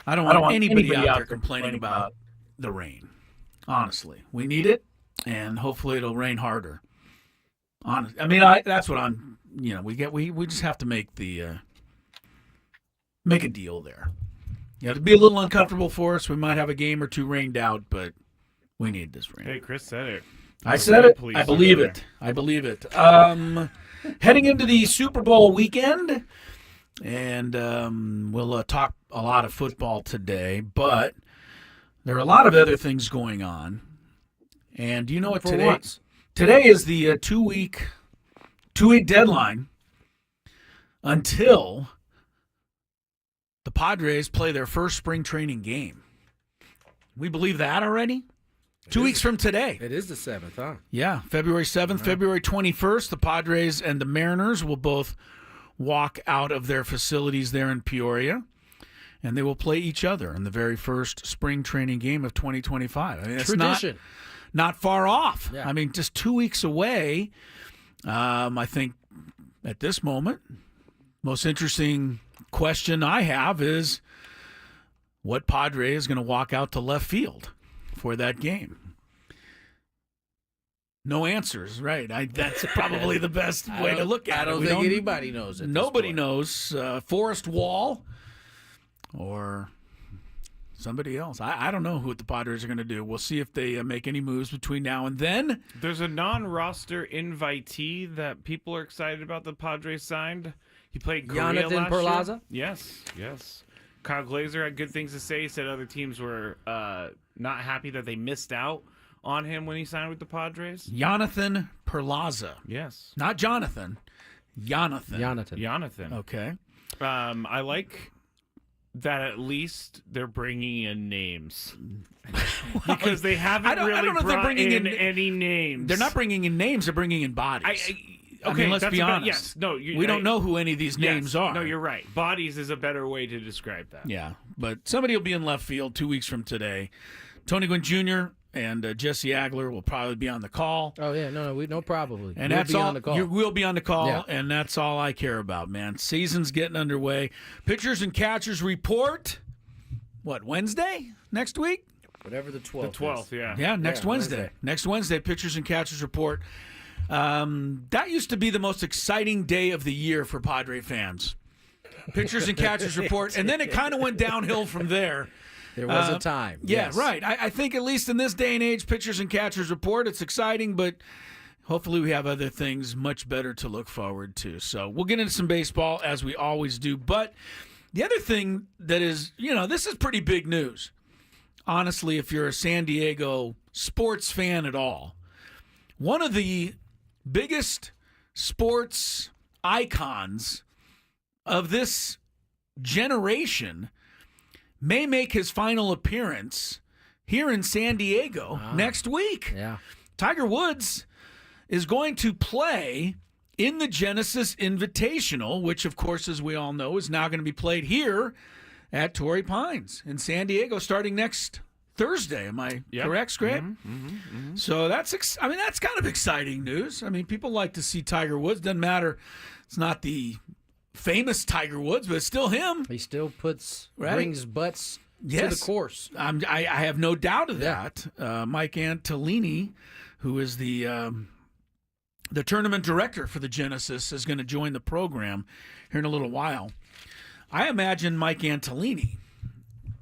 I don't want anybody out there complaining about the rain. Honestly, we need it, and hopefully it'll rain harder. I mean, that's what I'm. We just have to make a deal there. It'll be a little uncomfortable for us. We might have a game or two rained out, but we need this rain. Hey, Chris said it. I said it. I believe it. I believe it. Heading into the Super Bowl weekend, and we'll talk a lot of football today, but there are a lot of other things going on. And do you know what today is? Today is the two-week deadline until the Padres play their first spring training game. We believe that already? 2 weeks from today. It is the 7th, huh? Yeah, February 7th, right. February 21st, the Padres and the Mariners will both walk out of their facilities there in Peoria, and they will play each other in the very first spring training game of 2025. I mean, it's tradition. Not far off. Yeah. I mean, just 2 weeks away. I think at this moment, most interesting question I have is what Padre is going to walk out to left field for that game? No answers, right? That's probably the best way to look at it. I don't think anybody knows. Nobody knows. Forrest Wall or somebody else. I don't know what the Padres are going to do. We'll see if they make any moves between now and then. There's a non-roster invitee that people are excited about the Padres signed. He played Korea Jonathan last Perlaza? year. Yes. Kyle Glazer had good things to say. He said other teams were not happy that they missed out on him when he signed with the Padres. Jonathan Perlaza. Yes. Not Jonathan. Jonathan. Okay. I like that at least they're bringing in names. Because they haven't really brought in any names. They're not bringing in names. They're bringing in bodies. Okay, I mean, let's be honest. Yes, no, we don't know who any of these names are. No, you're right. Bodies is a better way to describe that. Yeah, but somebody will be in left field 2 weeks from today. Tony Gwynn Jr. and Jesse Agler will probably be on the call. Oh yeah, no, probably. And that's all. On the call. You will be on the call, yeah. And that's all I care about, man. Season's getting underway. Pitchers and catchers report. What, Wednesday next week? Whatever the 12th. The 12th, is. yeah. Yeah, next Wednesday. Next Wednesday, pitchers and catchers report. That used to be the most exciting day of the year for Padre fans. Pitchers and catchers report, and then it kind of went downhill from there. There was a time. Yeah, yes. Right. I think at least in this day and age, pitchers and catchers report. It's exciting, but hopefully we have other things much better to look forward to. So we'll get into some baseball as we always do. But the other thing that is, this is pretty big news. Honestly, if you're a San Diego sports fan at all, one of the biggest sports icons of this generation may make his final appearance here in San Diego next week. Yeah. Tiger Woods is going to play in the Genesis Invitational, which, of course, as we all know, is now going to be played here at Torrey Pines in San Diego starting next Thursday. Am I correct, Scrape? So that's kind of exciting news. I mean, people like to see Tiger Woods. Doesn't matter. It's not the famous Tiger Woods, but it's still him. He still brings butts to the course. I have no doubt of that. Mike Antolini, who is the tournament director for the Genesis, is going to join the program here in a little while. I imagine Mike Antolini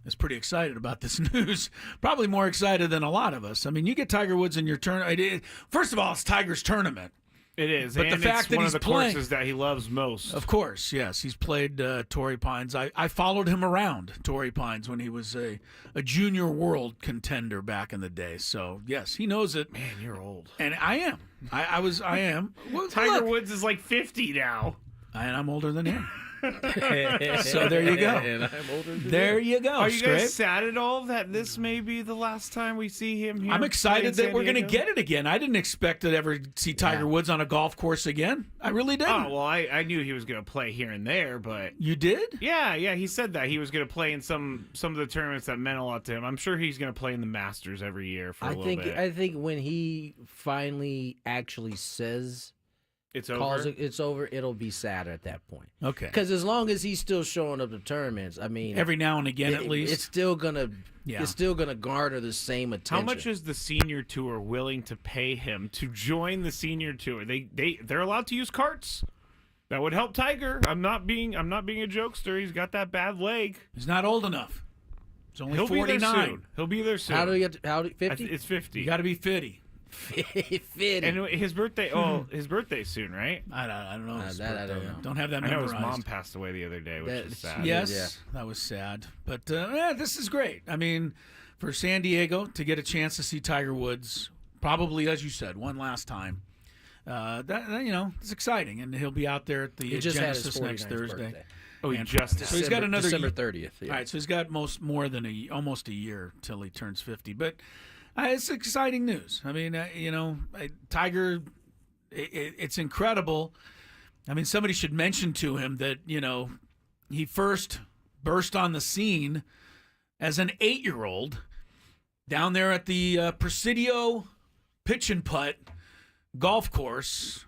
is pretty excited about this news, probably more excited than a lot of us. I mean, you get Tiger Woods in your tournament. First of all, it's Tiger's tournament. It is, but and the fact it's that one he's of the playing, courses that he loves most. Of course, yes. He's played Torrey Pines. I followed him around Torrey Pines when he was a junior world contender back in the day. So, yes, he knows it. Man, you're old. And I am. I am. Well, Tiger Woods is like 50 now. And I'm older than him. So there you go. And I'm older than there you go. Are you guys sad at all that this may be the last time we see him here? I'm excited that we're going to Diego? get it again. I didn't expect to ever see Tiger Woods on a golf course again. I really didn't. Oh, well, I knew he was going to play here and there, but... You did? Yeah, he said that. He was going to play in some of the tournaments that meant a lot to him. I'm sure he's going to play in the Masters every year for a little bit. I think when he finally actually says it's calls over. it's over, it'll be sad at that point. Okay. Because as long as he's still showing up to tournaments, I mean, every now and again at least, it's still gonna garner the same attention. How much is the senior tour willing to pay him to join the senior tour? They're allowed to use carts. That would help Tiger. I'm not being a jokester. He's got that bad leg. He's not old enough. He's only He'll 49. He'll be there soon. How do you get 50? It's 50. You got to be 50. 50. And his birthday. Oh, his birthday's soon, right? I don't know. his that I birthday. don't know. Don't have that I know memorized. his mom passed away the other day, which is sad. Yes, that was sad. But this is great. I mean, for San Diego to get a chance to see Tiger Woods, probably as you said, one last time. It's exciting, and he'll be out there at the Genesis next Thursday. Birthday. Oh, he And just so he's got another December 30th. Yeah. All right, so he's got more than almost a year till he turns 50. But it's exciting news. I mean, Tiger, it's incredible. I mean, somebody should mention to him that he first burst on the scene as an 8-year-old down there at the Presidio Pitch and Putt golf course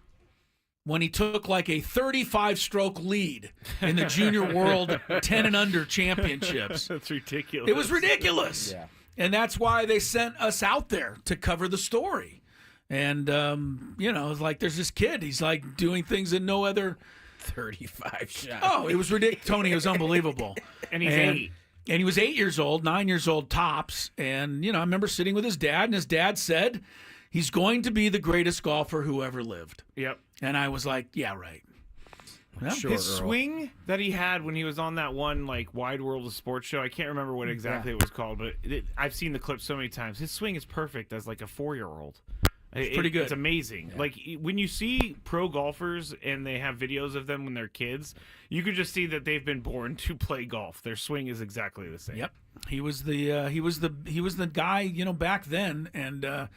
when he took like a 35-stroke lead in the Junior World 10 and under championships. That's ridiculous. It was ridiculous. Yeah. And that's why they sent us out there to cover the story. And, it's like there's this kid. He's like doing things that no other 35 shots. Oh, it was ridiculous. Tony, it was unbelievable. And he's 8. And he was 8 years old, 9 years old tops. And, I remember sitting with his dad, and his dad said, he's going to be the greatest golfer who ever lived. Yep. And I was like, yeah, right. Well, Sure, His Earl. swing that he had when he was on that one Wide World of Sports show, I can't remember what exactly it was called, but I've seen the clip so many times. His swing is perfect as like a 4-year-old. It's pretty good. It's amazing. Yeah. Like when you see pro golfers and they have videos of them when they're kids, you could just see that they've been born to play golf. Their swing is exactly the same. Yep. He was the guy, back then, and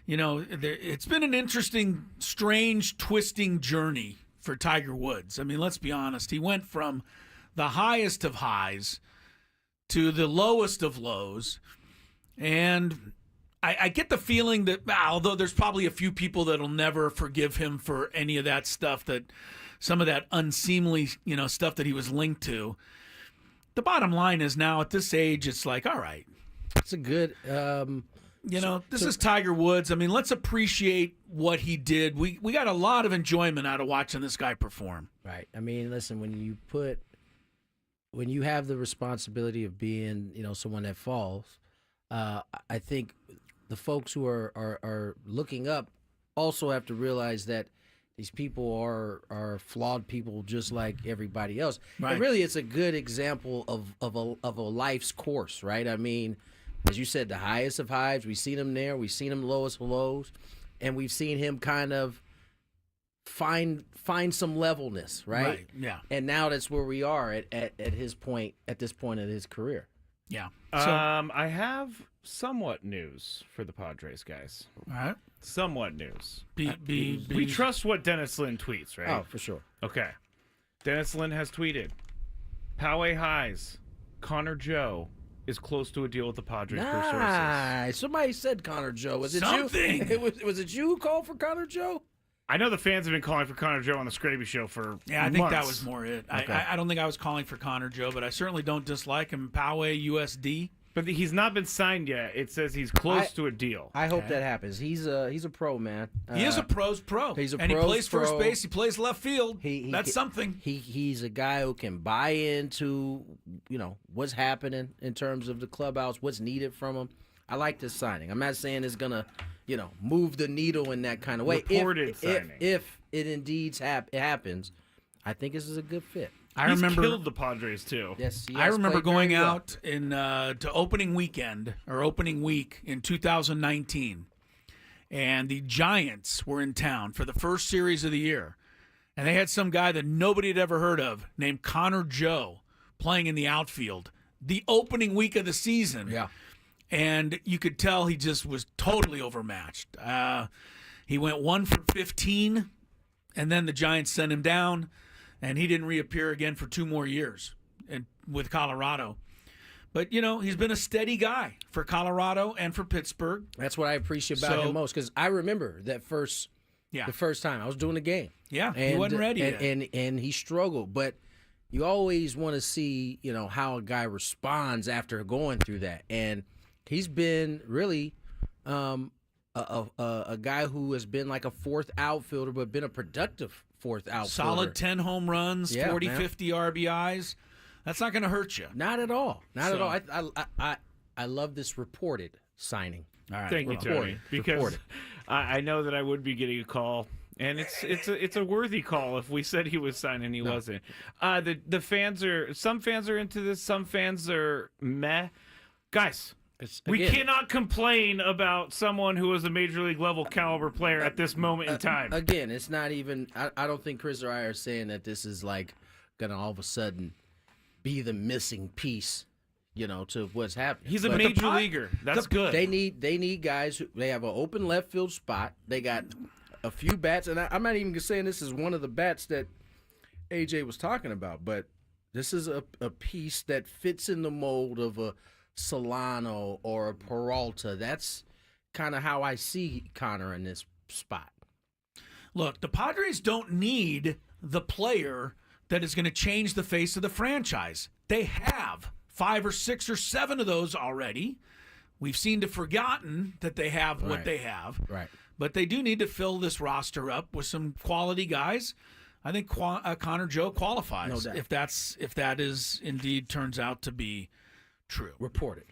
it's been an interesting, strange, twisting journey for Tiger Woods. I mean, let's be honest. He went from the highest of highs to the lowest of lows, and I get the feeling that, although there's probably a few people that'll never forgive him for any of that stuff, that some of that unseemly, stuff that he was linked to, the bottom line is now at this age, it's like, all right. It's a good... this is Tiger Woods. I mean, let's appreciate what he did. We got a lot of enjoyment out of watching this guy perform. Right. I mean, listen, when you have the responsibility of being, someone that falls, I think the folks who are looking up also have to realize that these people are flawed people just like everybody else. Right. And really, it's a good example of a life's course, right? I mean, as you said, the highest of highs, we've seen him there, we've seen him lowest of lows, and we've seen him kind of find some levelness, right? Yeah. And now that's where we are at this point in his career. Yeah. I have somewhat news for the Padres, guys. All right. Somewhat news. We We trust what Dennis Lin tweets, right? Oh, for sure. Okay. Dennis Lin has tweeted, Poway Highs, Connor Joe is close to a deal with the Padres per sources. Nice. Somebody said Connor Joe. Was it Something. you? Was it you who called for Connor Joe? I know the fans have been calling for Connor Joe on the Scraby Show for I think that months. was more it. Okay. I don't think I was calling for Connor Joe, but I certainly don't dislike him. Poway USD. But he's not been signed yet. It says he's close to a deal. I hope that happens. He's a pro, man. He is a pro's pro. He's a and he pro's plays first pro. base. He plays left field. That's He- something. He's a guy who can buy into, what's happening in terms of the clubhouse, what's needed from him. I like this signing. I'm not saying it's gonna, move the needle in that kind of way. Reported signing. If it indeed happens, I think this is a good fit. I He's remember killed the Padres too. Yes, he I has remember played very going well. out in to opening week in 2019, and the Giants were in town for the first series of the year, and they had some guy that nobody had ever heard of named Connor Joe playing in the outfield the opening week of the season. Yeah. And you could tell he just was totally overmatched. He went 1 for 15, and then the Giants sent him down, and he didn't reappear again for 2 more years with Colorado. But, he's been a steady guy for Colorado and for Pittsburgh. That's what I appreciate about him most, because I remember that first Yeah. The first time I was doing the game. Yeah, he wasn't ready yet. And he struggled, but you always want to see, how a guy responds after going through that. And he's been really a guy who has been like a fourth outfielder, but been a productive fourth outfielder. Solid 10 home runs, 40, 50 RBIs. That's not going to hurt you. Not at all. Not at all. I love this reported signing. All right. Thank you, Tony. Because Reported. I know that I would be getting a call, and it's a worthy call if we said he was signed and he wasn't. The fans some fans are into this, some fans are meh. Guys, we cannot complain about someone who is a major league level caliber player at this moment in time. Again, it's not even. I don't think Chris or I are saying that this is like gonna all of a sudden be the missing piece, to what's happening. He's a major leaguer. That's good. They need guys who they have an open left field spot. They got a few bats, and I'm not even saying this is one of the bats that AJ was talking about, but this is a piece that fits in the mold of a Solano or a Peralta. That's kind of how I see Connor in this spot. Look, the Padres don't need the player that is going to change the face of the franchise. They have 5 or 6 or 7 of those already. We've seemed to forgotten that they have what they have. Right. But they do need to fill this roster up with some quality guys. I think Connor Joe qualifies, No doubt. if that is indeed turns out to be true. Reported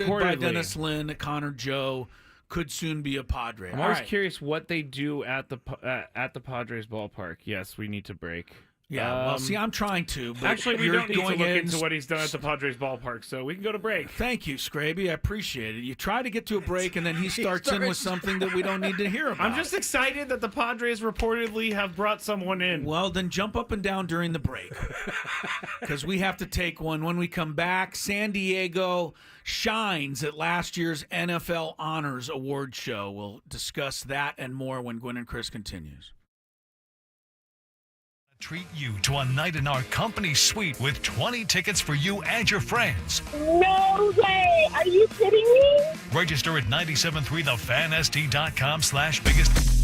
by Dennis Lynn, Connor Joe could soon be a Padre. I'm always curious what they do at the Padres ballpark. Yes, we need to break. Yeah, well, see, I'm trying to. But Actually, we you're don't need to going look in- into what he's done at the Padres ballpark, so we can go to break. Thank you, Scraby. I appreciate it. You try to get to a break, and then he starts in with something that we don't need to hear about. I'm just excited that the Padres reportedly have brought someone in. Well, then jump up and down during the break, because we have to take one. When we come back, San Diego shines at last year's NFL Honors Award Show. We'll discuss that and more when Gwynn and Chris continues. Treat you to a night in our company suite with 20 tickets for you and your friends. No way! Are you kidding me? Register at 973thefanst.com/biggest.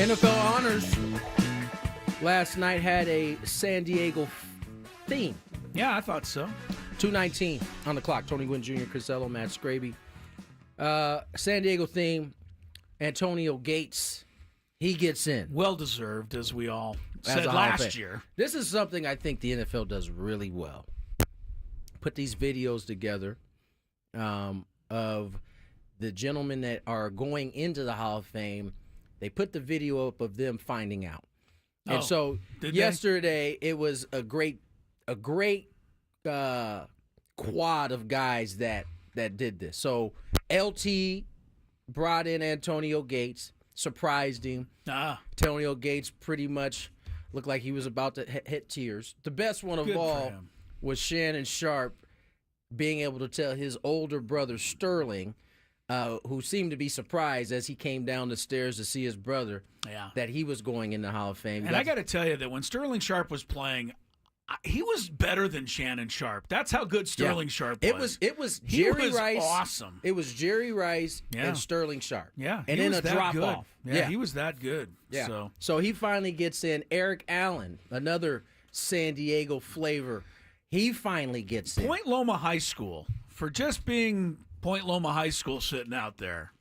NFL Honors last night had a San Diego theme. Yeah, I thought so. 2:19 on the clock. Tony Gwynn Jr., Chris Ello, Matt Scraby. San Diego theme. Antonio Gates, he gets in. Well deserved, as we all As said a Hall of last Fame. year. This is something I think the NFL does really well. Put these videos together of the gentlemen that are going into the Hall of Fame. They put the video up of them finding out. And Oh, so did they? yesterday it was a great quad of guys that did this. So LT brought in Antonio Gates, surprised him. Antonio Gates pretty much looked like he was about to hit tears. The best one of Good for all him. was Shannon Sharp being able to tell his older brother Sterling, who seemed to be surprised as he came down the stairs to see his brother, Yeah. that he was going in the Hall of Fame. And I got to tell you that when Sterling Sharp was playing, he was better than Shannon Sharp. That's how good Sterling Sharp was. It was He Jerry was Rice. awesome. It was Jerry Rice Yeah. and Sterling Sharp. Yeah, and he then was a that drop good. off. Yeah, he was that good. Yeah. So he finally gets in. Eric Allen, another San Diego flavor. He finally gets in. Point Loma High School, for just being Point Loma High School sitting out there,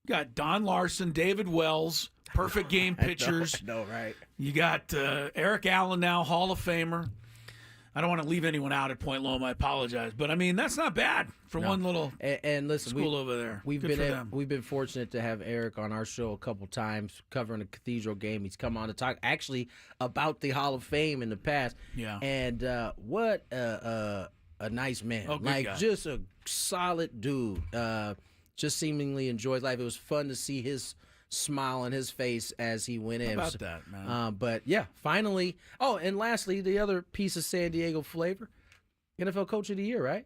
you got Don Larson, David Wells, perfect game pitchers. I know, right? You got Eric Allen now, Hall of Famer. I don't want to leave anyone out at Point Loma. I apologize, but I mean that's not bad for one little And listen, school over there. We've Good for them. been fortunate to have Eric on our show a couple times covering a Cathedral game. He's come on to talk actually about the Hall of Fame in the past. Yeah. And what a nice man. Oh, good like guy. just a solid dude. Just seemingly enjoys life. It was fun to see his smile on his face as he went in. How about that, man? But yeah, finally. Oh, and lastly, the other piece of San Diego flavor, NFL Coach of the Year, right?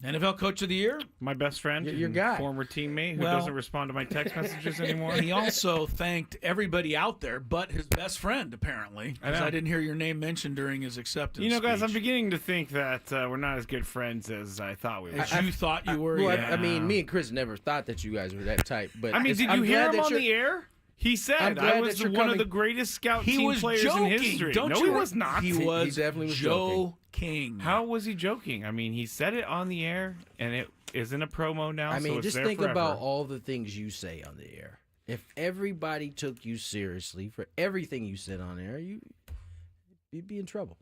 NFL Coach of the Year. My best friend, Your and guy. former teammate who Well- doesn't respond to my text messages anymore. He also thanked everybody out there, but his best friend apparently, because know. I didn't hear your name mentioned during his acceptance. You know, guys, I'm speech. beginning to think that we're not as good friends as I thought we were. As you thought you were. Well, yeah. I mean, me and Chris never thought that you guys were that tight. But I mean, did I'm you hear glad him that on you're- the air? He I'm said glad I was that you're one coming- of the greatest scout He team was players joking. in history. Don't No, you he re- was not. He was definitely was joking. How was he joking? I mean, he said it on the air, and it is in a promo now. I mean, so it's just there think forever. about all the things you say on the air. If everybody took you seriously for everything you said on air, you'd be in trouble.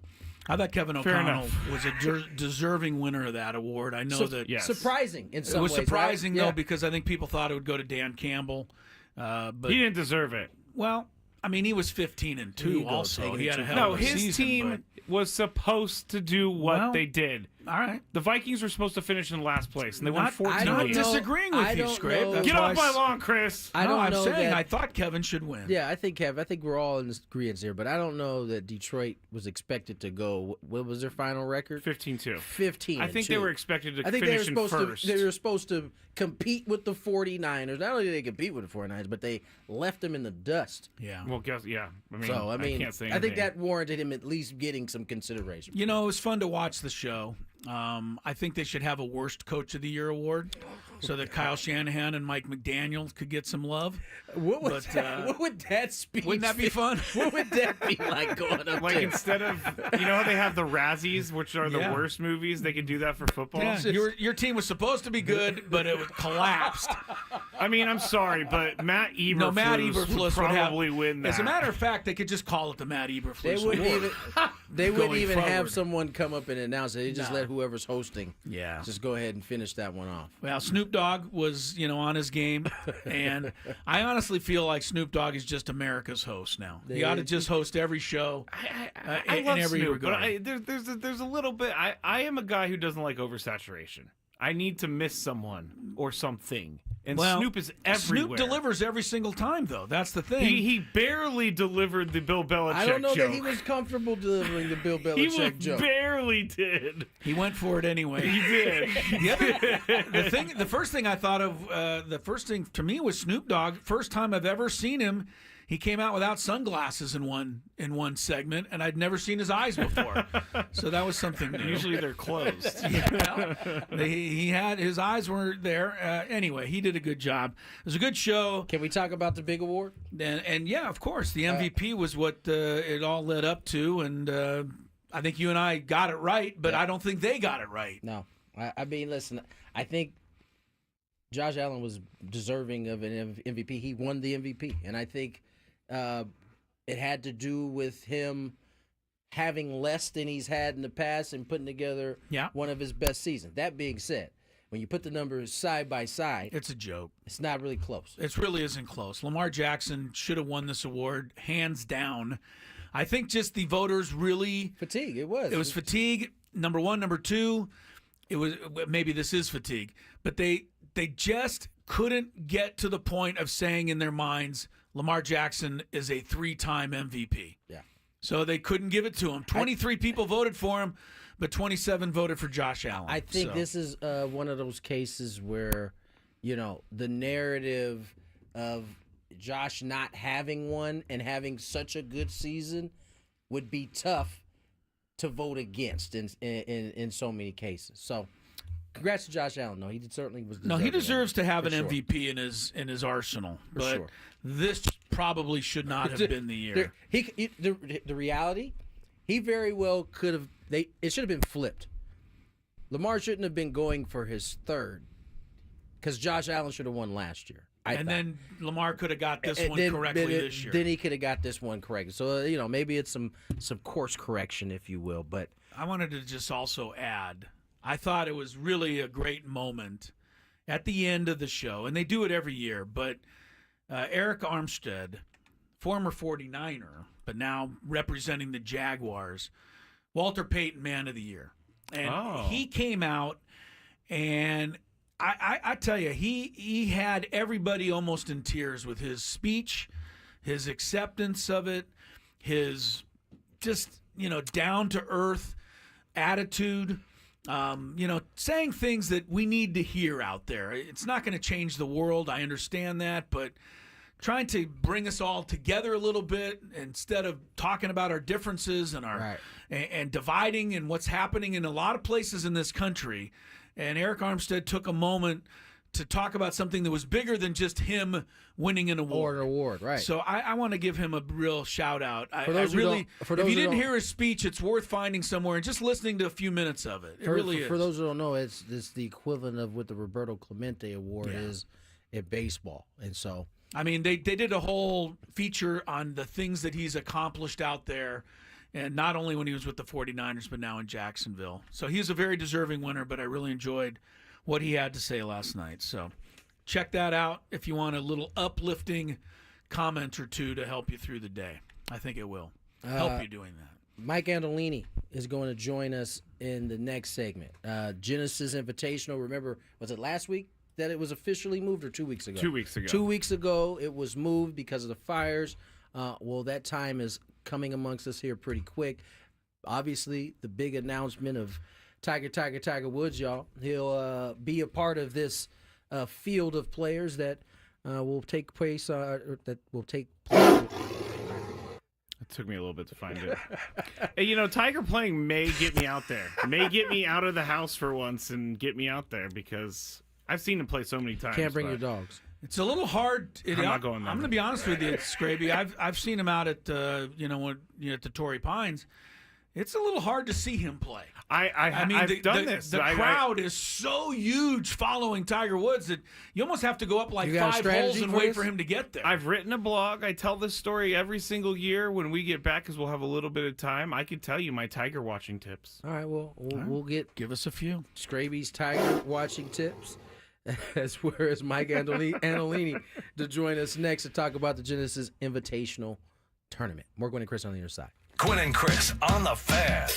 I thought Kevin Fair O'Connell enough. was a deserving winner of that award. I know that yes. Surprising in some it was ways, surprising right? though Yeah. because I think people thought it would go to Dan Campbell. But He didn't deserve it. well, I mean, he was 15-2 you go, also. taking He it had a too hell far. No, of a his season, team was supposed to do what Well, they did. but- all right. The Vikings were supposed to finish in last place, and they won Not- 14 I'm not games. disagreeing with I you, don't Scrape. know. That's Get why off my I s- lawn, Chris. I don't I'm know saying that. I thought Kevin should win. Yeah, I think we're all in agreement here, but I don't know that Detroit was expected to go. What was their final record? 15-2. 15. I think they were expected to I think they were finish in supposed first. to. They were supposed to compete with the 49ers. Not only did they compete with the 49ers, but they left them in the dust. Yeah. Well, guess yeah. I mean, So I mean, can't say I think anything. that warranted him at least getting some consideration. You know, it was fun to watch the show. I think they should have a Worst Coach of the Year award so that Kyle Shanahan and Mike McDaniel could get some love. What But, what would that speech? Wouldn't that be fun? What would that be like going up Like there? instead of you know how they have the Razzies, which are the Yeah. worst movies, they can do that for football. Yeah, your team was supposed to be good, but it collapsed. I mean, I'm sorry, but Matt Eberflus, No, Matt would Eberflus probably would have, win that. As a matter of fact, they could just call it the Matt Eberflus They wouldn't award. even. They wouldn't Going even have forward. someone come up and announce it. They just No. let whoever's hosting. Yeah. Just go ahead and finish that one off. Well, Snoop Dogg was, on his game, and I honestly feel like Snoop Dogg is just America's host now. He ought to just host every show. I in love every Snoop, regard. but there's a little bit. I am a guy who doesn't like oversaturation. I need to miss someone or something, and Well, Snoop is everywhere. Snoop delivers every single time, though. That's the thing. He barely delivered the Bill Belichick I don't know joke. that he was comfortable delivering the Bill He Belichick joke. barely did. He went for it anyway. He did. The first thing I thought of, the first thing to me was Snoop Dogg. First time I've ever seen him he came out without sunglasses in one segment, and I'd never seen his eyes before. So that was something new. Usually they're closed. Yeah, he had his eyes were there. Anyway, he did a good job. It was a good show. Can we talk about the big award? And yeah, of course, the MVP was what it all led up to, and I think you and I got it right, but I don't think they got it right. No, I mean, listen, I think Josh Allen was deserving of an MVP. He won the MVP, and I think it had to do with him having less than he's had in the past and putting together one of his best seasons. That being said, when you put the numbers side by side, It's a joke. it's not really close. It really isn't close. Lamar Jackson should have won this award, hands down. I think just the voters really Fatigue, it was. It was fatigue, number one. Number two, it was maybe this is fatigue, but they just couldn't get to the point of saying in their minds Lamar Jackson is a 3-time MVP. Yeah. So they couldn't give it to him. 23 people voted for him, but 27 voted for Josh Allen. I think this is one of those cases where, the narrative of Josh not having one and having such a good season would be tough to vote against in so many cases. So, congrats to Josh Allen. No, he certainly was. No, he deserves to have for an sure. MVP in his arsenal, but sure. this probably should not have been the year. The reality, he very well could have. It should have been flipped. Lamar shouldn't have been going for his third, because Josh Allen should have won last year. Then Lamar could have got this one correctly this year. Then he could have got this one correct. So maybe it's some course correction, if you will. But I wanted to just also add, I thought it was really a great moment at the end of the show, and they do it every year, but Eric Armstead, former 49er, but now representing the Jaguars, Walter Payton Man of the Year. And he came out, and I tell you, he had everybody almost in tears with his speech, his acceptance of it, his just, down-to-earth attitude. Saying things that we need to hear out there. It's not going to change the world. I understand that, but trying to bring us all together a little bit instead of talking about our differences and and dividing and what's happening in a lot of places in this country. And Eric Armstead took a moment to talk about something that was bigger than just him winning an award. Right. So I want to give him a real shout out. If you didn't hear his speech, it's worth finding somewhere and just listening to a few minutes of it. It really is. For those who don't know, it's the equivalent of what the Roberto Clemente Award is in baseball. And so, I mean, they did a whole feature on the things that he's accomplished out there, and not only when he was with the 49ers, but now in Jacksonville. So he's a very deserving winner, but I really enjoyed what he had to say last night. So check that out if you want a little uplifting comment or two to help you through the day. I think it will help you doing that. Mike Andolini is going to join us in the next segment. Genesis Invitational. Remember, was it last week that it was officially moved, or 2 weeks ago? 2 weeks ago. 2 weeks ago, it was moved because of the fires. Well, that time is coming amongst us here pretty quick. Obviously, the big announcement of Tiger Woods, y'all. He'll be a part of this field of players that will take place. It took me a little bit to find it. Hey, Tiger playing may get me out there. May get me out of the house for once and get me out there, because I've seen him play so many times. Can't bring your dogs. It's a little hard. I'm not going there. I'm going to be honest with you, Scraby. I've seen him out at at the Torrey Pines. It's a little hard to see him play. I mean, I've done this. The crowd is so huge following Tiger Woods that you almost have to go up like 5 holes and wait for him to get there. I've written a blog. I tell this story every single year when we get back, because we'll have a little bit of time. I can tell you my Tiger watching tips. All right, well, we'll give us a few. Scraby's Tiger watching tips. As well as Mike Andolini to join us next to talk about the Genesis Invitational Tournament. More Gwynn and Chris on the other side. Gwynn and Chris on the Fan.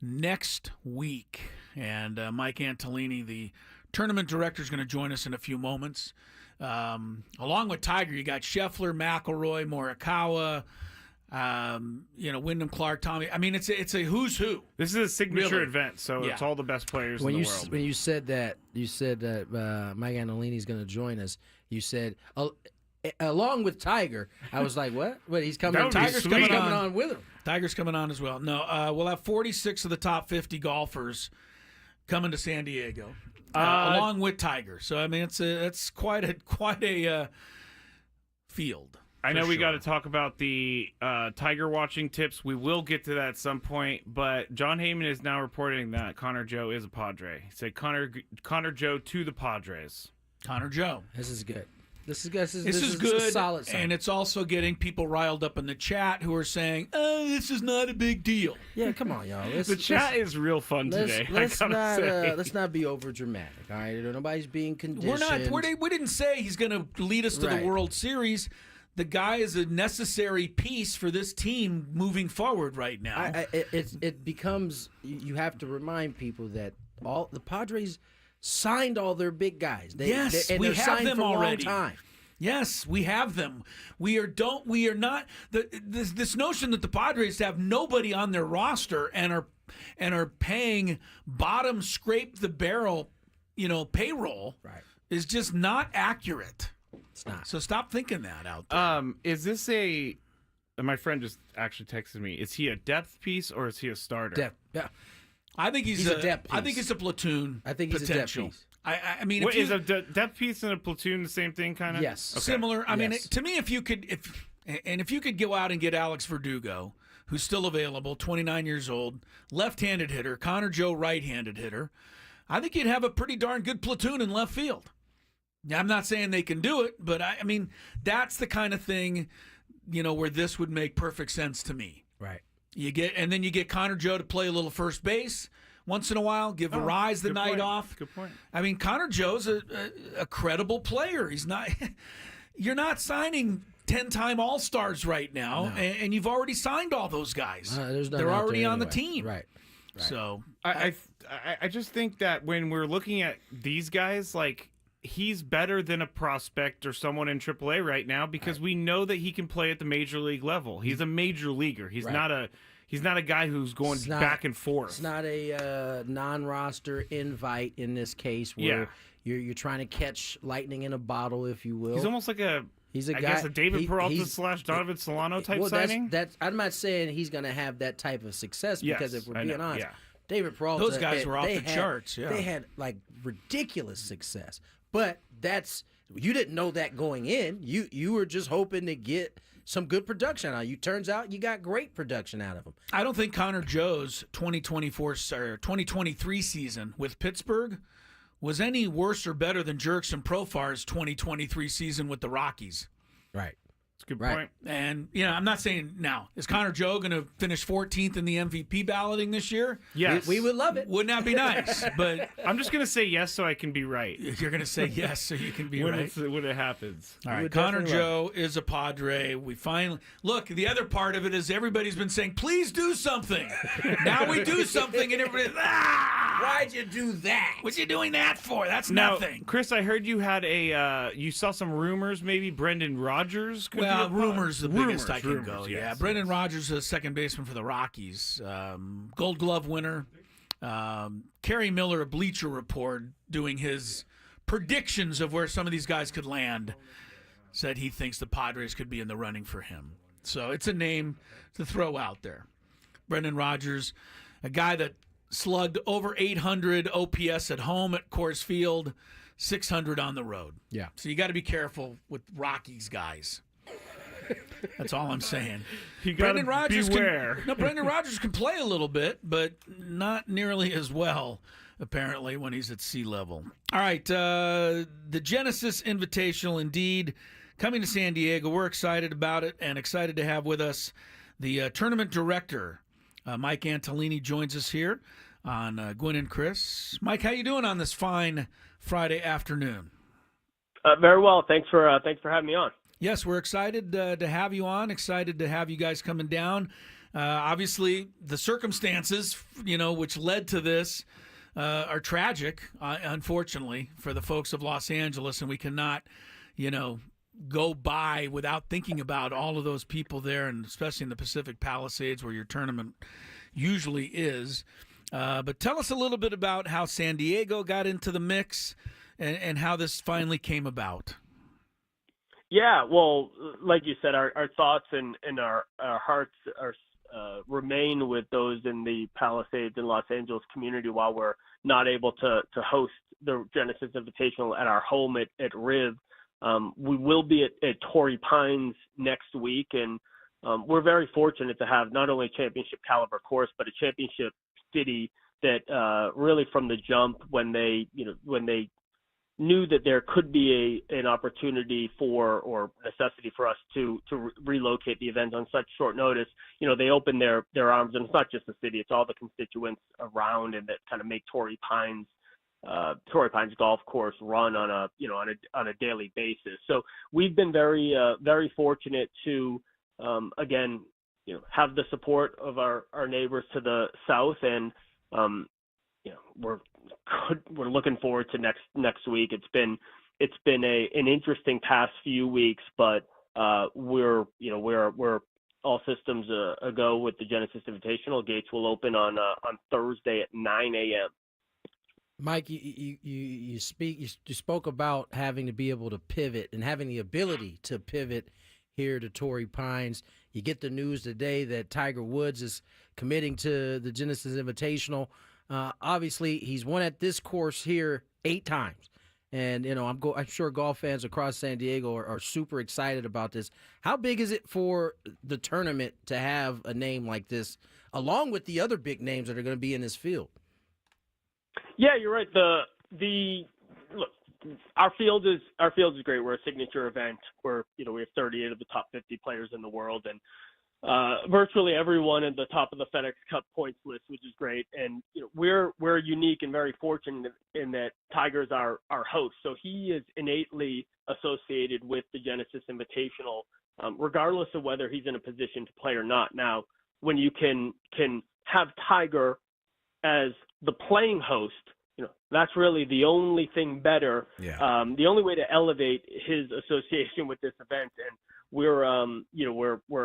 next week. And Mike Antolini, the tournament director, is going to join us in a few moments. Along with Tiger, you got Scheffler, McIlroy, Morikawa, Wyndham Clark, Tommy. I mean, it's a who's who. This is a signature Really? event, so Yeah. it's all the best players When in you the world. when you said that Mike Antolini is going to join us, you said along with Tiger. I was like, what? Wait, he's coming. That would be Tiger's sweet. coming on with him. Tiger's coming on as well. No, we'll have 46 of the top 50 golfers coming to San Diego, along with Tiger. So I mean, it's quite a field. I know for we sure. got to talk about the Tiger watching tips. We will get to that at some point, but John Heyman is now reporting that Connor Joe is a Padre. He said Connor Joe to the Padres. Connor Joe. This is good. This is good. This is good, a solid sign. and it's also getting people riled up in the chat who are saying, "Oh, this is not a big deal." Yeah, come on, y'all. The chat is real fun today. Let's I gotta say. let's not be over dramatic. All right, nobody's being We're conditioned. not. We didn't say he's going to lead us to Right. the World Series. The guy is a necessary piece for this team moving forward right now. It becomes you have to remind people that all the Padres signed all their big guys. Yes, and we they're have signed them for a long already. time. Yes, we have them. We are not this notion that the Padres have nobody on their roster and are paying bottom scrape the barrel, payroll Right. is just not accurate. It's not. So stop thinking that out there. Is this my friend just actually texted me. Is he a depth piece or is he a starter? Depth. Yeah. I think he's a depth I think piece. he's a platoon. I think he's a depth potential. piece. I mean, What, if is you, a depth piece and a platoon the same thing, kind of? Yes. similar. I mean, Yes. to me, if you could go out and get Alex Verdugo, who's still available, 29 years old, left-handed hitter, Connor Joe, right-handed hitter, I think you'd have a pretty darn good platoon in left field. Now, I'm not saying they can do it, but I mean, that's the kind of thing, where this would make perfect sense to me. Right. You get Connor Joe to play a little first base once in a while, give Arise the good night point. off. Good point. I mean, Connor Joe's a credible player. He's not. You're not signing 10-time All-Stars right now, No. and you've already signed all those guys. There's none They're out already there on the anyway. team. Right. So I just think that when we're looking at these guys, like, he's better than a prospect or someone in AAA right now because we know that he can play at the major league level. He's a major leaguer. He's Right. not a guy who's going It's not- back and forth. It's not a non-roster invite in this case where you're trying to catch lightning in a bottle, if you will. He's almost like He's a I guy. guess a David Peralta he's- / Donovan Solano type well, signing. That's. I'm not saying he's going to have that type of success because Yes, if we're I being know, honest, yeah. David Peralta, Those guys were off they the had- charts, yeah. They had like ridiculous success, but you didn't know that going in. You were just hoping to get some good production out of you. Turns out you got great production out of him. I don't think Connor Joe's 2023 season with Pittsburgh was any worse or better than Jerks and Profar's 2023 season with the Rockies. Right. That's a good Right. point. And, I'm not saying now, is Connor Joe going to finish 14th in the MVP balloting this year? Yes, We would love it. Wouldn't that be nice? But I'm just gonna say yes so I can be right you're going to say yes so you can be when right. when it happens. All right, would Connor definitely Joe is a Padre. We finally look. The other part of it is everybody's been saying, "Please do something." Now we do something, and everybody's Why'd you do that? What you doing that for? That's Now, nothing. Chris, I heard you had you saw some rumors. Maybe Brendan Rodgers. Could Well, be rumors the biggest I can rumors, go. yes, Yeah, Brendan Rodgers is a second baseman for the Rockies, Gold Glove winner. Kerry Miller, a Bleacher Report, doing his predictions of where some of these guys could land, said he thinks the Padres could be in the running for him. So it's a name to throw out there. Brendan Rodgers, a guy that slugged over 800 OPS at home at Coors Field, 600 on the road. Yeah. So you got to be careful with Rockies guys. That's all I'm saying. You gotta Brendan Rodgers beware. Brendan Rodgers can play a little bit, but not nearly as well, apparently, when he's at sea level. All right, the Genesis Invitational, indeed, coming to San Diego. We're excited about it and excited to have with us the tournament director, Mike Antolini, joins us here on Gwynn and Chris. Mike, how you doing on this fine Friday afternoon? Very well. Thanks for having me on. Yes, we're excited to have you on. Excited to have you guys coming down. Obviously, the circumstances, which led to this are tragic, unfortunately, for the folks of Los Angeles, and we cannot, go by without thinking about all of those people there, and especially in the Pacific Palisades where your tournament usually is. But tell us a little bit about how San Diego got into the mix and how this finally came about. Yeah, well, like you said, our thoughts and our hearts are remain with those in the Palisades and Los Angeles community while we're not able to host the Genesis Invitational at our home at Riv. We will be at Torrey Pines next week, and we're very fortunate to have not only a championship caliber course, but a championship city that really from the jump when they knew that there could be an opportunity or necessity for us to relocate the event on such short notice, they opened their arms, and it's not just the city, it's all the constituents around and that kind of make Torrey Pines golf course run on a daily basis. So we've been very fortunate to again have the support of our neighbors to the south, and we're looking forward to next week. It's been an interesting past few weeks, but we're all systems a go with the Genesis Invitational. Gates will open on Thursday at 9 a.m. Mike, you spoke about having to be able to pivot and having the ability to pivot here to Torrey Pines. You get the news today that Tiger Woods is committing to the Genesis Invitational. Obviously, he's won at this course here 8 times. And, I'm sure golf fans across San Diego are super excited about this. How big is it for the tournament to have a name like this, along with the other big names that are going to be in this field? Yeah, you're right. Look, our field is great. We're a signature event. We have 38 of the top 50 players in the world, and virtually everyone at the top of the FedEx Cup points list, which is great. And we're unique and very fortunate in that Tiger's our host, so he is innately associated with the Genesis Invitational, regardless of whether he's in a position to play or not. Now, when you can have Tiger as the playing host, that's really the only thing better. Yeah. The only way to elevate his association with this event, and we're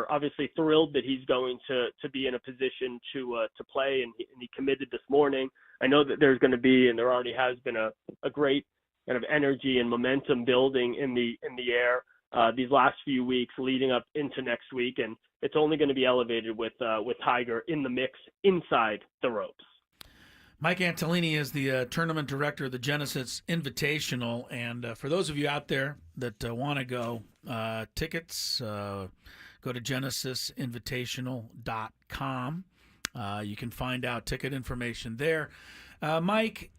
obviously thrilled that he's going to be in a position to play, and he committed this morning. I know that there's going to be, and there already has been a great kind of energy and momentum building in the air these last few weeks leading up into next week, and it's only going to be elevated with Tiger in the mix inside the ropes. Mike Antolini is the tournament director of the Genesis Invitational, and for those of you out there that want to go, tickets, go to genesisinvitational.com. You can find out ticket information there. Mike,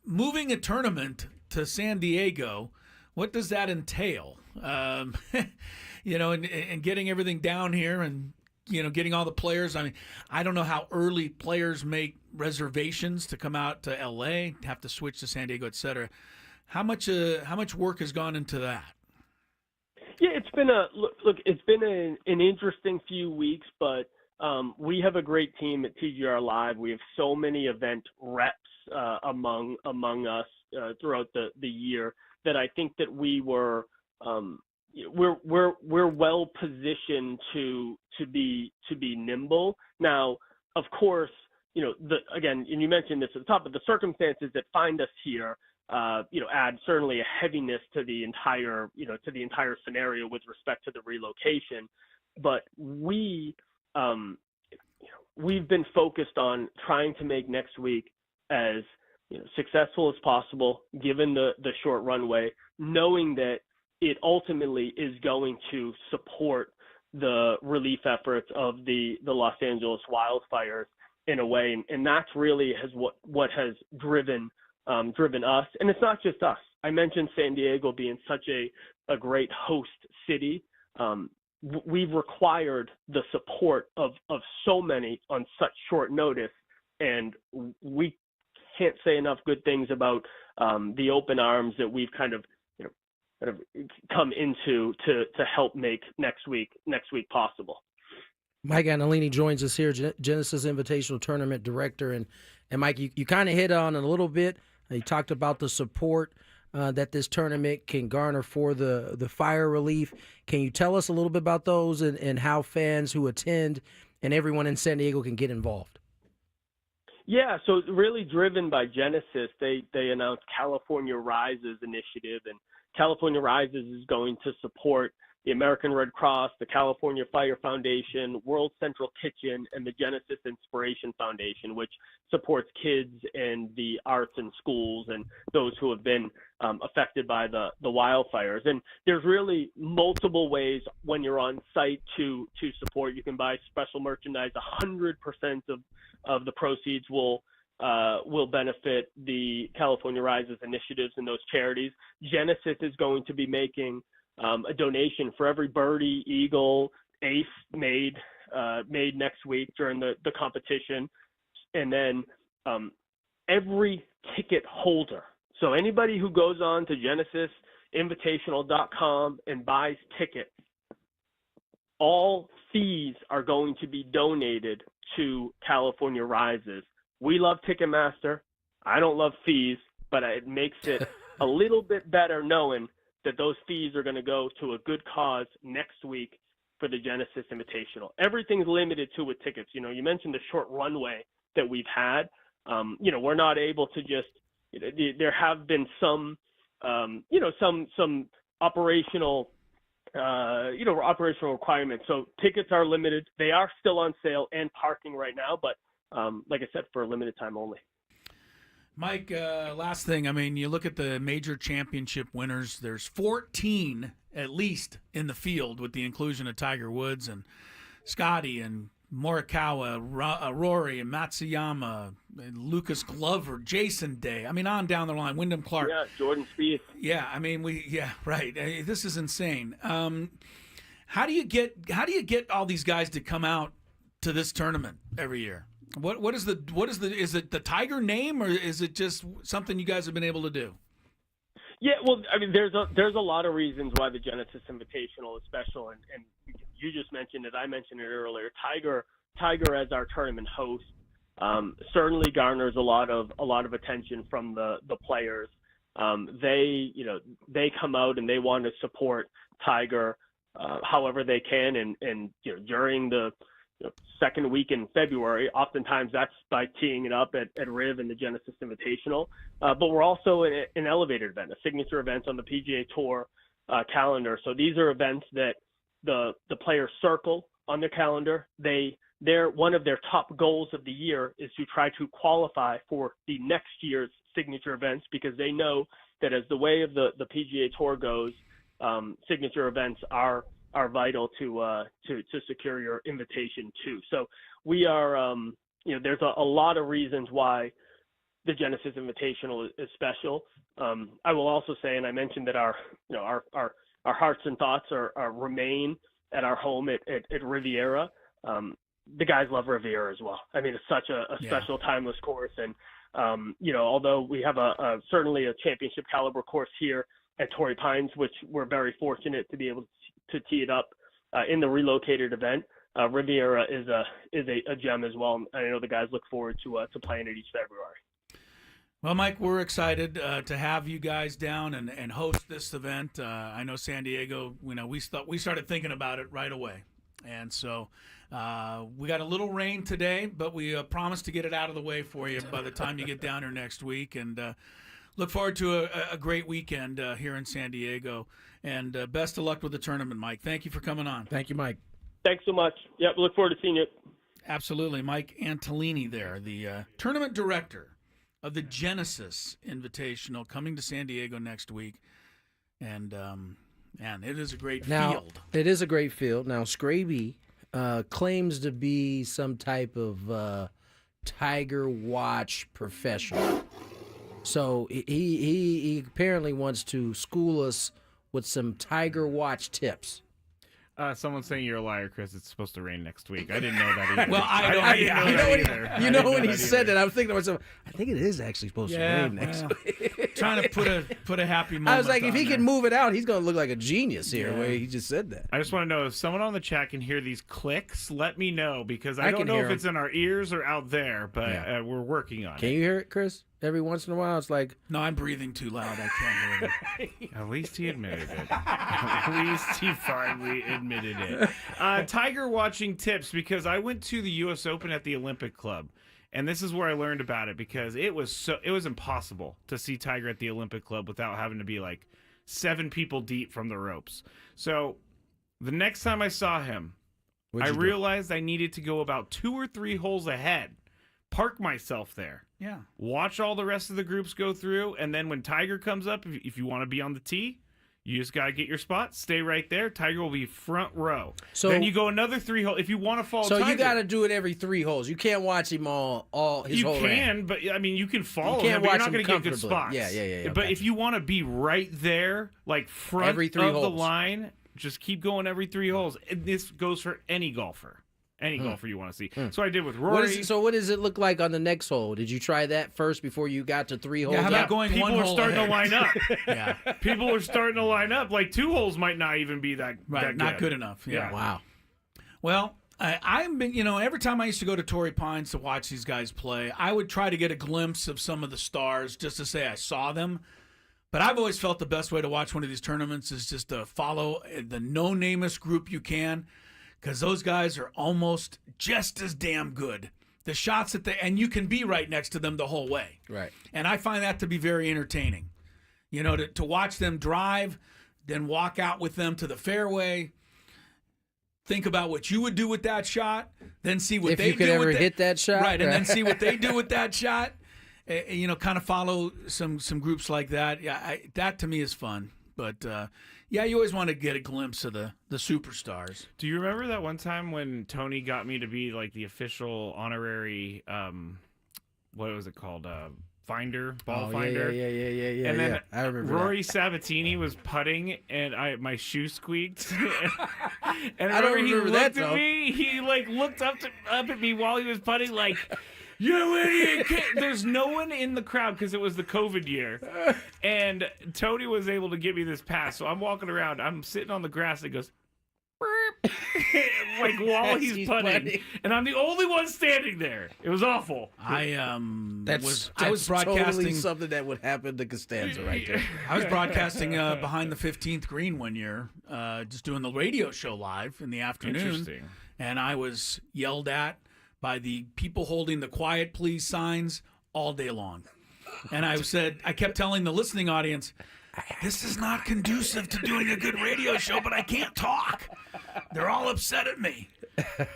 moving a tournament to San Diego, what does that entail? And getting everything down here and getting all the players. I mean, I don't know how early players make reservations to come out to LA, have to switch to San Diego, et cetera. How much work has gone into that? Yeah, it's been an interesting few weeks, but we have a great team at TGR Live. We have so many event reps among us throughout the year that I think that we're well positioned to be nimble. Now, of course, and you mentioned this at the top, but the circumstances that find us here, add certainly a heaviness to the entire scenario with respect to the relocation. But we've been focused on trying to make next week as successful as possible, given the short runway, knowing that it ultimately is going to support the relief efforts of the Los Angeles wildfires in a way, and that's really what has driven us. And it's not just us. I mentioned San Diego being such a great host city. We've required the support of so many on such short notice, and we can't say enough good things about the open arms that we've kind of come into to help make next week possible. Mike Annalini joins us here, Genesis Invitational Tournament Director. And Mike, you kind of hit on it a little bit. You talked about the support that this tournament can garner for the fire relief. Can you tell us a little bit about those and how fans who attend and everyone in San Diego can get involved? Yeah, so really driven by Genesis, they announced California Rises initiative, and California Rises is going to support the American Red Cross, the California Fire Foundation, World Central Kitchen, and the Genesis Inspiration Foundation, which supports kids and the arts in schools and those who have been affected by the wildfires. And there's really multiple ways when you're on site to support. You can buy special merchandise. 100% of the proceeds will benefit the California Rises initiatives and those charities. Genesis is going to be making a donation for every birdie, eagle, ace made next week during the competition. And then every ticket holder, so anybody who goes on to genesisinvitational.com and buys tickets, all fees are going to be donated to California Rises. We love Ticketmaster. I don't love fees, but it makes it a little bit better knowing that those fees are going to go to a good cause next week for the Genesis Invitational. Everything's limited to with tickets. You know, you mentioned the short runway that we've had. We're not able to just, there have been some operational, operational requirements. So tickets are limited. They are still on sale and parking right now, but like I said, for a limited time only. Mike, last thing. I mean, you look at the major championship winners. There's 14 at least in the field, with the inclusion of Tiger Woods and Scotty and Morikawa, Rory and Matsuyama, and Lucas Glover, Jason Day. I mean, on down the line. Wyndham Clark. Yeah, Jordan Spieth. Yeah, I mean, right. This is insane. How do you get all these guys to come out to this tournament every year? What is is it the Tiger name, or is it just something you guys have been able to do? Yeah, well, I mean, there's a lot of reasons why the Genesis Invitational is special, and you just mentioned it. I mentioned it earlier. Tiger as our tournament host certainly garners a lot of attention from the players. They come out and they want to support Tiger however they can, and during the second week in February. Oftentimes that's by teeing it up at Riv and the Genesis Invitational. But we're also an elevated event, a signature event on the PGA Tour calendar. So these are events that the players circle on their calendar. One of their top goals of the year is to try to qualify for the next year's signature events, because they know that as the way of the PGA Tour goes, signature events are vital to secure your invitation too. So we are, there's a lot of reasons why the Genesis Invitational is special. I will also say, and I mentioned that our hearts and thoughts remain at our home at Riviera. The guys love Riviera as well. I mean, it's such a special, timeless course, and although we have certainly a championship caliber course here at Torrey Pines, which we're very fortunate to be able to tee it up in the relocated event. Riviera is a gem as well. I know the guys look forward to playing it each February. Well, Mike, we're excited to have you guys down and host this event. I know San Diego. We started thinking about it right away, and so we got a little rain today, but we promised to get it out of the way for you by the time you get down here next week, and look forward to a great weekend here in San Diego. And best of luck with the tournament, Mike. Thank you for coming on. Thank you, Mike. Thanks so much. Yep, look forward to seeing you. Absolutely. Mike Antolini there, the tournament director of the Genesis Invitational, coming to San Diego next week. And, it is a great field. It is a great field. Now, Scraby claims to be some type of Tiger Watch professional. So he apparently wants to school us with some Tiger Watch tips. Someone's saying you're a liar, Chris. It's supposed to rain next week. I didn't know that either. Well, I didn't know that either. When he said that, I was thinking to myself, I think it is actually supposed to rain next week. trying to put a happy moment. I was like, if he on there. can move it out, he's gonna look like a genius here. Where he just said that. I just want to know if someone on the chat can hear these clicks. Let me know because I don't can know hear if it's in our ears or out there, but we're working on Can it. you hear it, Chris? Every once in a while, it's like, No, I'm breathing too loud. I can't hear it. At least he admitted it. At least he finally admitted it. Tiger watching tips because I went to the U.S. Open at the Olympic Club, and this is where I learned about it because it was impossible to see Tiger at the Olympic Club without having to be like 7 people deep from the ropes. So the next time I saw him, I realized I needed to go about 2 or 3 holes ahead, park myself there. Yeah. Watch all the rest of the groups go through, and then when Tiger comes up, if you want to be on the tee, you just got to get your spot, stay right there. Tiger will be front row. So then you go another 3 holes. If you want to follow so Tiger. you got to do it every 3 holes. You can't watch him all his You whole round. can, but I mean, you can follow You can't him, but you're watch not him going to get good comfortably. spots. Yeah, But okay. if you want to be right there, like front Every 3 of the holes. line, just keep going every 3 holes. And this goes for any golfer. Any golfer you want to see. So I did with Rory. What does it look like on the next hole? Did you try that first before you got to 3 holes? how about up? going People one are hole starting to ahead? line up. Yeah. People are starting to line up. Like 2 holes might not even be that Right. that Not good enough. Yeah. Wow. Well, I've been, every time I used to go to Torrey Pines to watch these guys play, I would try to get a glimpse of some of the stars just to say I saw them. But I've always felt the best way to watch one of these tournaments is just to follow the no-namest group you can, because those guys are almost just as damn good. The shots and you can be right next to them the whole way. Right. And I find that to be very entertaining. To watch them drive, then walk out with them to the fairway, think about what you would do with that shot, then see what If they you could do ever with hit that shot, right, and right. then see what they do with that shot. Kind of follow some groups like that. Yeah, that to me is fun. But you always want to get a glimpse of the superstars. Do you remember that one time when Tony got me to be like the official honorary, what was it called? Ball finder? Yeah. And then I remember Rory Sabatini was putting, and my shoe squeaked. And I I don't remember he remember looked that, at though. me. He like looked up at me while he was putting, like, "You idiot!" There's no one in the crowd because it was the COVID year, and Tony was able to give me this pass. So I'm walking around. I'm sitting on the grass. And it goes. Like while As he's he's putting, putting. and I'm the only one standing there. It was awful. I That's was totally broadcasting something that would happen to Costanza right there. I was broadcasting behind the 15th green one year, just doing the radio show live in the afternoon. Interesting. And I was yelled at by the people holding the quiet please signs all day long. And I kept telling the listening audience, this is not conducive to doing a good radio show, but I can't talk. They're all upset at me.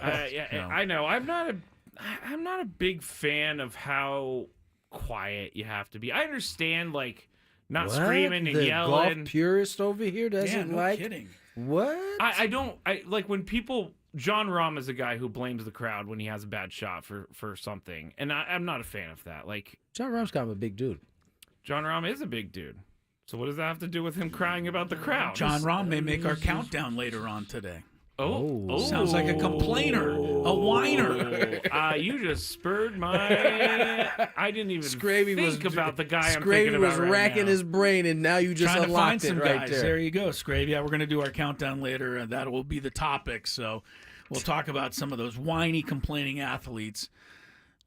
I know. I'm not a big fan of how quiet you have to be. I understand, like, not screaming and the yelling. golf purist over here doesn't no like. kidding. What? I don't. I like when people. John Rahm is a guy who blames the crowd when he has a bad shot for something, and I'm not a fan of that. Like, John Rahm's kind of a big dude. John Rahm is a big dude. So what does that have to do with him crying about the crowd? John Rahm may make our countdown later on today. Oh. Sounds like a complainer, a whiner. You just spurred my. I didn't even think about the guy I'm Scravy thinking about was right racking now. his brain, and now you just Trying to find unlocked it some right guys. there. There you go, Scravy. Yeah, we're going to do our countdown later, and that will be the topic. So we'll talk about some of those whiny, complaining athletes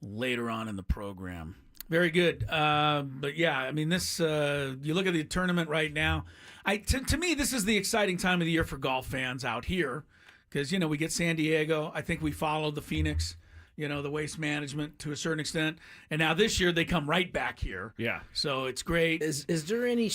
later on in the program. Very good. But yeah, I mean, this. You look at the tournament right now. To me, this is the exciting time of the year for golf fans out here, because we get San Diego. I think we followed the Phoenix. The Waste Management to a certain extent, and now this year they come right back here. Yeah. So it's great. Is there any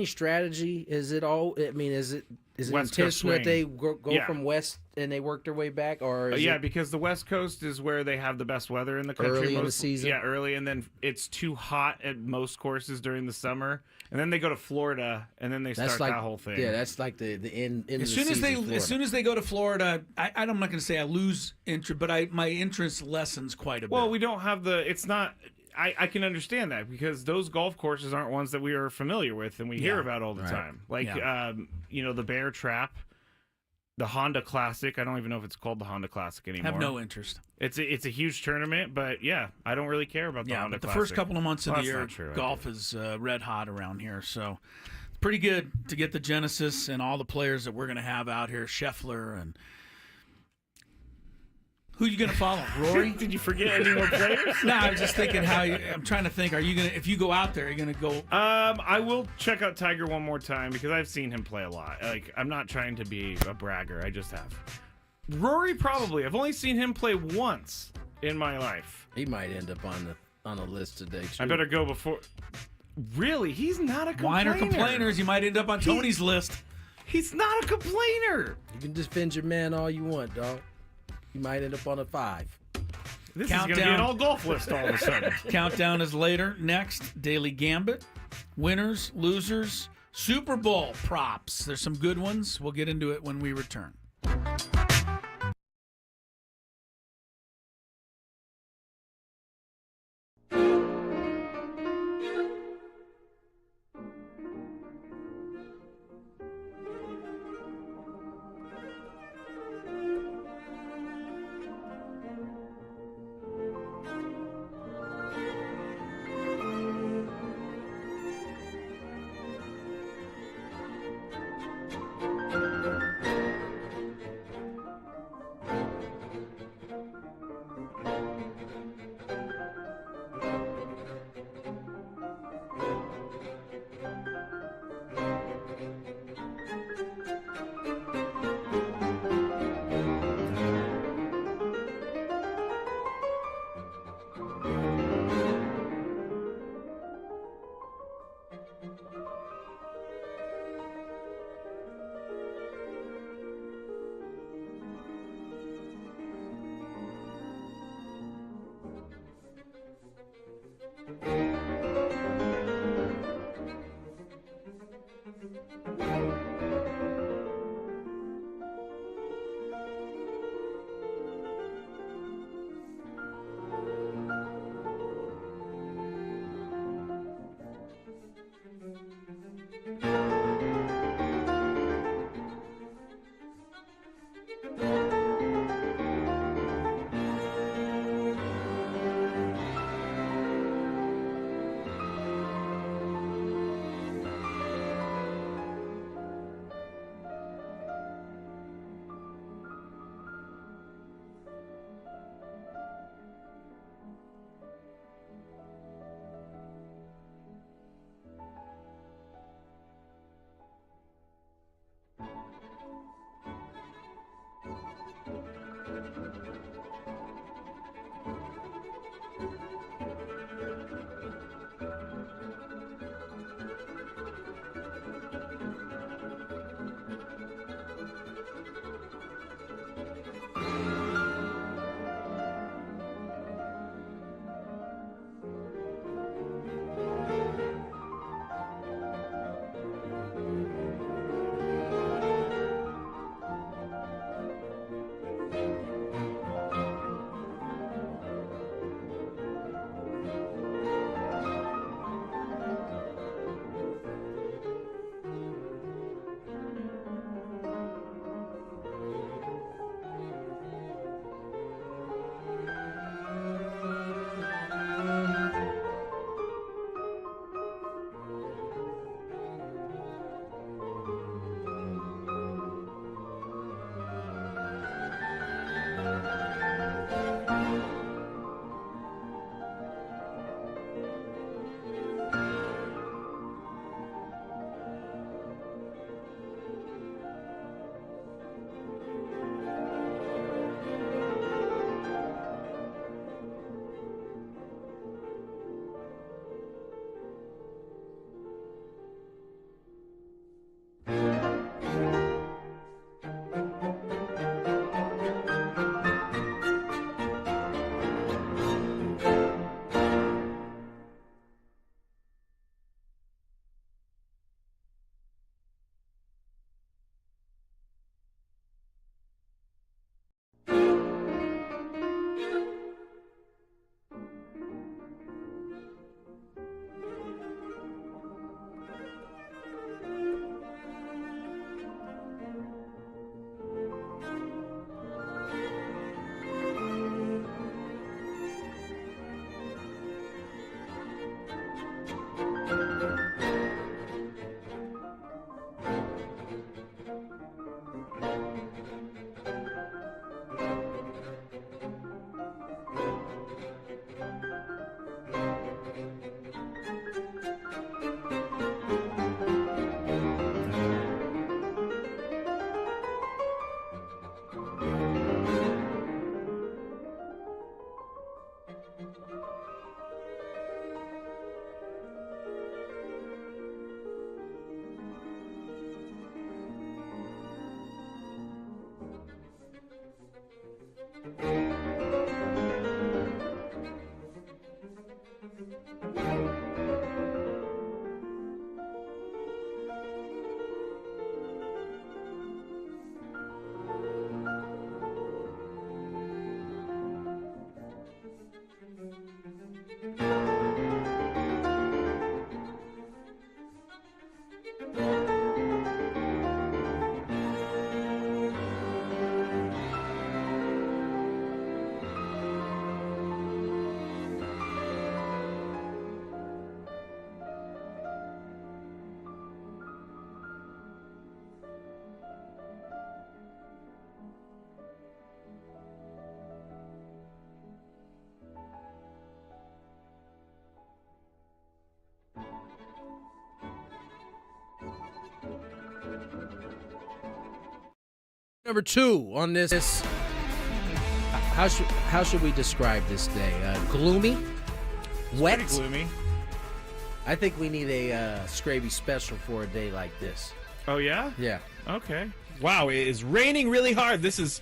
strategy? Is it all? I mean, is it West Coast intentional that they swing. go Yeah. from west and they work their way back, or is Yeah, it because the West Coast is where they have the best weather in the country. Early in the season? Yeah, early, and then it's too hot at most courses during the summer, and then they go to Florida, and then they that's start like that whole thing. Yeah, that's like the end. Of As the soon as season Florida. as soon as they go to Florida, I'm not going to say I lose interest, but my interest lessens quite a bit. Well, we don't have the. It's not. I can understand that because those golf courses aren't ones that we are familiar with and we hear about all the time. Like, Yeah. the Bear Trap. the Honda Classic. I don't even know if it's called the Honda Classic anymore. Have no interest. It's a huge tournament, but yeah, I don't really care about the Honda but the Classic. first couple of months of Well, the that's year, not true, I golf do. is red hot around here. So it's pretty good to get the Genesis and all the players that we're going to have out here. Scheffler and who are you going to follow? Rory? Did you forget any more players? No, I was just thinking I'm trying to think. Are you going to, if you go out there, are you going to go? I will check out Tiger one more time because I've seen him play a lot. Like, I'm not trying to be a bragger. I just have. Rory, probably. I've only seen him play once in my life. He might end up on the list today, too. I better go before. Really? He's not a complainer. Whiner complainers. You might end up on Tony's list. He's not a complainer. You can defend your man all you want, dog. You might end up on a 5. This is going to be an all golf list all of a sudden. Countdown is later. Next, Daily Gambit. Winners, losers, Super Bowl props. There's some good ones. We'll get into it when we return. Number 2 on this. How should we describe this day? Gloomy, wet. Pretty gloomy. I think we need a Scraby special for a day like this. Oh yeah. Yeah. Okay. Wow, it is raining really hard. This is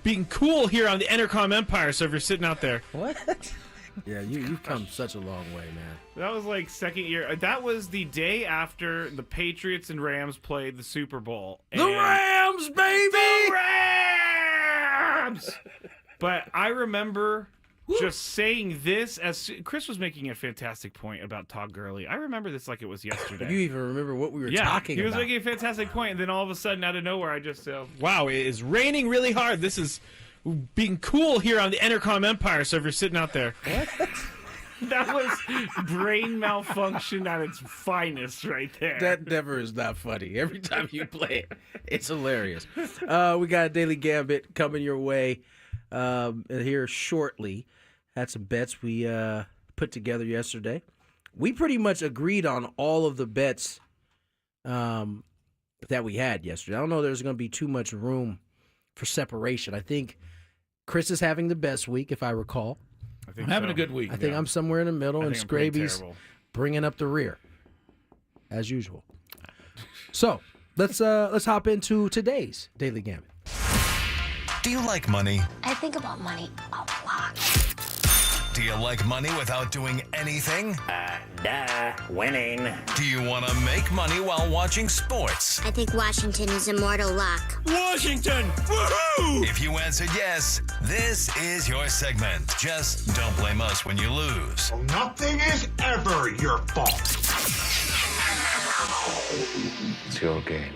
being cool here on the Entercom Empire. So if you're sitting out there, What? Yeah, you've come such a long way, man. That was like second year. That was the day after the Patriots and Rams played the Super Bowl. The Rams, baby! The Rams! But I remember just saying this as Chris was making a fantastic point about Todd Gurley. I remember this like it was yesterday. You even remember what we were yeah, talking he was about. making a fantastic point, and then all of a sudden, out of nowhere, I just wow, it is raining really hard. This is being cool here on the Entercom Empire. So if you're sitting out there, that was brain malfunction at its finest, right there. That never is not funny. Every time you play it, it's hilarious. We got a Daily Gambit coming your way here shortly. Had some bets we put together yesterday. We pretty much agreed on all of the bets that we had yesterday. I don't know if there's going to be too much room for separation. I think Chris is having the best week, if I recall. I I'm having a good week. I think I'm somewhere in the middle, and think I'm pretty Scraby's terrible. bringing up the rear, as usual. So let's hop into today's Daily Gambit. Do you like money? I think about money a lot. Do you like money without doing anything? Winning. Do you want to make money while watching sports? I think Washington is immortal luck. Washington, woohoo! If you answered yes, this is your segment. Just don't blame us when you lose. Nothing is ever your fault. It's your game.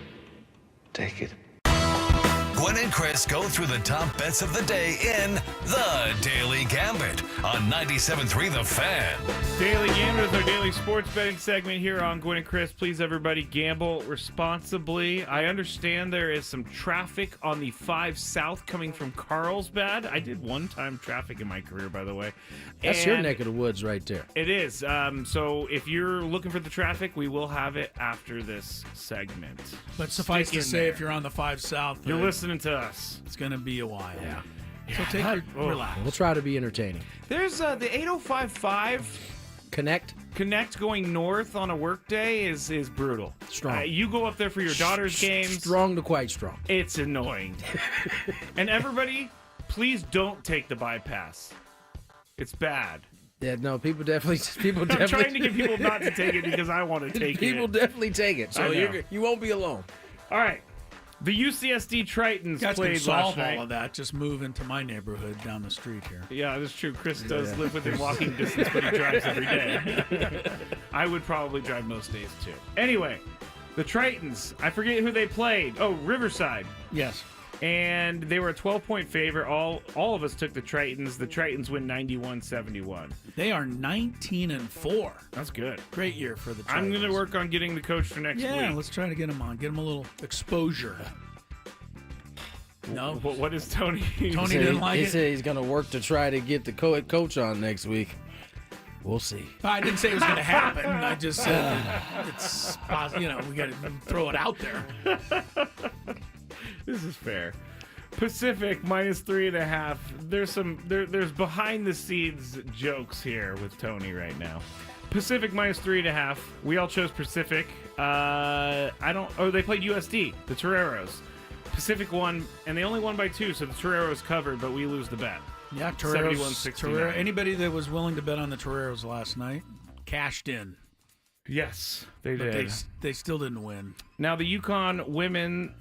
Take it. Gwynn and Chris go through the top bets of the day in The Daily Gambit on 97.3 The Fan. Daily Gambit is our daily sports betting segment here on Gwynn and Chris. Please, everybody, gamble responsibly. I understand there is some traffic on the 5 South coming from Carlsbad. I did one-time traffic in my career, by the way. That's your neck of the woods right there. It is. So if you're looking for the traffic, we will have it after this segment. But suffice Stick to in say, there. if you're on the 5 South, You're listening to us. it's going to be a while. Yeah. So take your relax. We'll try to be entertaining. There's the 8055 Connect. going north on a work day is brutal. Strong. You go up there for your daughter's games. Strong to quite strong. It's annoying. And everybody, please don't take the bypass. It's bad. Yeah, no, people definitely. I'm trying to get people not to take it because I want to take People it. definitely take it, so I know. you won't be alone. All right. The UCSD Tritons You guys can played solve last night. all of that. Just move into my neighborhood down the street here. Yeah, that's true. Chris does live within walking distance, but he drives every day. I would probably drive most days, too. Anyway, the Tritons. I forget who they played. Oh, Riverside. Yes. And they were a 12-point favorite. All of us took the Tritons. The Tritons win 91-71. They are 19-4. That's good. Great year for the I'm going to Titans. work on getting the coach for next Yeah, week. let's try to get him on. Get him a little exposure. No? What is Tony? Tony didn't like he it? said he's going to work to try to get the coach on next week. We'll see. I didn't say it was going to happen. I just said it's we got to throw it out there. This is fair. Pacific -3.5. There's behind the scenes jokes here with Tony right now. Pacific -3.5. We all chose Pacific. They played USD, the Toreros. Pacific won, and they only won by 2, so the Toreros covered, but we lose the bet. Yeah, Toreros. 71-69. Anybody that was willing to bet on the Toreros last night cashed in. Yes, they But did. they still didn't win. Now the UConn women,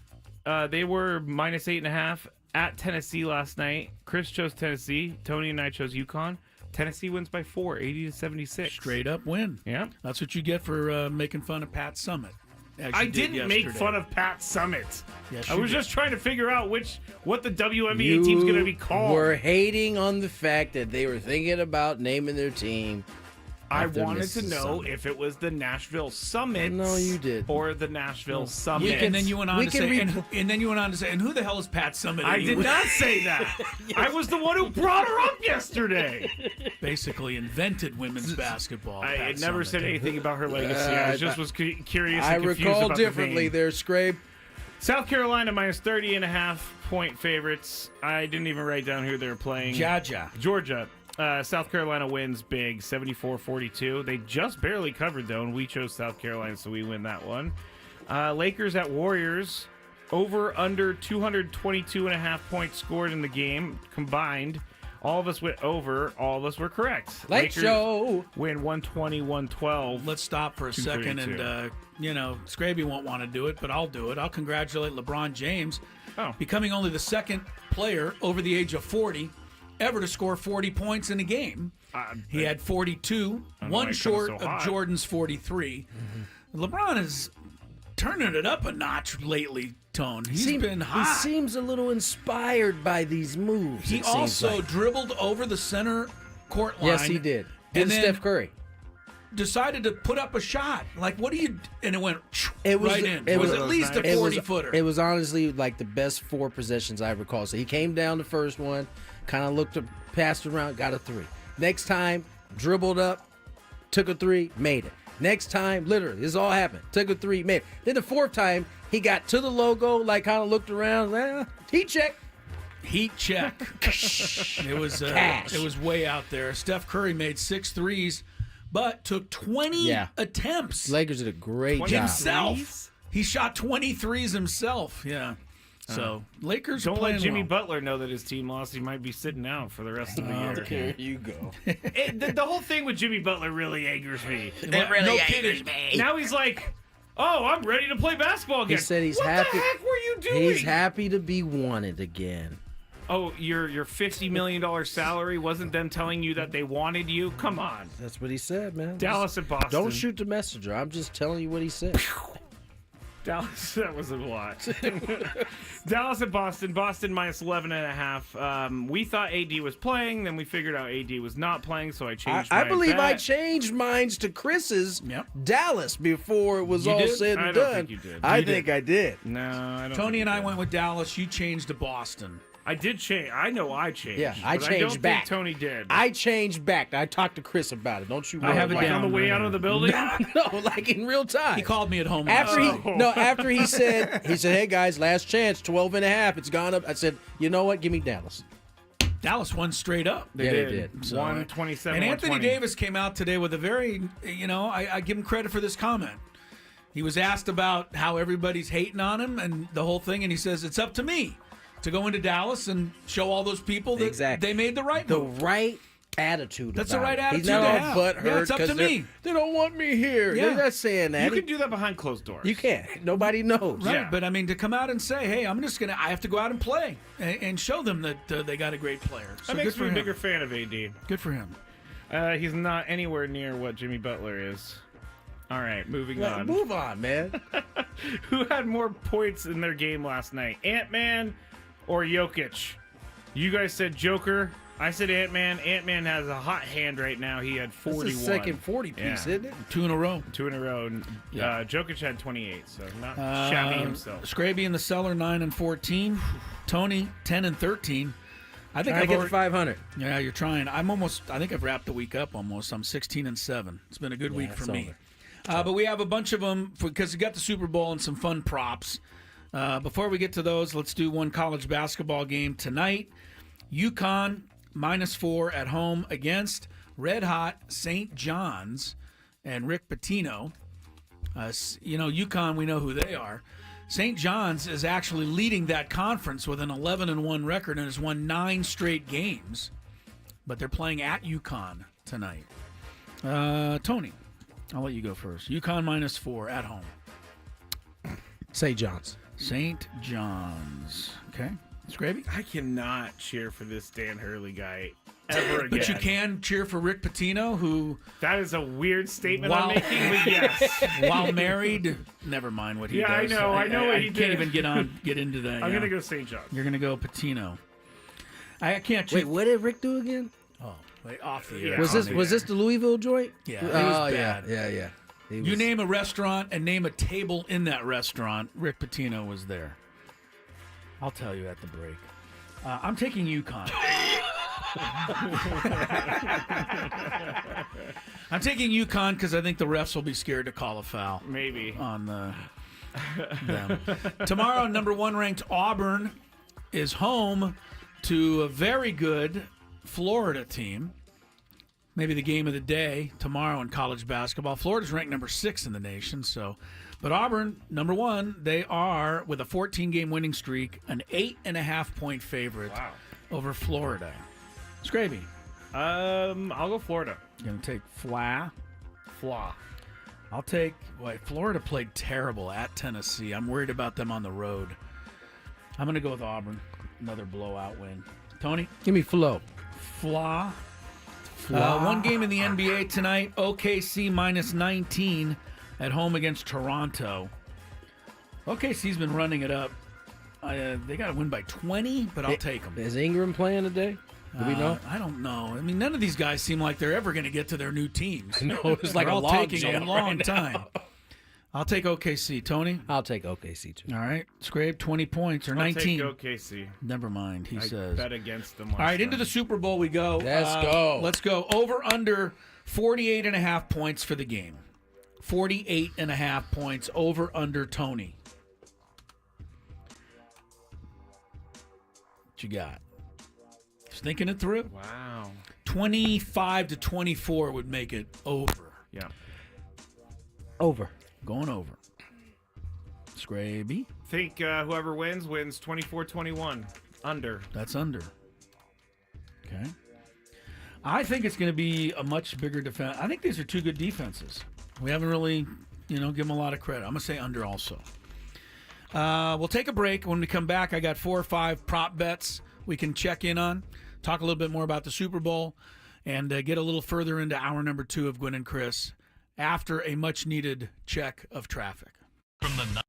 they were -8.5 at Tennessee last night. Chris chose Tennessee. Tony and I chose UConn. Tennessee wins by 4, 80-76. Straight up win. Yeah. That's what you get for making fun of Pat Summit. as I you did didn't make yesterday. fun of Pat Summit. Yes, I you was did. just trying to figure out what the WNBA team's going to be called. We're hating on the fact that they were thinking about naming their team. I after wanted to Mrs. know Summit. if it was the Nashville Summit. No, you did. Or the Nashville Summit. And then you went on We to can say, re- and then you went on to say, and who the hell is Pat Summit? I did anyway? not say that. I was the one who brought her up yesterday. Basically invented women's basketball. I Pat had never Summitt. said anything about her legacy. I just was curious. I and confused recall about the differently name. there, Scrape. South Carolina minus 30.5-point favorites. I didn't even write down who they're playing. Georgia. South Carolina wins big, 74-42. They just barely covered, though, and we chose South Carolina, so we win that one. Lakers at Warriors. Over, under 222.5 points scored in the game combined. All of us went over. All of us were correct. Lakers show win 120-112. Let's stop for a second, and Scraby won't want to do it, but I'll do it. I'll congratulate LeBron James, becoming only the second player over the age of 40 ever to score 40 points in a game. He had 42, one short of Jordan's 43. Mm-hmm. LeBron is turning it up a notch lately, Tone. He's been hot. He seems a little inspired by these moves. He also dribbled over the center court line. Yes, he did. And then Steph Curry decided to put up a shot. Like, what do you... And it went right in. It was at least a 40-footer. It was honestly like the best 4 possessions I recall. So he came down the first one, kind of looked, passed around, got a 3. Next time, dribbled up, took a 3, made it. Next time, literally, this all happened. Took a 3, made it. Then the 4th time, he got to the logo, like kind of looked around. Heat check. Heat check. It was way out there. Steph Curry made 6 threes, but took 20 attempts. Lakers did a great job. Himself. He shot 20 threes himself. Yeah. So Lakers don't let Jimmy well. Butler know that his team lost. He might be sitting out for the rest of the year. Here you go. The whole thing with Jimmy Butler really angers me. It really angers me. Now he's like, "Oh, I'm ready to play basketball again." He said he's what happy. What the heck were you doing? He's happy to be wanted again. Oh, your $50 million salary wasn't them telling you that they wanted you? Come on. That's what he said, man. Dallas and Boston. Don't shoot the messenger. I'm just telling you what he said. Dallas, that was a lot. Dallas and Boston. Boston minus 11.5. We thought AD was playing, then we figured out AD was not playing, so I changed my I believe bet. I changed mine to Chris's Dallas before it was all said and I done. don't think you did. I think I did. No, I don't. Tony and I went with Dallas. You changed to Boston. I did change. I know I changed. Yeah, I but changed I don't back. Think Tony did. I changed back. I talked to Chris about it. Don't you worry. I have it like down on the way out of the building. No, like in real time. He called me at home. After he said, "Hey guys, last chance, 12.5. It's gone up." I said, "You know what? Give me Dallas." Dallas won straight up. They did. So, 127. And Anthony 120. Davis came out today with a very, I give him credit for this comment. He was asked about how everybody's hating on him and the whole thing, and he says, "It's up to me to go into Dallas and show all those people that they made the right move." The right attitude. That's the right attitude. He's not to all have. butthurt It's up to me. They don't want me here. Yeah. They're not saying that. You can do that behind closed doors. You can't. Nobody knows. Right, Yeah. but I mean, to come out and say, "Hey, I have to go out and play," and show them that they got a great player. So That makes good for me a him. bigger fan of AD. Good for him. He's not anywhere near what Jimmy Butler is. All right, moving on. Move on, man. Who had more points in their game last night, Ant-Man or Jokic? You guys said Joker. I said Ant-Man. Ant-Man has a hot hand right now. He had 41. That's the second 40 piece, isn't it? 2 in a row. 2 in a row. Jokic had 28, so not shabby himself. Scraby in the cellar, 9 and 14. Tony, 10 and 13. I think I I've get to already, 500. Yeah, you're trying. I think I've wrapped the week up almost. I'm 16 and 7. It's been a good week for me. But we have a bunch of them because we got the Super Bowl and some fun props. Before we get to those, let's do one college basketball game tonight. UConn -4 at home against Red Hot St. John's and Rick Pitino. UConn, we know who they are. St. John's is actually leading that conference with an 11-1 record and has won 9 straight games. But they're playing at UConn tonight. Tony, I'll let you go first. UConn -4 at home. St. John's. St. John's. Okay. Scraby? I cannot cheer for this Dan Hurley guy ever again. But you can cheer for Rick Pitino, who... That is a weird statement I'm making, but yes. While married, never mind what he does. I know what he did. I can't even get into that. I'm going to go St. John's. You're going to go Pitino. I can't cheer... Wait, what did Rick do again? Oh, wait, off the air. Was this the Louisville joint? Yeah, it was bad. Yeah. You name a restaurant and name a table in that restaurant, Rick Pitino was there. I'll tell you at the break. I'm taking UConn. I'm taking UConn because I think the refs will be scared to call a foul. Maybe. On the them. Tomorrow, number 1 ranked Auburn is home to a very good Florida team. Maybe the game of the day tomorrow in college basketball. Florida's ranked number 6 in the nation, but Auburn, number 1, they are, with a 14-game winning streak, an 8.5-point favorite over Florida. Scraby. I'll go Florida. You're going to take Fla. I'll take, Florida played terrible at Tennessee. I'm worried about them on the road. I'm going to go with Auburn. Another blowout win. Tony? Give me Flo. Fla. One game in the NBA tonight. OKC minus 19 at home against Toronto. OKC's been running it up. They got to win by 20, but I'll take them. Is Ingram playing today? Do we know? I don't know. I mean, none of these guys seem like they're ever going to get to their new teams. No, it's like they're a all log taking a jam long right time. now. I'll take OKC. Tony? I'll take OKC too. All right. Scrape, 20 points or I'll 19. take OKC. Never mind, he says. Bet against them. All right, into the Super Bowl we go. Let's go. Over under 48.5 points for the game. 48.5 points. Over under Tony. What you got? Just thinking it through. Wow. 25-24 would make it over. Yeah. Over. Going over. Scraby. Think whoever wins 24-21. Under. That's under. Okay. I think it's going to be a much bigger defense. I think these are two good defenses. We haven't really, give them a lot of credit. I'm going to say under also. We'll take a break. When we come back, I got 4 or 5 prop bets we can check in on, talk a little bit more about the Super Bowl, and get a little further into hour number 2 of Gwynn and Chris after a much-needed check of traffic. From the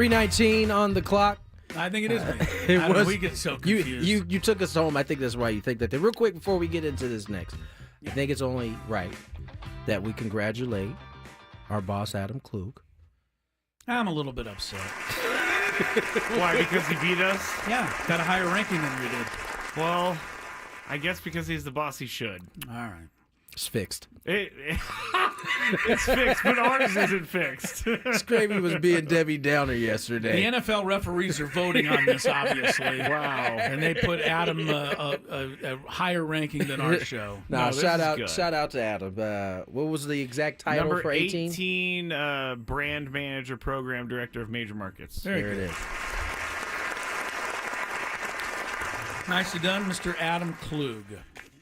3:19 on the clock. I think it is me. It I don't know, was- we get so confused. You took us home. I think that's why you think that. Real quick before we get into this next, I think it's only right that we congratulate our boss Adam Klug. I'm a little bit upset. Why? Because he beat us? Yeah, got a higher ranking than we did. Well, I guess because he's the boss, he should. All right. It's fixed. It's fixed, but ours isn't fixed. Scravy was being Debbie Downer yesterday. The NFL referees are voting on this, obviously. Wow. And they put Adam a higher ranking than our show. No, this shout is out, good. shout out to Adam. What was the exact title Number for 18? 18, brand manager, program director of major markets. Very There good. it is. Nicely done, Mr. Adam Klug.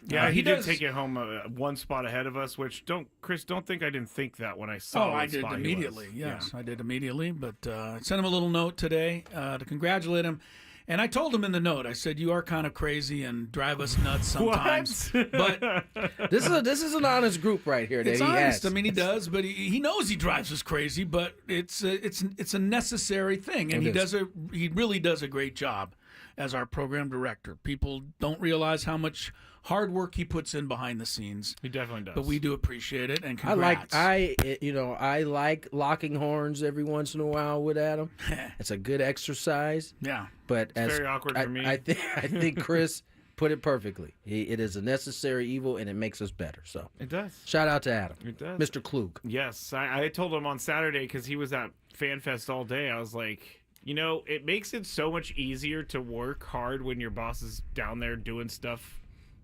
Yeah, he did does- take it home one spot ahead of us, which Chris, don't think I didn't think that when I saw Oh, what I did spot he immediately. was. Yes, I did immediately. But I sent him a little note today to congratulate him. And I told him in the note, I said, you are kind of crazy and drive us nuts sometimes. What? But This is an honest group right here that it's he honest. has. I mean, he does, but he knows he drives us crazy. But it's a necessary thing, and It is. he really does a great job as our program director. People don't realize how much hard work he puts in behind the scenes. He definitely does. But we do appreciate it, and I congrats. I like locking horns every once in a while with Adam. It's a good exercise. Yeah. But as very awkward for me. I think Chris put it perfectly. It is a necessary evil, and it makes us better. So It does. shout out to Adam, It does. Mr. Klug. Yes, I told him on Saturday because he was at FanFest all day. I was like, it makes it so much easier to work hard when your boss is down there doing stuff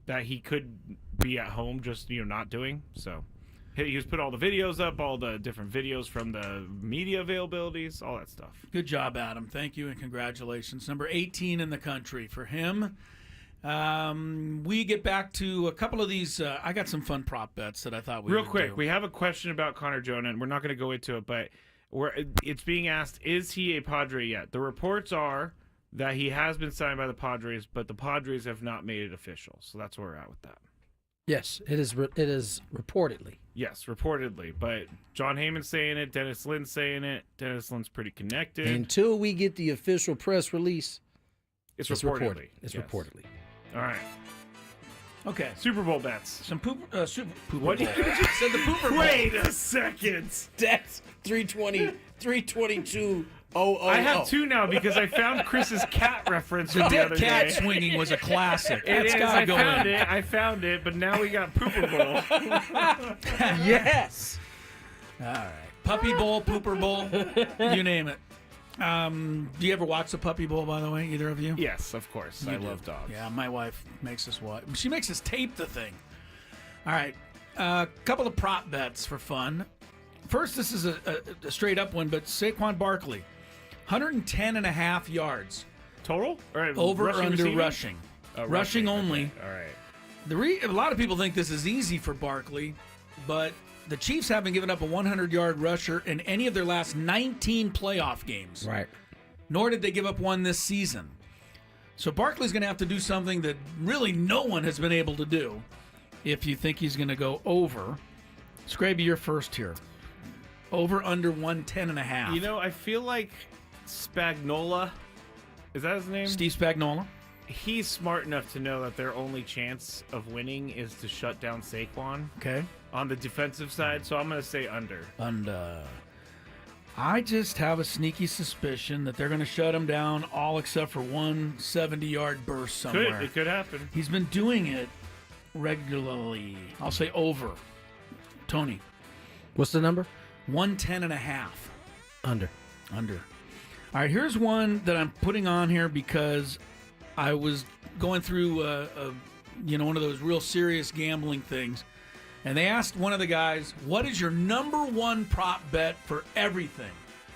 that he could be at home just not doing. So he was put all the videos up, all the different videos from the media availabilities, all that stuff. Good job, Adam. Thank you and congratulations. Number 18 in the country for him. We get back to a couple of these. I got some fun prop bets that I thought we Real would quick, do. we have a question about Connor Jonah, and we're not going to go into it, but it's being asked, is he a Padre yet? The reports are that he has been signed by the Padres, but the Padres have not made it official. So that's where we're at with that. Yes, it is. It is reportedly. Yes, reportedly. But John Heyman's saying it. Dennis Lynn's saying it. Dennis Lynn's pretty connected. Until we get the official press release, it's reportedly. reported. It's Yes. reportedly. All right. Okay. Super Bowl bets. Some Super What Bowl. did you just said the Pooper Bowl. Wait a second. That's 322. Oh, I have two now because I found Chris's cat reference The from the dead other cat day. swinging was a classic. It That's is. gotta I go found in. it. I found it. But now we got Pooper Bowl. Yes. All right. Puppy Bowl, Pooper Bowl, you name it. Do you ever watch the Puppy Bowl, by the way, either of you? Yes, of course. I You do. love dogs. Yeah, my wife makes us watch. She makes us tape the thing. All right. A couple of prop bets for fun. First, this is a straight up one, but Saquon Barkley, 110.5 yards. Total? Or Over or rushing, under receiving? rushing. Oh, Rushing only. Okay. All right. A lot of people think this is easy for Barkley, but the Chiefs haven't given up a 100-yard rusher in any of their last 19 playoff games. Right. Nor did they give up one this season. So Barkley's going to have to do something that really no one has been able to do if you think he's going to go over. Scraby, you're first here. Over, under 110.5. I feel like Spagnuolo, is that his name? Steve Spagnuolo. He's smart enough to know that their only chance of winning is to shut down Saquon Okay. on the defensive side, so I'm going to say under. I just have a sneaky suspicion that they're going to shut him down all except for one 70-yard burst somewhere. It could happen. He's been doing it regularly. I'll say over. Tony, What's the number? 110.5. Under. Under. All right, here's one that I'm putting on here because I was going through, one of those real serious gambling things, and they asked one of the guys, "What is your number one prop bet for everything?"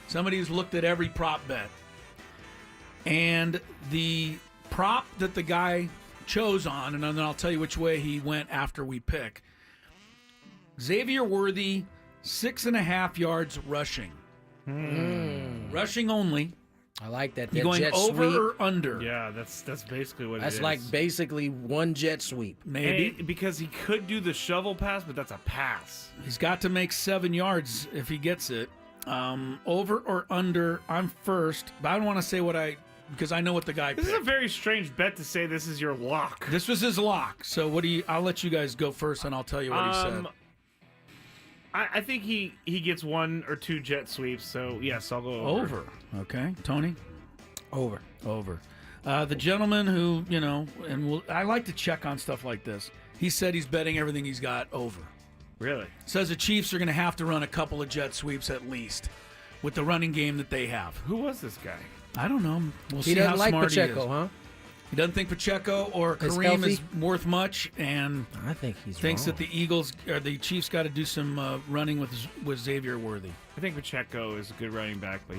Somebody who's looked at every prop bet, and the prop that the guy chose on, and then I'll tell you which way he went after we pick. Xavier Worthy, 6.5 yards rushing. Rushing only. I like that. You That going jet over sweep. or under? Yeah, that's basically what it is. That's like basically one jet sweep. Maybe. Because he could do the shovel pass, but that's a pass. He's got to make 7 yards if he gets it. Over or under? I'm first, but I don't want to say because I know what the guy This picked. is a very strange bet to say this is your lock. This was his lock. So I'll let you guys go first, and I'll tell you what he said. I think he gets 1 or 2 jet sweeps, so yes, I'll go over. Okay. Tony? Over. Over. The gentleman who, I like to check on stuff like this. He said he's betting everything he's got over. Really? Says the Chiefs are going to have to run a couple of jet sweeps at least with the running game that they have. Who was this guy? I don't know. We'll He see doesn't how like smart Pacheco, he is. huh? He doesn't think Pacheco or Is Kareem is healthy? worth much, and I think he's thinks wrong. that the Chiefs got to do some running with Xavier Worthy. I think Pacheco is a good running back, but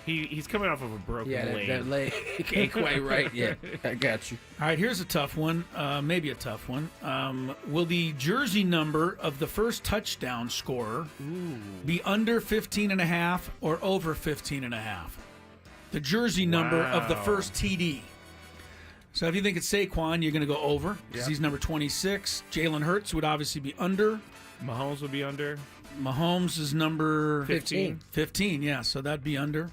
he's coming off of a broken leg. that leg ain't quite right. Yeah, I got you. All right, here's a tough one, maybe a tough one. Will the jersey number of the first touchdown scorer be under 15.5 or over 15.5? The jersey number of the first TD. So if you think it's Saquon, you're going to go over because he's number 26. Jalen Hurts would obviously be under. Mahomes would be under. Mahomes is number 15. 15, yeah, so that'd be under.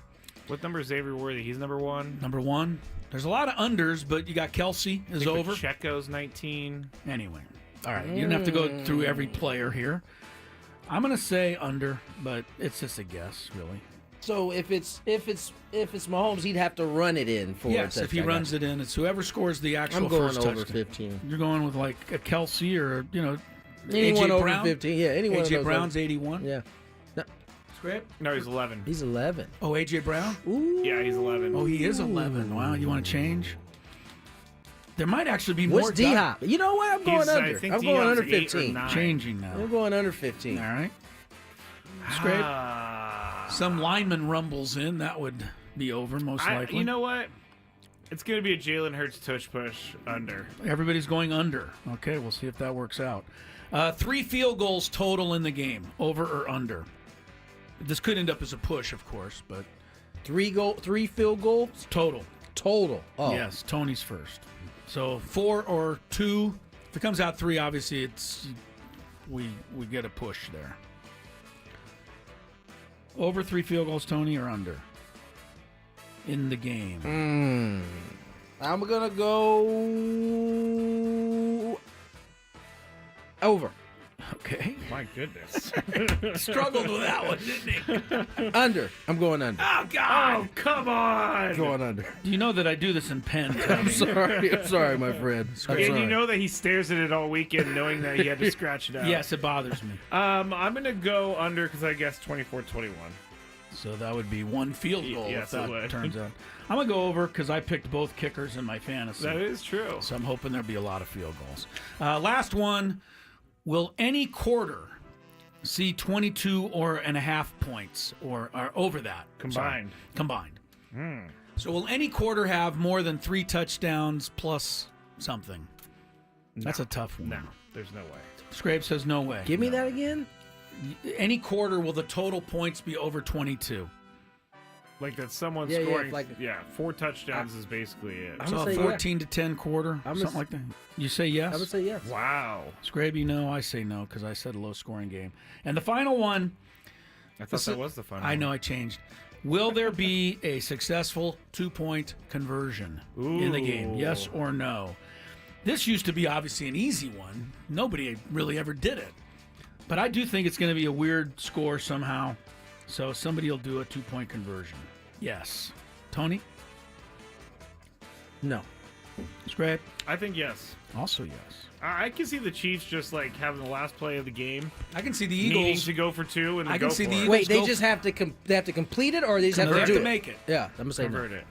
What number is Xavier Worthy? He's number 1. Number 1. There's a lot of unders, but you got Kelsey is over. Pacheco's 19. Anyway, all right, you don't have to go through every player here. I'm going to say under, but it's just a guess, really. So if it's Mahomes, he'd have to run it in for Yes, a if he touchdown. runs it in, it's whoever scores the actual I'm going first over touchdown. 15. You're going with like a Kelsey or Anyone AJ over Brown? 15, yeah. Anyone of AJ those Brown's over- 81. Yeah. Scrape? No, he's 11. He's 11. Oh, AJ Brown? Ooh. Yeah, he's 11. Oh, he is 11. Wow, you want to change? There might actually be more. What's D-Hop? You know what? I'm going I under. think I'm going D-Hop's under 8 or 15. 9. Changing now. I'm going under 15. All right. Scrape. Some lineman rumbles in. That would be over, most likely. You know what? It's going to be a Jalen Hurts tush push under. Everybody's going under. Okay, we'll see if that works out. 3 field goals total in the game, over or under. This could end up as a push, of course, but 3 field goals total. Oh, Yes, Tony's first. So 4 or 2. If it comes out 3, obviously we get a push there. Over 3 field goals, Tony, or under in the game? I'm gonna go over. Okay. My goodness. Struggled with that one, didn't he? Under. I'm going under. Oh, God. Oh, come on. Going under. You know that I do this in pen, I'm Tony. sorry. I'm sorry, my friend. I'm And sorry. you know that he stares at it all weekend knowing that he had to scratch it out. Yes, it bothers me. I'm going to go under because I guess 24-21. So that would be 1 field goal Yes, if it that would. turns out. I'm going to go over because I picked both kickers in my fantasy. That is true. So I'm hoping there'll be a lot of field goals. Last one. Will any quarter see 22 or and a half points or over that? Combined. Sorry, combined. So will any quarter have more than 3 touchdowns plus something? That's a tough one. No, there's no way. Scrape says no way. Give me that again. Any quarter will the total points be over 22? Like that someone Yeah, yeah, scoring, like- 4 touchdowns is basically it. I'm So gonna a say 14 to 10 quarter, I'm something gonna like that. You say yes? I'm gonna say yes. Wow. Scrape, you know, I say no because I said a low-scoring game. And the final one, I thought that was the fun I one. know I changed. Will there be a successful 2-point conversion in the game? Yes or no? This used to be obviously an easy one. Nobody really ever did it. But I do think it's going to be a weird score somehow. So somebody will do a 2-point conversion. Yes. Tony? No. Scrape? I think yes. Also yes. I can see the Chiefs just like having the last play of the game, I can see the needing Eagles. to go for 2 and I then can go see for the it. Eagles Wait, they go just have to they have to complete it, or they just have They to have do to it? make it. Yeah, I'm gonna say no. convert it.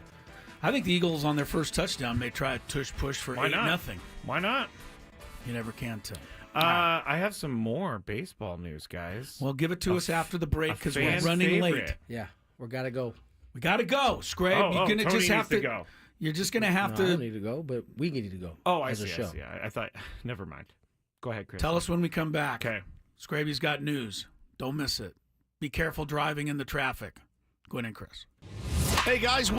I think the Eagles on their first touchdown may try a tush push for Why not? 8-0. Why not? You never can tell. I have some more baseball news, guys. Well, give it to us after the break because we're fan running favorite. late. Yeah, we gotta go. We got to go, Scrape. You're gonna Tony just have needs to go. You're just gonna have No, I don't to need to go, but we need to go. Oh, I as see. a show. I see. I thought. Never mind. Go ahead, Chris. tell us when we come back. Okay. Scraby's got news. Don't miss it. Be careful driving in the traffic. Gwynn and Chris. Hey, guys.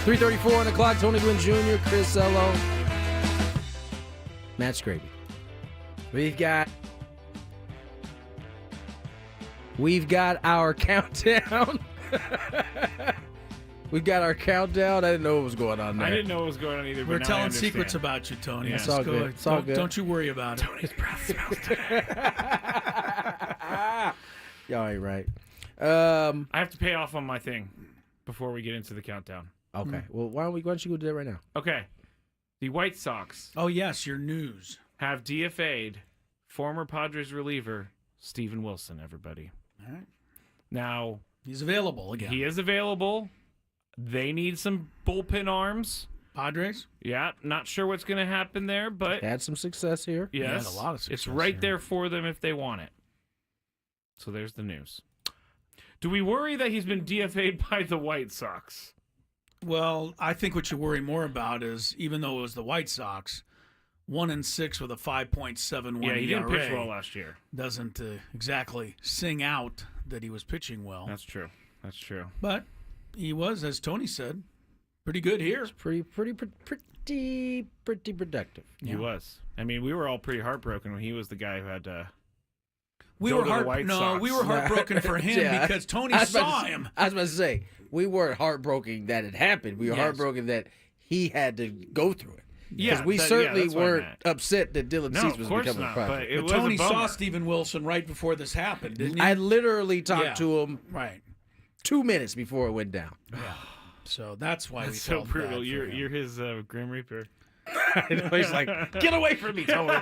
3:34 on the clock. Tony Gwynn Jr., Chris Ello, Matt Scraby. We've got our countdown. We've got our countdown. I didn't know what was going on there. I didn't know what was going on either. We're but now I telling understand. secrets about you, Tony. It's all good. It's all good. Don't you worry about it. Tony's breath smells Y'all ain't right. I have to pay off on my thing before we get into the countdown. Okay. Well, why don't you go do that right now? Okay. The White Sox Oh, yes, your news. have DFA'd former Padres reliever Steven Wilson, everybody. All right. Now, He's available again. he is available. They need some bullpen arms. Padres? Yeah, not sure what's going to happen there, but Had some success here. yes, had a lot of it's success right here. there for them if they want it. So there's the news. Do we worry that he's been DFA'd by the White Sox? Well, I think what you worry more about is, even though it was the White Sox, 1-6 with a 5.71 Yeah, he didn't ERA pitch well last year. doesn't exactly sing out that he was pitching well. That's true. That's true. But he was, as Tony said, pretty good here. Pretty productive. He was. I mean, we were all pretty heartbroken when he was the guy who had to. We Go were to the White Sox. we were heartbroken for him Yeah. because Tony I was about saw to- him. I was about to say, we weren't heartbroken that it happened. We were Yes. heartbroken that he had to go through it. Yeah, Because we that- certainly that's what I weren't meant. upset that Dylan No, Cease of was course becoming not. a But project. it But was Tony a bummer. saw Steven Wilson right before this happened, didn't he? I literally talked Yeah. to him Right. 2 minutes before it went down. So that's why That's we so felt bad brutal. for You're him. his Grim Reaper. He's like, get away from me, Tony.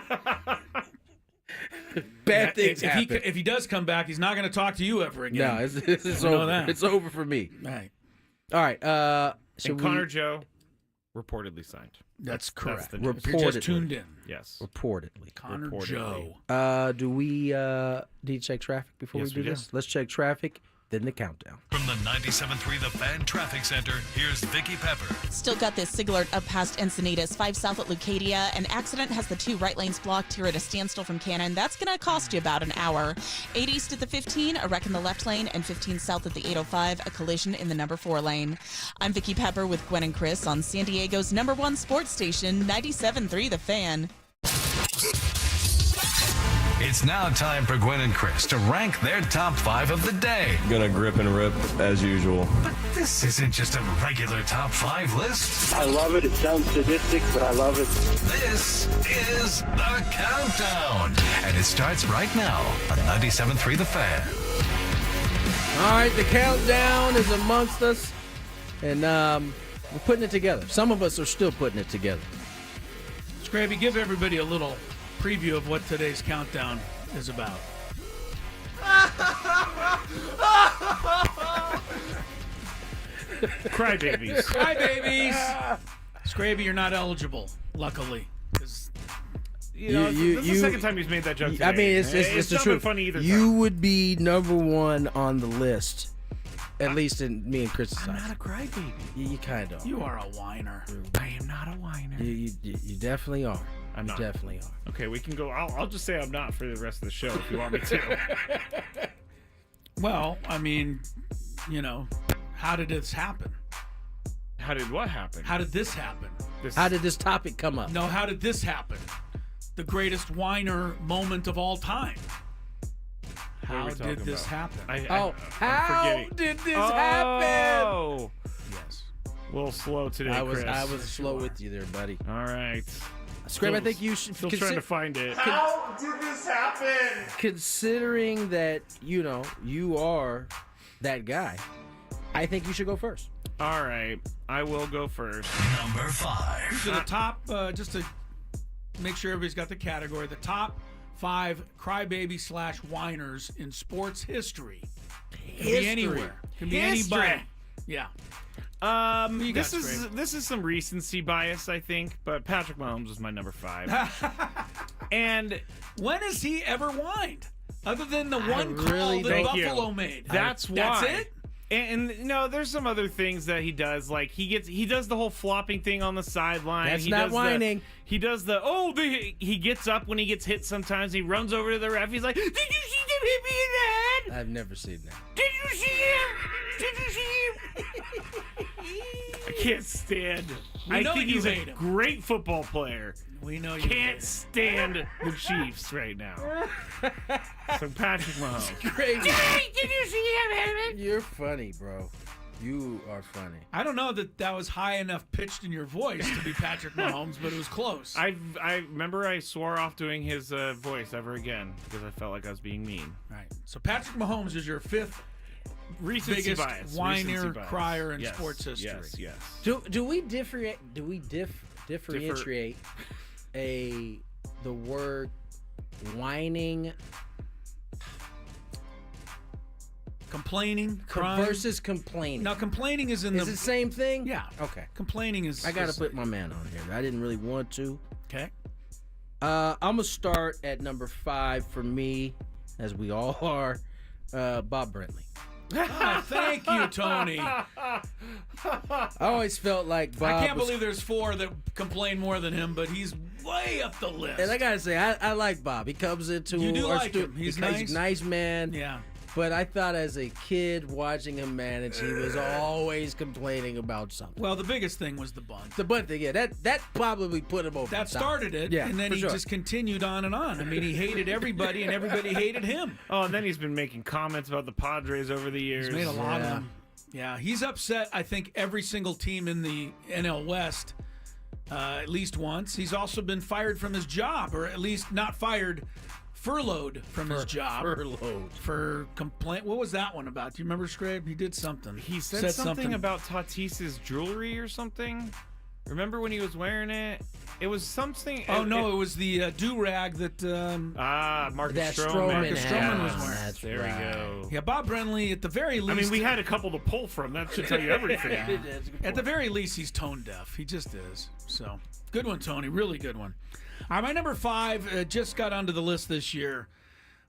Bad things if happen. if he does come back, he's not going to talk to you ever again. No, it's We know over. that. It's over for me. Right. All right. And Connor Joe reportedly signed. That's correct. the news. If you're just Reportedly. tuned in. Yes. Reportedly. Connor Reportedly. Joe. Do we need to check traffic before Yes, we do we do. this? Let's check traffic, then the countdown. From the 97.3 The Fan Traffic Center, here's Vicky Pepper. Still got this SIG alert up past Encinitas, 5 south at Leucadia. An accident has the 2 right lanes blocked here at a standstill from Cannon. That's going to cost you about an hour. 8 east at the 15, a wreck in the left lane, and 15 south at the 805, a collision in the number 4 lane. I'm Vicky Pepper with Gwynn and Chris on San Diego's #1 sports station, 97.3 The Fan. It's now time for Gwynn and Chris to rank their top 5 of the day. Gonna grip and rip as usual. But this isn't just a regular top 5 list. I love it. It sounds sadistic, but I love it. This is the countdown. And it starts right now on 97.3 The Fan. All right, the countdown is amongst us, and we're putting it together. Some of us are still putting it together. Scrappy, give everybody a little preview of what today's countdown is about. Crybabies. Crybabies. Scrappy, you're not eligible, luckily. 'Cause You know, this is the second time he's made that joke today. I mean, it's the not been truth. funny either You time. would be #1 on the list, at least in me and Chris's I'm side. not a crybaby. You kind of. you are a whiner. I am not a whiner. You definitely are. I'm not. You definitely are. Okay, we can go. I'll just say I'm not for the rest of the show if you want me to. Well, I mean, you know, how did this happen? How did what happen? How did this happen? How did this topic come up? No, how did this happen? The greatest whiner moment of all time. What are How we did talking this about? happen? I'm How forgetting. did this happen? Oh, Yes. a little slow today, I was Chris. slow with you there, buddy. All right. Scrape, I think you should Still trying to find it. How did this happen? considering that you are that guy. I think you should go first. All right, I will go first. Number 5. To the top, just to make sure everybody's got the category, the top 5 crybaby / whiners in sports history. Can be anywhere. Can be anybody. Yeah. you This got, is Scrape? this is some recency bias, I think, but Patrick Mahomes was my number 5. And When has he ever whined? Other than the one call really that Thank you. Buffalo made. That's why. That's it? And no, there's some other things that he does. Like he does the whole flopping thing on the sideline. That's he not does whining. he does he gets up when he gets hit sometimes. He runs over to the ref. He's like, "Did you see them hit me in the head? I've never seen that. Did you see him? Did you see him?" I can't stand. We know think you he's hate a him. great football player. We know you hate him. Can't stand the Chiefs right now. So Patrick Mahomes. Crazy. Did you see him? You're funny, bro. You are funny. I don't know that was high enough pitched in your voice to be Patrick Mahomes, but it was close. I remember I swore off doing his voice ever again because I felt like I was being mean. Right. So Patrick Mahomes is your fifth Recency biggest bias. whiner, Recency bias. crier in Yes, sports history. Yes. Do we differentiate the word whining Complaining, crying. versus complaining? Now, complaining is in Is it the same thing? Yeah. Okay. Complaining is. I got to put my man on here. I didn't really want to. Okay. I'm going to start at number 5 for me, as we all are, Bob Brentley. Oh, thank you, Tony. I always felt like Bob I can't was- believe there's 4 that complain more than him, but he's way up the list. And I got to say, I like Bob. He comes into You do our like him. He's because nice. He's a nice man. Yeah. But I thought as a kid watching him manage, he was always complaining about something. Well, the biggest thing was the bunt. The bunt thing, yeah, that probably put him over That the top. started it, Yeah, and then for he sure. just continued on and on. I mean, he hated everybody, and everybody hated him. Oh, and then he's been making comments about the Padres over the years. He's made a lot of them. Yeah, he's upset, I think, every single team in the NL West at least once. He's also been fired from his job, or at least not fired, furloughed from his job. Furloughed. For complaint. What was that one about? Do you remember, Scrape? He did something. He said something about Tatis's jewelry or something. Remember when he was wearing it? It was something. Oh, no, it was the do-rag that... Marcus That Stroman. Marcus Stroman was has. wearing. That's There right. we go. Yeah, Bob Brentley, at the very least... I mean, we had a couple to pull from. That should tell you everything. At the very least, he's tone deaf. He just is. So, good one, Tony. Really good one. All right, my number 5 just got onto the list this year,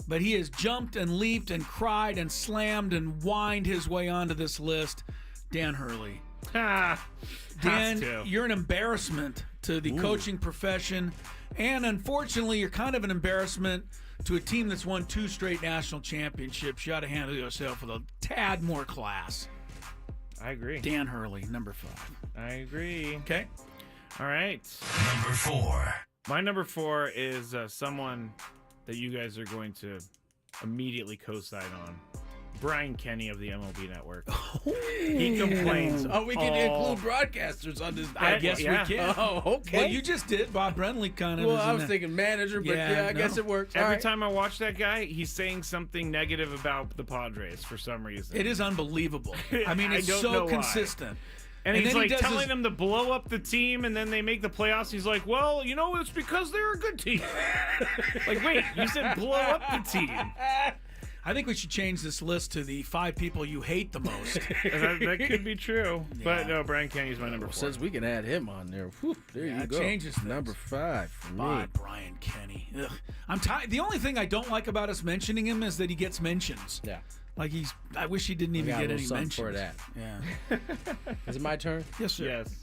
but he has jumped and leaped and cried and slammed and whined his way onto this list. Dan Hurley. Dan, you're an embarrassment to the coaching profession, and unfortunately, you're kind of an embarrassment to a team that's won 2 straight national championships. You ought to handle yourself with a tad more class. I agree. Dan Hurley, number 5. I agree. Okay. All right. Number 4. My number 4 is someone that you guys are going to immediately co-sign on. Brian Kenny of the MLB Network. He complains. Oh, we can include broadcasters on this. I guess we can. Oh, okay. Well, you just did. Bob Brentley kind of. Well, I was thinking manager, but yeah, I no. guess it works. Every time I watch that guy, he's saying something negative about the Padres for some reason. It is unbelievable. I mean, I it's don't know so why. consistent. And he's then he like does telling his- them to blow up the team, and then they make the playoffs. He's like, well, you know, it's because they're a good team. Like, wait, you said blow up the team. I think we should change this list to the 5 people you hate the most. that could be true. Yeah. But no, Brian Kenny's my number 4. Since we can add him on there, whew, there Yeah, you it go. changes things. Number 5 for me. God, Brian Kenny. Ugh. I'm tired. The only thing I don't like about us mentioning him is that he gets mentions. Yeah. Like I wish he didn't even got a get little any something mentions. for that. Yeah. Is it my turn? Yes, sir. Yes.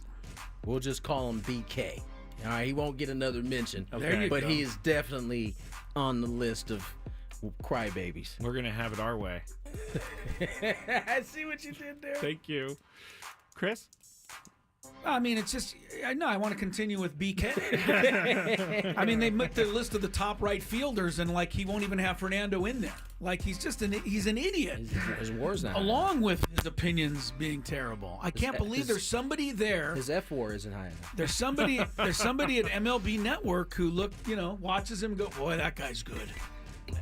We'll just call him BK. All right, he won't get another mention. There you but go. he is definitely on the list of crybabies. We're going to have it our way. I see what you did there. Thank you. Chris? I mean, it's just I want to continue with BK. I mean, they make the list of the top right fielders, and like he won't even have Fernando in there. Like he's just he's an idiot. His war's not Along with his opinions being terrible, I can't believe there's somebody there. His F war isn't high enough. There's somebody at MLB Network who watches him and go, boy, that guy's good.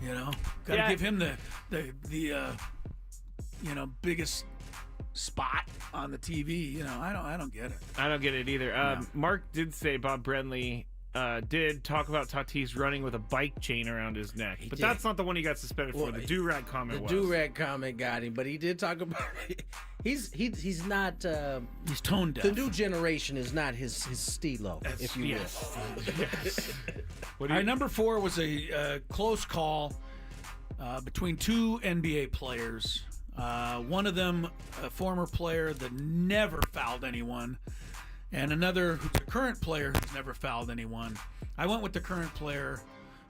You know, gotta give him the biggest spot on the TV. You know, I don't get it. I don't get it either. Mark did say Bob Brentley did talk about Tatis running with a bike chain around his neck, but that's not the one he got suspended for. The do-rag comment was. The do-rag comment got him, but he did talk about it. He's not. He's tone deaf. The new generation is not his stilo, if you will. All right, number 4 was a close call between 2 NBA players. One of them, a former player that never fouled anyone, and another who's a current player who's never fouled anyone. I went with the current player,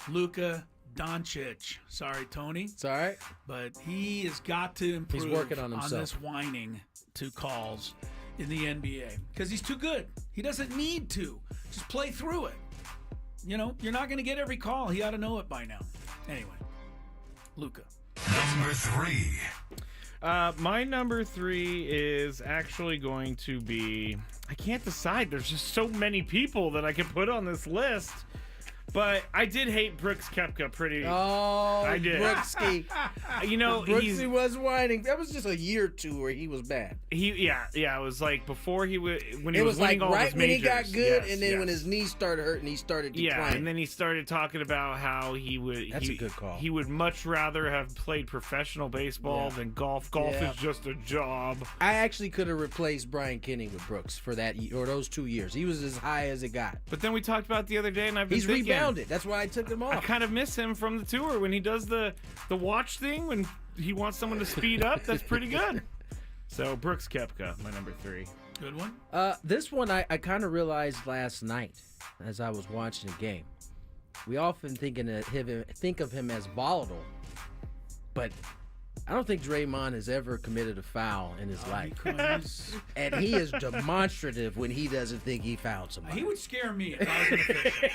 Luka Doncic. Sorry, Tony. It's all right. But he has got to improve He's working on himself. this whining to calls. in the NBA because he's too good. He doesn't need to. Just play through it. You know, you're not going to get every call. He ought to know it by now. Anyway, Luka. Number 3. My number 3 is actually going to be. I can't decide. There's just so many people that I can put on this list. But I did hate Brooks Koepka pretty. Oh, I did. Brooksky. You know, Brooksy was whining. That was just a year or two where he was bad. Yeah. It was like before when he it was winning like all right his when majors. he got good, Yes, and then yes. when his knees started hurting, he started declining. Yeah, and then he started talking about how he would. That's a good call. He would much rather have played professional baseball than golf. Golf is just a job. I actually could have replaced Brian Kenny with Brooks for that or those 2 years. He was as high as it got. But then we talked about the other day, and I've been He's thinking, rebounded. That's why I took him off. I kind of miss him from the tour when he does the watch thing when he wants someone to speed up. That's pretty good. So Brooks Koepka, my number 3. Good one. This one I kind of realized last night as I was watching the game. We often think of him as volatile, but I don't think Draymond has ever committed a foul in his life. And he is demonstrative when he doesn't think he fouled somebody. He would scare me if I was an official.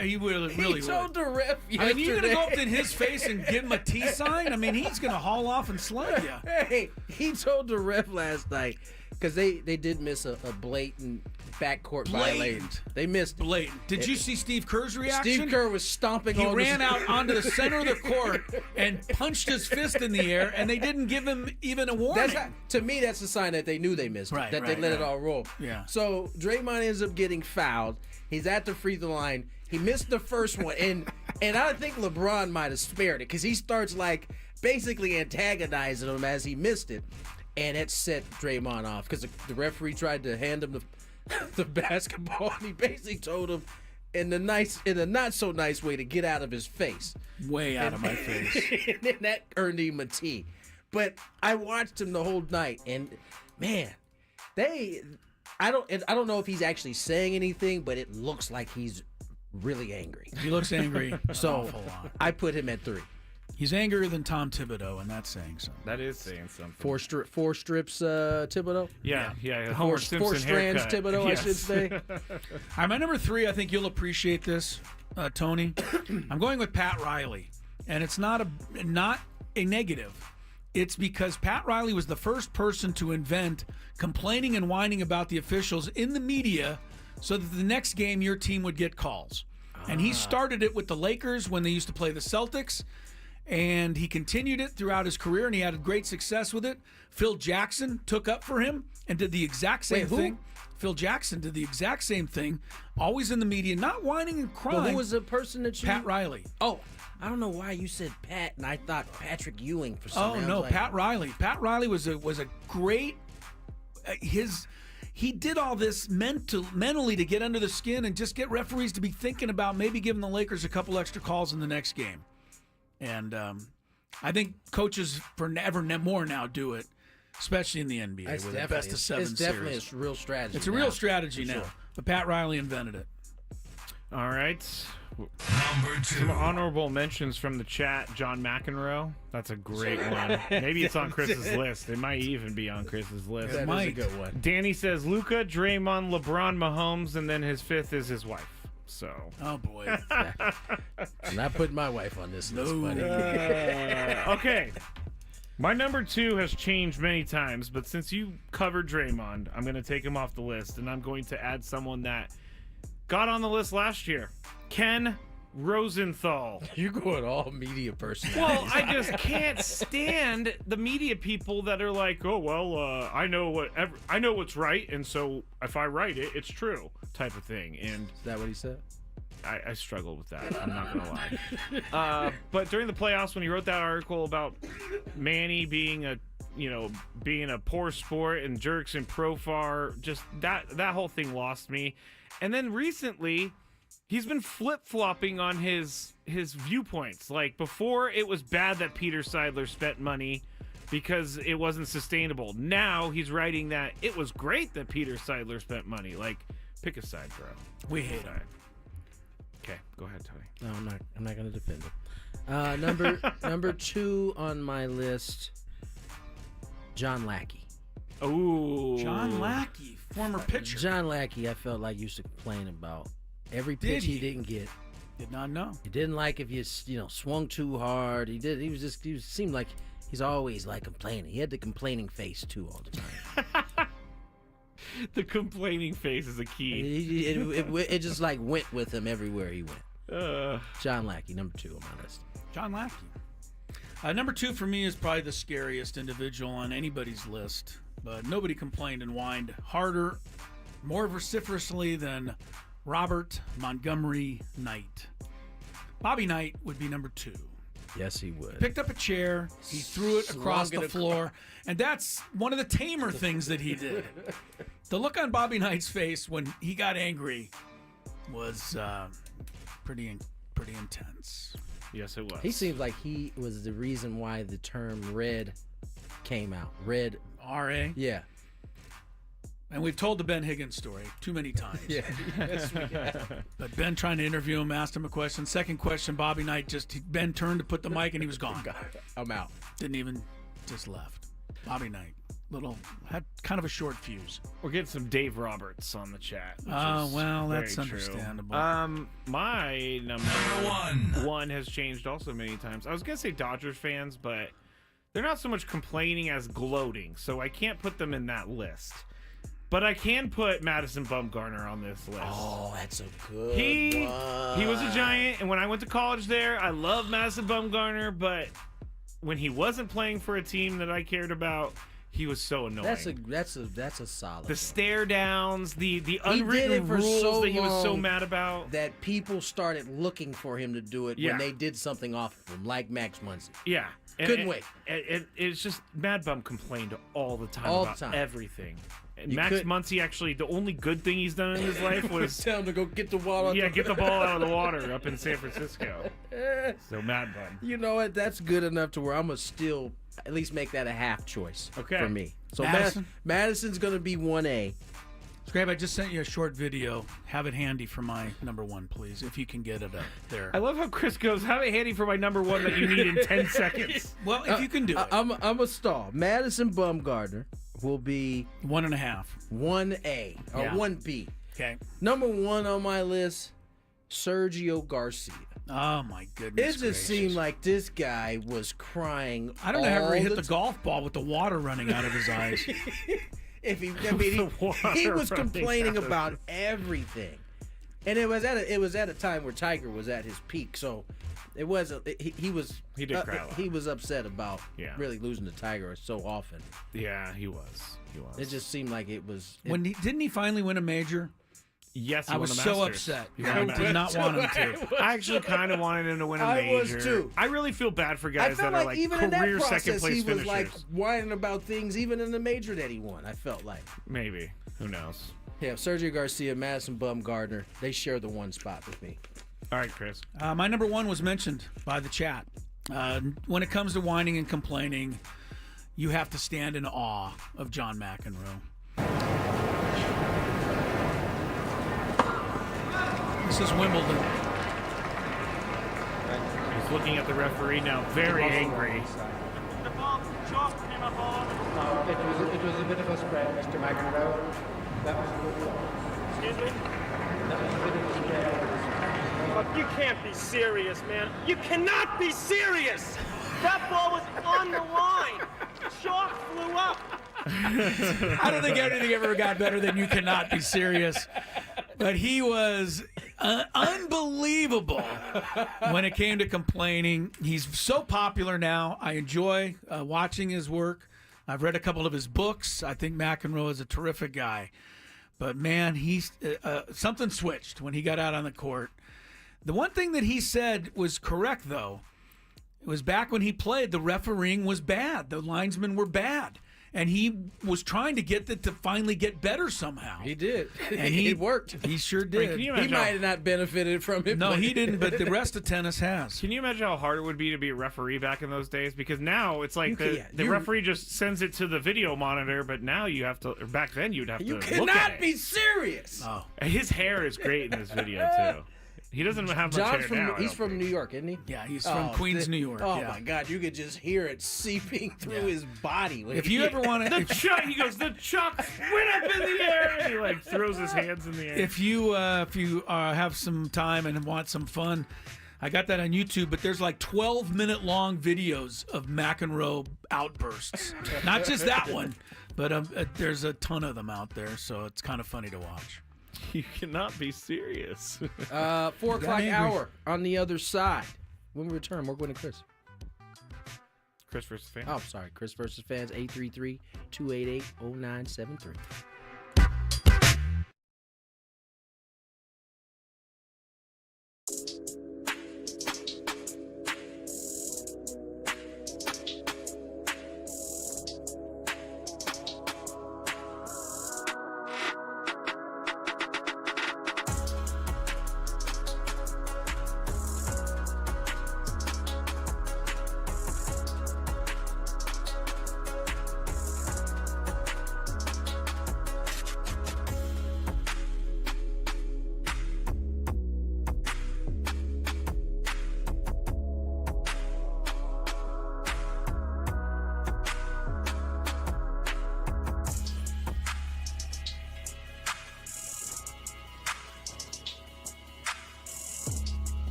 He really He told the ref yesterday. I mean, you're going to go up in his face and give him a T sign? I mean, he's going to haul off and slug you. Hey, he told the ref last night, because they did miss a blatant backcourt violation. They missed it. Blatant. Did you see Steve Kerr's reaction? Steve Kerr was stomping He on ran out onto the center of the court and punched his fist in the air, and they didn't give him even a warning. To me, that's a sign that they knew they missed it, that they let it all roll. Yeah. So Draymond ends up getting fouled. He's at the free throw line. He missed the first one, and I think LeBron might have spared it because he starts like basically antagonizing him as he missed it, and it set Draymond off because the referee tried to hand him the basketball, and he basically told him in a not so nice way to get out of his face. Way out of my face. And then that earned him a T. But I watched him the whole night, and man, I don't know if he's actually saying anything, but it looks like he's really angry. He looks angry. So I put him at 3. He's angrier than Tom Thibodeau, and that's saying something. That is saying something. Four strips, Thibodeau? Yeah. Four Homer Simpson strands, haircut. Thibodeau, Yes. I should say. All right, my number 3, I think you'll appreciate this, Tony. I'm going with Pat Riley, and it's not a negative. It's because Pat Riley was the first person to invent complaining and whining about the officials in the media so that the next game your team would get calls. And he started it with the Lakers when they used to play the Celtics. And he continued it throughout his career, and he had great success with it. Phil Jackson took up for him and did the exact same thing. Phil Jackson did the exact same thing, always in the media, not whining and crying. But who was the person that you... Pat Riley. Oh, I don't know why you said Pat, and I thought Patrick Ewing for some reason. Oh, no, Pat Riley. Pat Riley was a great... He did all this mentally to get under the skin and just get referees to be thinking about maybe giving the Lakers a couple extra calls in the next game. And I think coaches forever more now do it, especially in the NBA with the best of 7 series. It's definitely a real strategy. It's a real strategy now. Sure. But Pat Riley invented it. All right. Number 2. Some honorable mentions from the chat. John McEnroe. That's a great one. Maybe it's on Chris's list. It might even be on Chris's list. That is a good one. Danny says Luka, Draymond, LeBron, Mahomes, and then his 5th is his wife. So. Oh, boy. I'm not putting my wife on this list, buddy. Okay. My number 2 has changed many times, but since you covered Draymond, I'm going to take him off the list, and I'm going to add someone that got on the list last year. Ken Rosenthal. You're going all media personalities. Well, I just can't stand the media people that are like, oh well, I know what's right, and so if I write it, it's true, type of thing. And is that what he said? I struggled with that. I'm not gonna lie. But during the playoffs, when he wrote that article about Manny being a poor sport and jerks and Profar, just that whole thing lost me. And then recently, he's been flip-flopping on his viewpoints. Like, before, it was bad that Peter Seidler spent money because it wasn't sustainable. Now, he's writing that it was great that Peter Seidler spent money. Like, pick a side, bro. We hate him. Okay, go ahead, Tony. No, I'm not going to defend him. Number 2 on my list, John Lackey. Ooh. John Lackey, former pitcher. John Lackey, I felt like used to complain about every Did pitch he he? didn't get. Did not know. He didn't like if you swung too hard. He seemed like he's always like complaining. He had the complaining face too all the time. The complaining face is a key. It just like went with him everywhere he went. John Lackey, number 2 on my list. John Lackey. Number 2 for me is probably the scariest individual on anybody's list, but nobody complained and whined harder, more vociferously than Robert Montgomery Knight. Bobby Knight would be number 2. Yes, he would. Picked up a chair, he threw it across the floor, and that's one of the tamer things that he did. The look on Bobby Knight's face when he got angry was pretty intense. Yes, it was. He seems like he was the reason why the term red came out. Red. R.A.? Yeah. And we've told the Ben Higgins story too many times. Yeah. Yes, we have. But Ben trying to interview him, asked him a question. Second question, Bobby Knight Ben turned to put the mic and he was gone. I'm out. Didn't even, just left. Bobby Knight, had kind of a short fuse. We're getting some Dave Roberts on the chat. Oh, well, that's very true. understandable. My number one has changed also many times. I was going to say Dodgers fans, but they're not so much complaining as gloating, so I can't put them in that list. But I can put Madison Bumgarner on this list. Oh, that's a good one. He was a Giant, and when I went to college there, I loved Madison Bumgarner, but when he wasn't playing for a team that I cared about, he was so annoying. That's a solid. The stare downs, the he unwritten did it for rules so that he was so long mad about. that people started looking for him to do it when they did something off of him, like Max Muncy. Yeah. Couldn't wait. It's just Mad Bum complained all the time All about the time. everything. And Max Muncy, actually, the only good thing he's done in his life was tell him to go get the ball out. Yeah, get the ball out of the water up in San Francisco. So Mad Bum. You know what? That's good enough to where I'm gonna still at least make that a half choice for me. So Madison's gonna be 1A. Scrape, I just sent you a short video. Have it handy for my number 1, please, if you can get it up there. I love how Chris goes, have it handy for my number 1 that you need in 10 seconds. Well, if you can do it. I'm a stall. Madison Bumgarner will be 1.5. 1A or 1B. Okay. Number 1 on my list, Sergio Garcia. Oh my goodness! It just seemed like this guy was crying. I don't know how he hit the golf ball with the water running out of his eyes. He was complaining about everything, and it was at a time where Tiger was at his peak. So it wasn't. He did cry a lot. He was upset about really losing to Tiger so often. Yeah, he was. It just seemed like it was. Didn't he finally win a major? Yes, I was so upset. I did not want him to. I actually kind of wanted him to win a major. I was too. I really feel bad for guys that are like even career in that process, second place he was finishers. like whining about things, even in the major that he won. I felt like maybe. Who knows? Yeah, Sergio Garcia, Madison Bumgarner, they share the 1 spot with me. All right, Chris. My number 1 was mentioned by the chat. When it comes to whining and complaining, you have to stand in awe of John McEnroe. This is Wimbledon. He's looking at the referee now, very angry. The ball just came up all over. It was a bit of a spread, Mr. McEnroe. That was a good ball. Excuse me? That was a bit of a spread. Look, you can't be serious, man. You cannot be serious! That ball was on the line. Chalk flew up. I don't think anything ever got better than you cannot be serious. But he was unbelievable when it came to complaining. He's so popular now. I enjoy watching his work. I've read a couple of his books. I think McEnroe is a terrific guy. But, man, he's something switched when he got out on the court. The one thing that he said was correct, though. It was back when he played, the refereeing was bad. The linesmen were bad. And he was trying to get it to finally get better somehow. He did. And it worked. He sure did. He might have not benefited from it. No, he didn't, but the rest of tennis has. Can you imagine how hard it would be to be a referee back in those days? Because now it's like the referee just sends it to the video monitor, but now you have to, or back then you'd have to look at it. You cannot be serious. Oh. His hair is great in this video, too. He doesn't have much John's hair from now. He's from New York, isn't he? Yeah, he's from Queens, New York. Oh yeah. my God, you could just hear it seeping through his body. If you ever want to, He goes, the Chuck went up in the air, and he like throws his hands in the air. if you have some time and want some fun, I got that on YouTube. But there's like 12-minute long videos of McEnroe outbursts. Not just that one, but there's a ton of them out there. So it's kind of funny to watch. You cannot be serious. 4 o'clock hour on the other side. When we return, more Gwynn and Chris. Chris versus fans. Oh, sorry. Chris versus fans, 833-288-0973.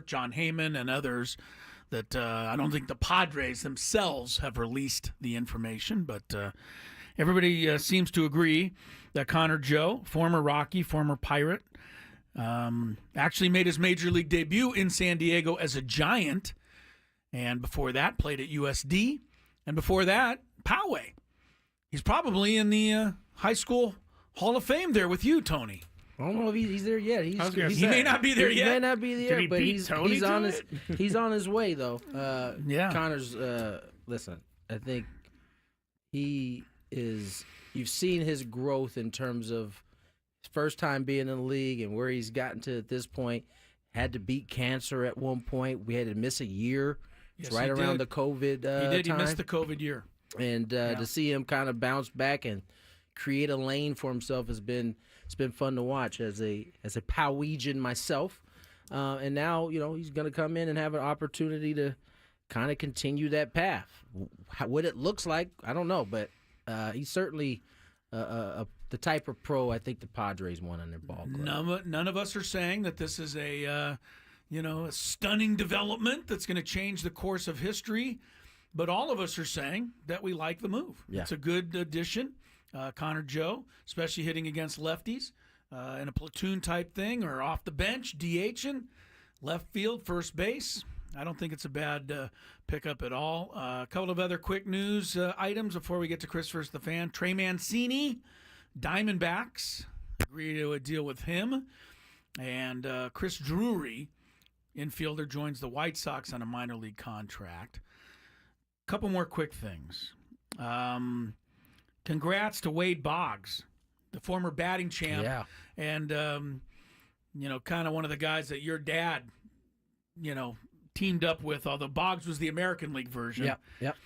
John Heyman and others, that I don't think the Padres themselves have released the information, but everybody seems to agree that Connor Joe, former Rocky, former Pirate, actually made his major league debut in San Diego as a Giant, and before that played at USD, and before that, Poway. He's probably in the high school Hall of Fame there with you, Tony. I don't know if he's there yet. He may not be there yet. He may not be there, but he's on it? he's on his way though. Yeah, Connor's. Listen, I think he is. You've seen his growth in terms of his first time being in the league and where he's gotten to at this point. Had to beat cancer at one point. We had to miss a year. It's right around the COVID he did. time. He missed the COVID year. And to see him kind of bounce back and create a lane for himself has been fun to watch as a Powegian myself. And now he's going to come in and have an opportunity to kind of continue that path. What it looks like, I don't know, but he's certainly the type of pro I think the Padres want on their ball club. None of us are saying that this is a stunning development that's going to change the course of history, but all of us are saying that we like the move. Yeah. It's a good addition. Connor Joe, especially hitting against lefties in a platoon type thing or off the bench, DHing, left field, first base. I don't think it's a bad pickup at all. A couple of other quick news items before we get to Chris versus the Fan. Trey Mancini, Diamondbacks, agree to a deal with him. And Chris Drury, infielder, joins the White Sox on a minor league contract. Couple more quick things. Congrats to Wade Boggs, the former batting champ. Yeah. And, kind of one of the guys that your dad, teamed up with, although Boggs was the American League version. Yep.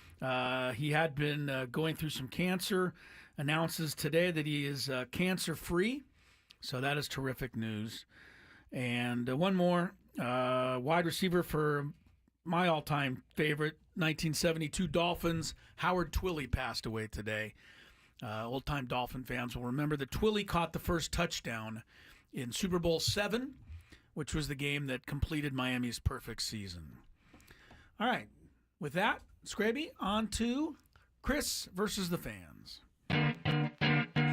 He had been going through some cancer, announces today that he is cancer-free. So that is terrific news. And one more, wide receiver for my all-time favorite, 1972 Dolphins, Howard Twilley passed away today. Old-time Dolphin fans will remember that Twilley caught the first touchdown in Super Bowl VII, which was the game that completed Miami's perfect season. All right. With that, Scraby, on to Chris versus the Fans.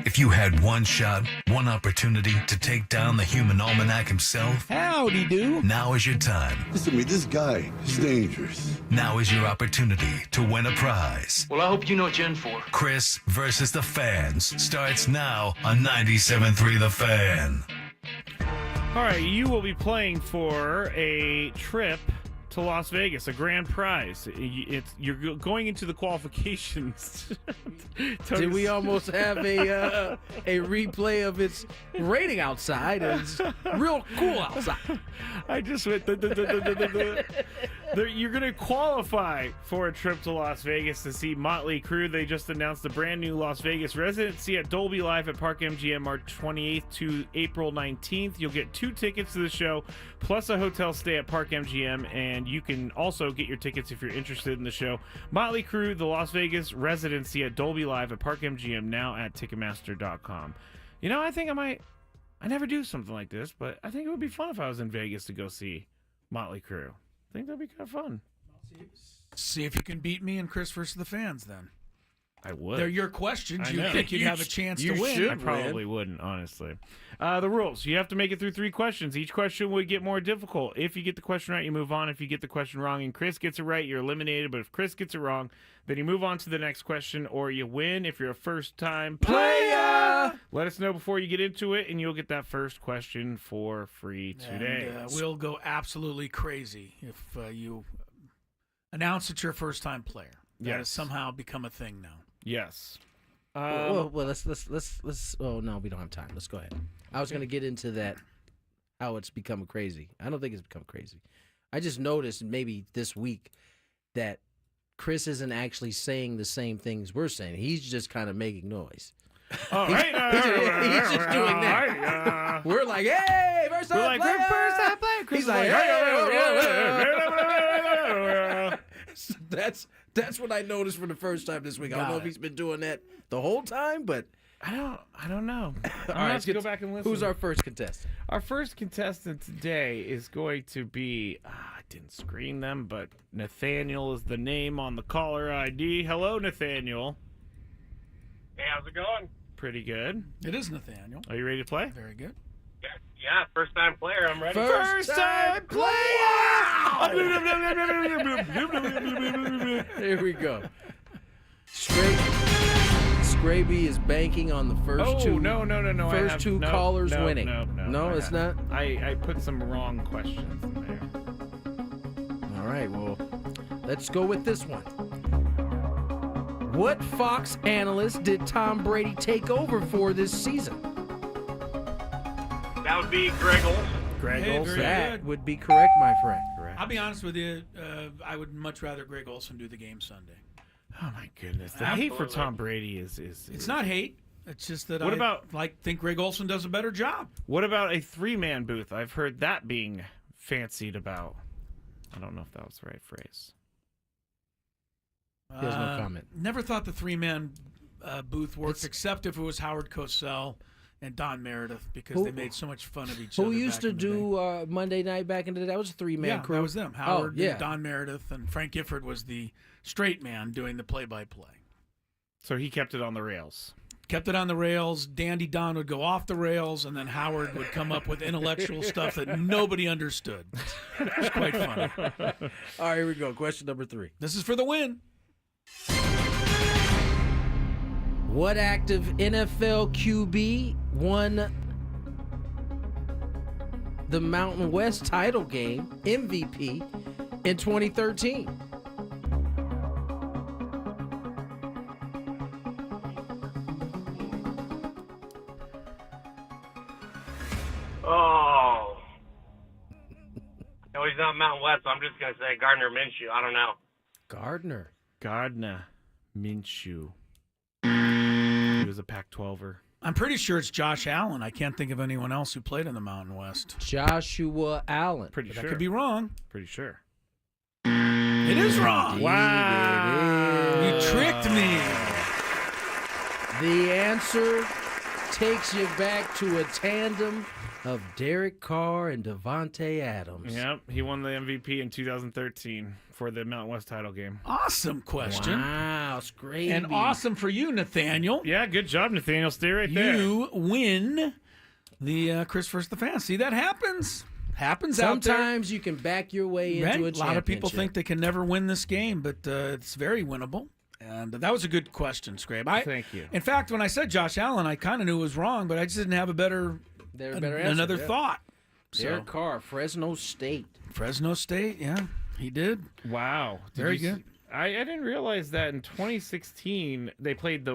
If you had one shot, one opportunity to take down the human almanac himself, howdy do. Now is your time. Listen to me, this guy is dangerous. Now is your opportunity to win a prize. Well, I hope you know what you're in for. Chris versus the Fans starts now on 97.3 The Fan. All right, you will be playing for a trip to Las Vegas, a grand prize. You're going into the qualifications. Did we almost have a replay of its raining outside? It's real cool outside. I just went. You're going to qualify for a trip to Las Vegas to see Motley Crue. They just announced the brand new Las Vegas residency at Dolby Live at Park MGM March 28th to April 19th. You'll get 2 tickets to the show, plus a hotel stay at Park MGM, and you can also get your tickets if you're interested in the show. Motley Crue, the Las Vegas residency at Dolby Live at Park MGM, now at Ticketmaster.com. I think I never do something like this, but I think it would be fun if I was in Vegas to go see Motley Crue. I think that'd be kind of fun. See if you can beat me and Chris versus the Fans then. I would. They're your questions. You think you'd have a chance to win. I probably wouldn't, honestly. The rules. You have to make it through 3 questions. Each question would get more difficult. If you get the question right, you move on. If you get the question wrong and Chris gets it right, you're eliminated. But if Chris gets it wrong, then you move on to the next question or you win if you're a first-time player. Let us know before you get into it, and you'll get that first question for free today. And, we'll go absolutely crazy if you announce that you're a first-time player. That has somehow become a thing now. Yes. Well, let's. Oh no, we don't have time. Let's go ahead. I was going to get into that, how it's become crazy. I don't think it's become crazy. I just noticed maybe this week that Chris isn't actually saying the same things we're saying. He's just kind of making noise. Oh, he's just doing that. We're like, hey, first time player. He's like, hey. That's what I noticed for the first time this week. I don't know if he's been doing that the whole time, but I don't know. All I'll right, have to go back and listen. Who's our first contestant? Our first contestant today is going to be, I didn't screen them, but Nathaniel is the name on the caller ID. Hello, Nathaniel. Hey, how's it going? Pretty good. It is Nathaniel. Are you ready to play? Very good. Yeah, first time player. I'm ready. First time player! Here we go. Scraby is banking on the first two. No. First two callers winning. No, it's not. I put some wrong questions in there. All right, well, let's go with this one. What Fox analyst did Tom Brady take over for this season? That would be Greg Olson. Greg Hey, Olson. very That good. would be correct, my friend. I'll be honest with you. I would much rather Greg Olson do the game Sunday. Oh my goodness, the hate for Tom Brady is. It's not hate. It's just that What I about- think Greg Olson does a better job. What about a three-man booth? I've heard that being fancied about. I don't know if that was the right phrase. He has no comment. Never thought the three-man booth worked, except if it was Howard Cosell and Don Meredith, because they made so much fun of each other. Who used back to in the day. do Monday night back in the day? That was a three-man crew. That was them. Howard, yeah. and Don Meredith, and Frank Gifford was the straight man doing the play-by-play. So he kept it on the rails. Kept it on the rails. Dandy Don would go off the rails, and then Howard would come up with intellectual stuff that nobody understood. It was quite funny. All right, here we go. Question number 3. This is for the win. What active NFL QB won the Mountain West title game MVP in 2013? Oh. No, he's not Mountain West, so I'm just going to say Gardner Minshew. I don't know. Gardner Minshew. He was a Pac-12er. I'm pretty sure it's Josh Allen. I can't think of anyone else who played in the Mountain West. Joshua Allen. Pretty But sure. I could be wrong. Pretty sure. It is wrong. Wow. You tricked me. The answer takes you back to a tandem of Derek Carr and Devontae Adams. Yep, he won the MVP in 2013 for the Mountain West title game. Awesome question. Wow, it's great. And awesome for you, Nathaniel. Yeah, good job, Nathaniel. Stay right there. You win the Chris First the Fan. See, that happens. Happens out there. Sometimes you can back your way into Right? a championship. A lot of people think they can never win this game, but it's very winnable. And that was a good question, Scrape. Thank you. In fact, when I said Josh Allen, I kind of knew it was wrong, but I just didn't have another answer, yeah. thought. Derek Carr, Fresno State. Fresno State, yeah, he did. Wow. Very good. I didn't realize that in 2016 they played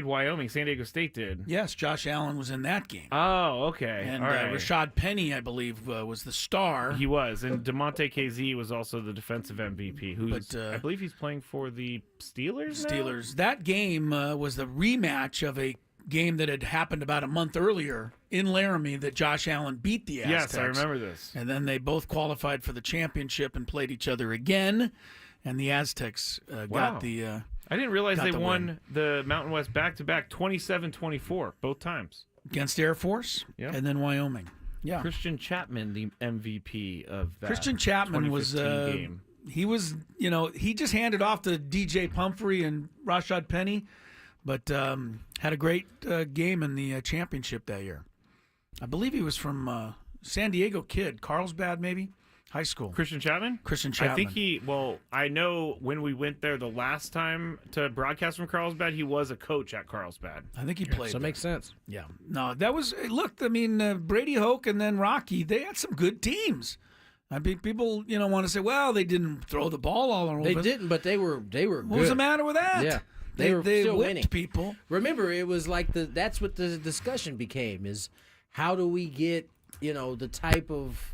Wyoming. San Diego State did. Yes, Josh Allen was in that game. Oh, okay. And All right. Rashad Penny, I believe, was the star. He was, and DeMonte KZ was also the defensive MVP. Who's I believe he's playing for the Steelers. now? Steelers. That game was the rematch of a game that had happened about a month earlier in Laramie that Josh Allen beat the Aztecs. Yes, I remember this. And then they both qualified for the championship and played each other again, and the Aztecs got the. I didn't realize got they the won win. the Mountain West back-to-back 27-24 both times. Against Air Force, Yep. and then Wyoming. Yeah, Christian Chapman, the MVP of that Christian Chapman was 2015 game. he was he just handed off to DJ Pumphrey and Rashad Penny, but had a great game in the championship that year. I believe he was from San Diego kid, Carlsbad maybe. High school. Christian Chapman? Christian Chapman. I think I know when we went there the last time to broadcast from Carlsbad, he was a coach at Carlsbad. I think he played. So it makes sense. Yeah. No, that was, look, I mean, Brady Hoke and then Rocky, they had some good teams. I mean, people, want to say, well, they didn't throw the ball all over. They didn't, but they were good. What was the matter with that? Yeah. They were still whipped winning. people. Remember, it was like that's what the discussion became is how do we get, the type of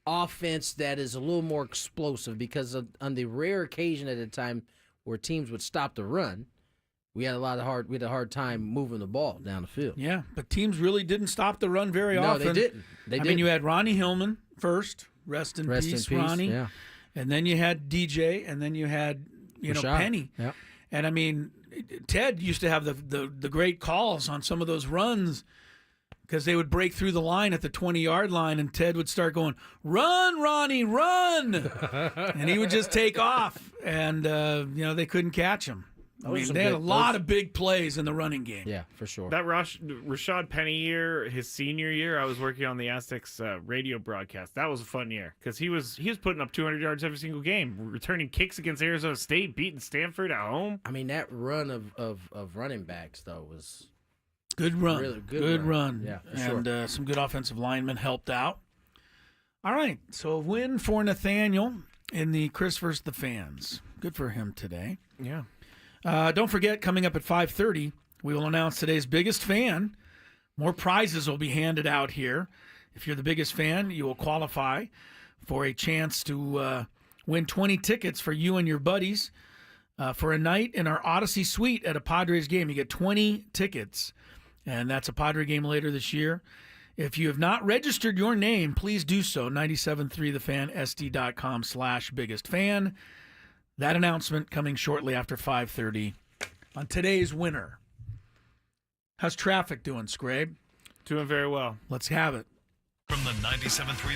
offense that is a little more explosive, because on the rare occasion at a time where teams would stop the run, we had a hard time moving the ball down the field. Yeah, but teams really didn't stop the run very often. No, they didn't. I mean, you had Ronnie Hillman first. Rest in peace, Ronnie. Yeah. And then you had DJ, and then you had, Rashad. Penny. Yeah. And I mean, Ted used to have the great calls on some of those runs because they would break through the line at the 20-yard line, and Ted would start going, "Run, Ronnie, run!" and he would just take off, and they couldn't catch him. I mean, they had a lot of big plays in the running game. Yeah, for sure. That Rashad Penny year, his senior year, I was working on the Aztecs radio broadcast. That was a fun year because he was putting up 200 yards every single game, returning kicks against Arizona State, beating Stanford at home. I mean, that run of running backs though was good run, really good run. Yeah, for and sure. Some good offensive linemen helped out. All right, so a win for Nathaniel in the Chris versus the Fans. Good for him today. Yeah. Don't forget, coming up at 5:30, we will announce today's biggest fan. More prizes will be handed out here. If you're the biggest fan, you will qualify for a chance to win 20 tickets for you and your buddies for a night in our Odyssey Suite at a Padres game. You get 20 tickets, and that's a Padre game later this year. If you have not registered your name, please do so. 973thefansd.com/biggest-fan. That announcement coming shortly after 5:30 on today's winner. How's traffic doing, Scrabe? Doing very well. Let's have it. From the 97.3.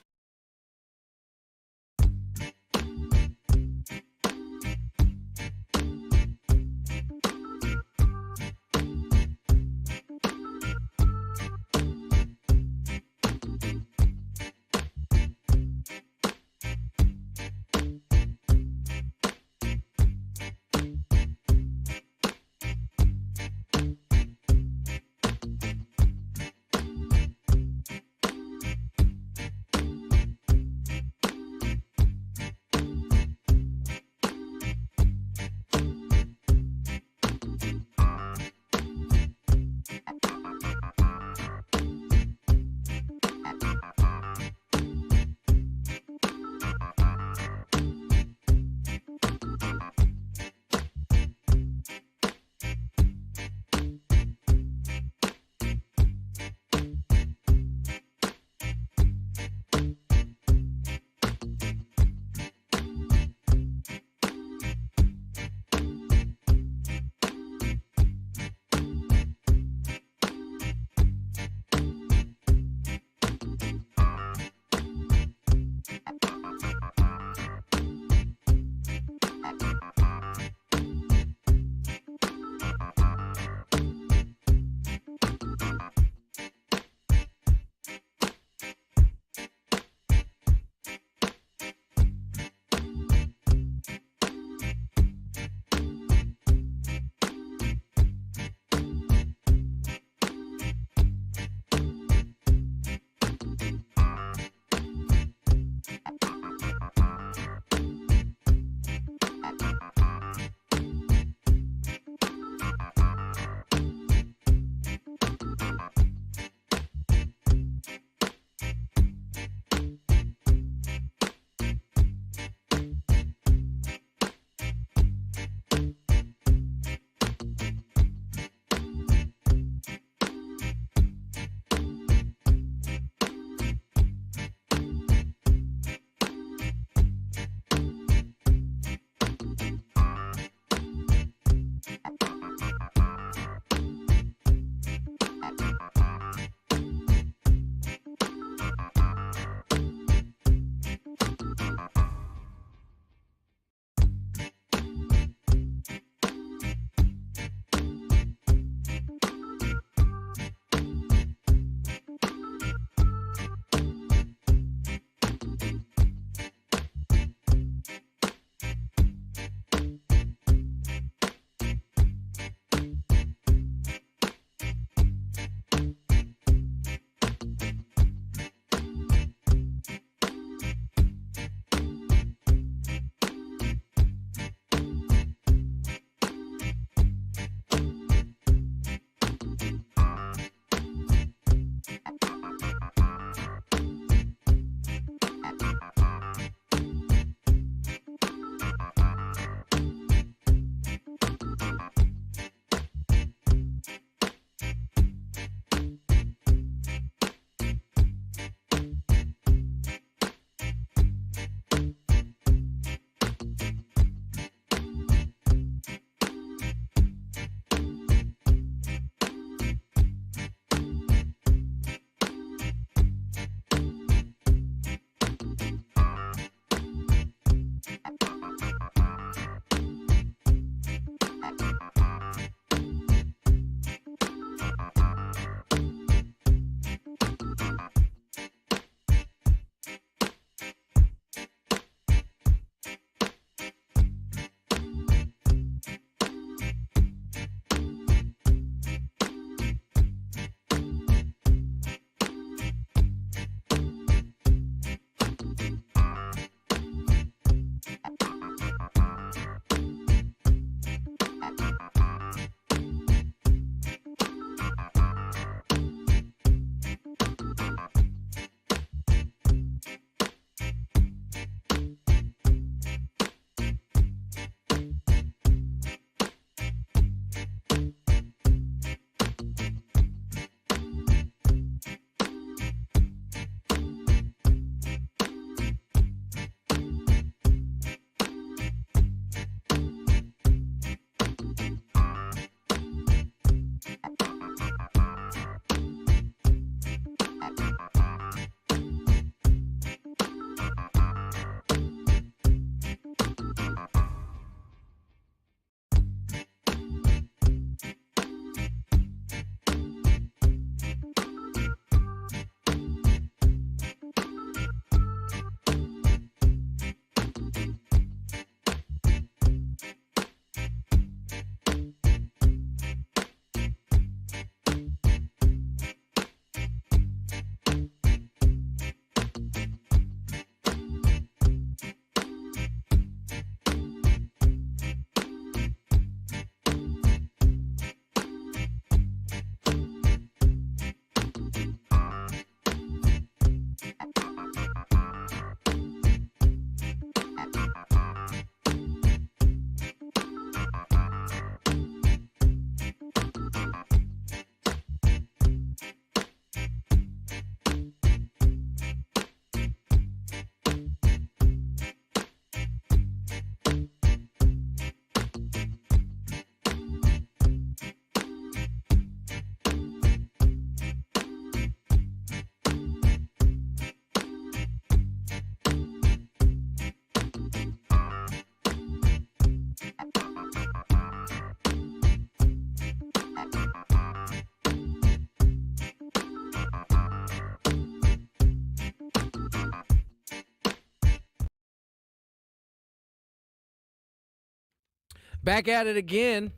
Back at it again.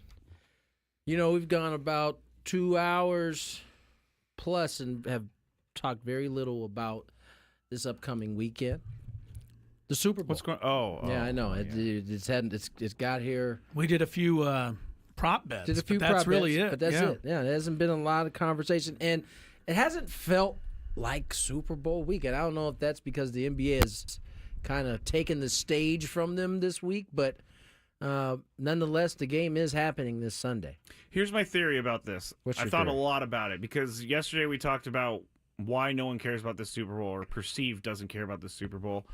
You know, we've gone about 2 hours plus and have talked very little about this upcoming weekend. The Super Bowl. What's going? Oh, yeah, I know. It's got here. We did a few prop bets. Did a few that's prop really bets, it. But that's yeah. it. Yeah, there hasn't been a lot of conversation, and it hasn't felt like Super Bowl weekend. I don't know if that's because the NBA has kind of taken the stage from them this week, but nonetheless, the game is happening this Sunday. Here's my theory about this. What's I your thought theory? a lot about it because yesterday we talked about why no one cares about the Super Bowl or perceived doesn't care about the Super Bowl.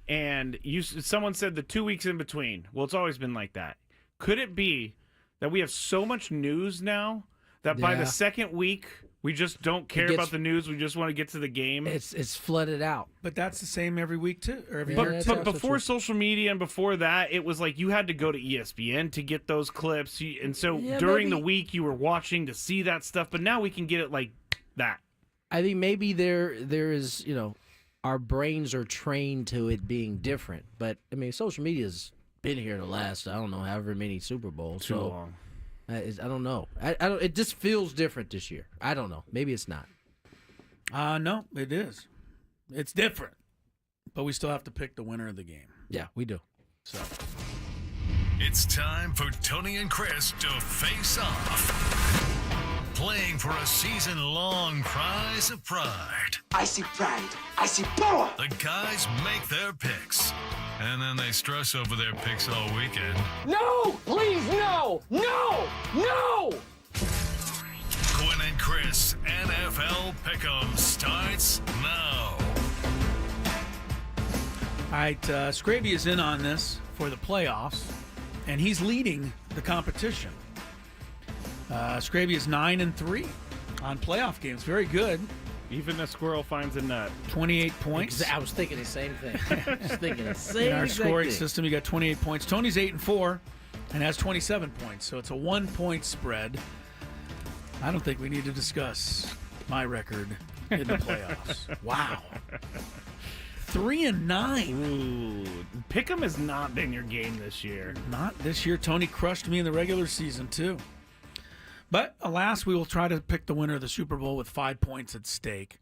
And someone said the 2 weeks in between. Well, it's always been like that. Could it be that we have so much news now that by the second week we just don't care about the news? We just want to get to the game. It's flooded out. But that's the same every week too, or every Yeah, year. that's too. But before social media and before that, it was like you had to go to ESPN to get those clips. And so during the week you were watching to see that stuff. But now we can get it like that. I think maybe there is, our brains are trained to it being different. But, I mean, social media's been here the last, I don't know, however many Super Bowls. Too long. I don't know. I don't. It just feels different this year. I don't know. Maybe it's not. No, it is. It's different. But we still have to pick the winner of the game. Yeah, we do. So It's time for Tony and Chris to face off. Playing for a season-long prize of pride. I see pride. I see power. The guys make their picks, and then they stress over their picks all weekend. No! Please, no! No! No! Gwynn and Chris NFL Pick'em starts now. all right, Scraby is in on this for the playoffs, and he's leading the competition. Scraby is 9-3 on playoff games. Very good. Even a squirrel finds a nut. 28 points. I was thinking the same thing. I was thinking the same In our exact scoring thing. system, you got 28 points. Tony's 8-4 and has 27 points, so it's a 1-point spread. I don't think we need to discuss my record in the playoffs. Wow. 3-9. Ooh, Pick'em has not been your game this year. Not this year. Tony crushed me in the regular season, too. But alas, we will try to pick the winner of the Super Bowl with 5 points at stake.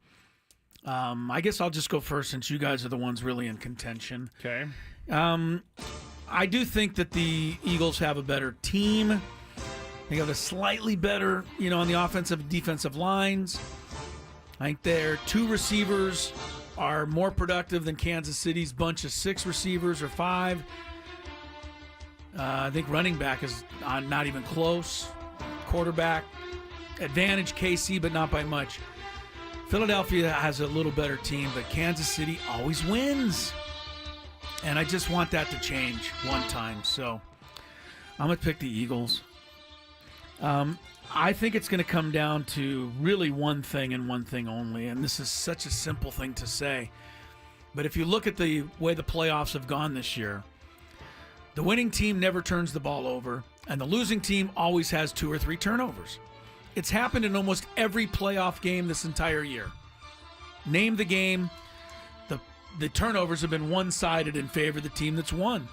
I guess I'll just go first since you guys are the ones really in contention. Okay. I do think that the Eagles have a better team. They have a slightly better, on the offensive and defensive lines. I think their 2 receivers are more productive than Kansas City's bunch of 6 receivers or 5. I think running back is not even close. Quarterback, advantage KC, but not by much. Philadelphia has a little better team, but Kansas City always wins. And I just want that to change one time. So I'm going to pick the Eagles. I think it's going to come down to really one thing and one thing only. And this is such a simple thing to say. But if you look at the way the playoffs have gone this year, the winning team never turns the ball over, and the losing team always has 2 or 3 turnovers. It's happened in almost every playoff game this entire year. Name the game. The turnovers have been one-sided in favor of the team that's won.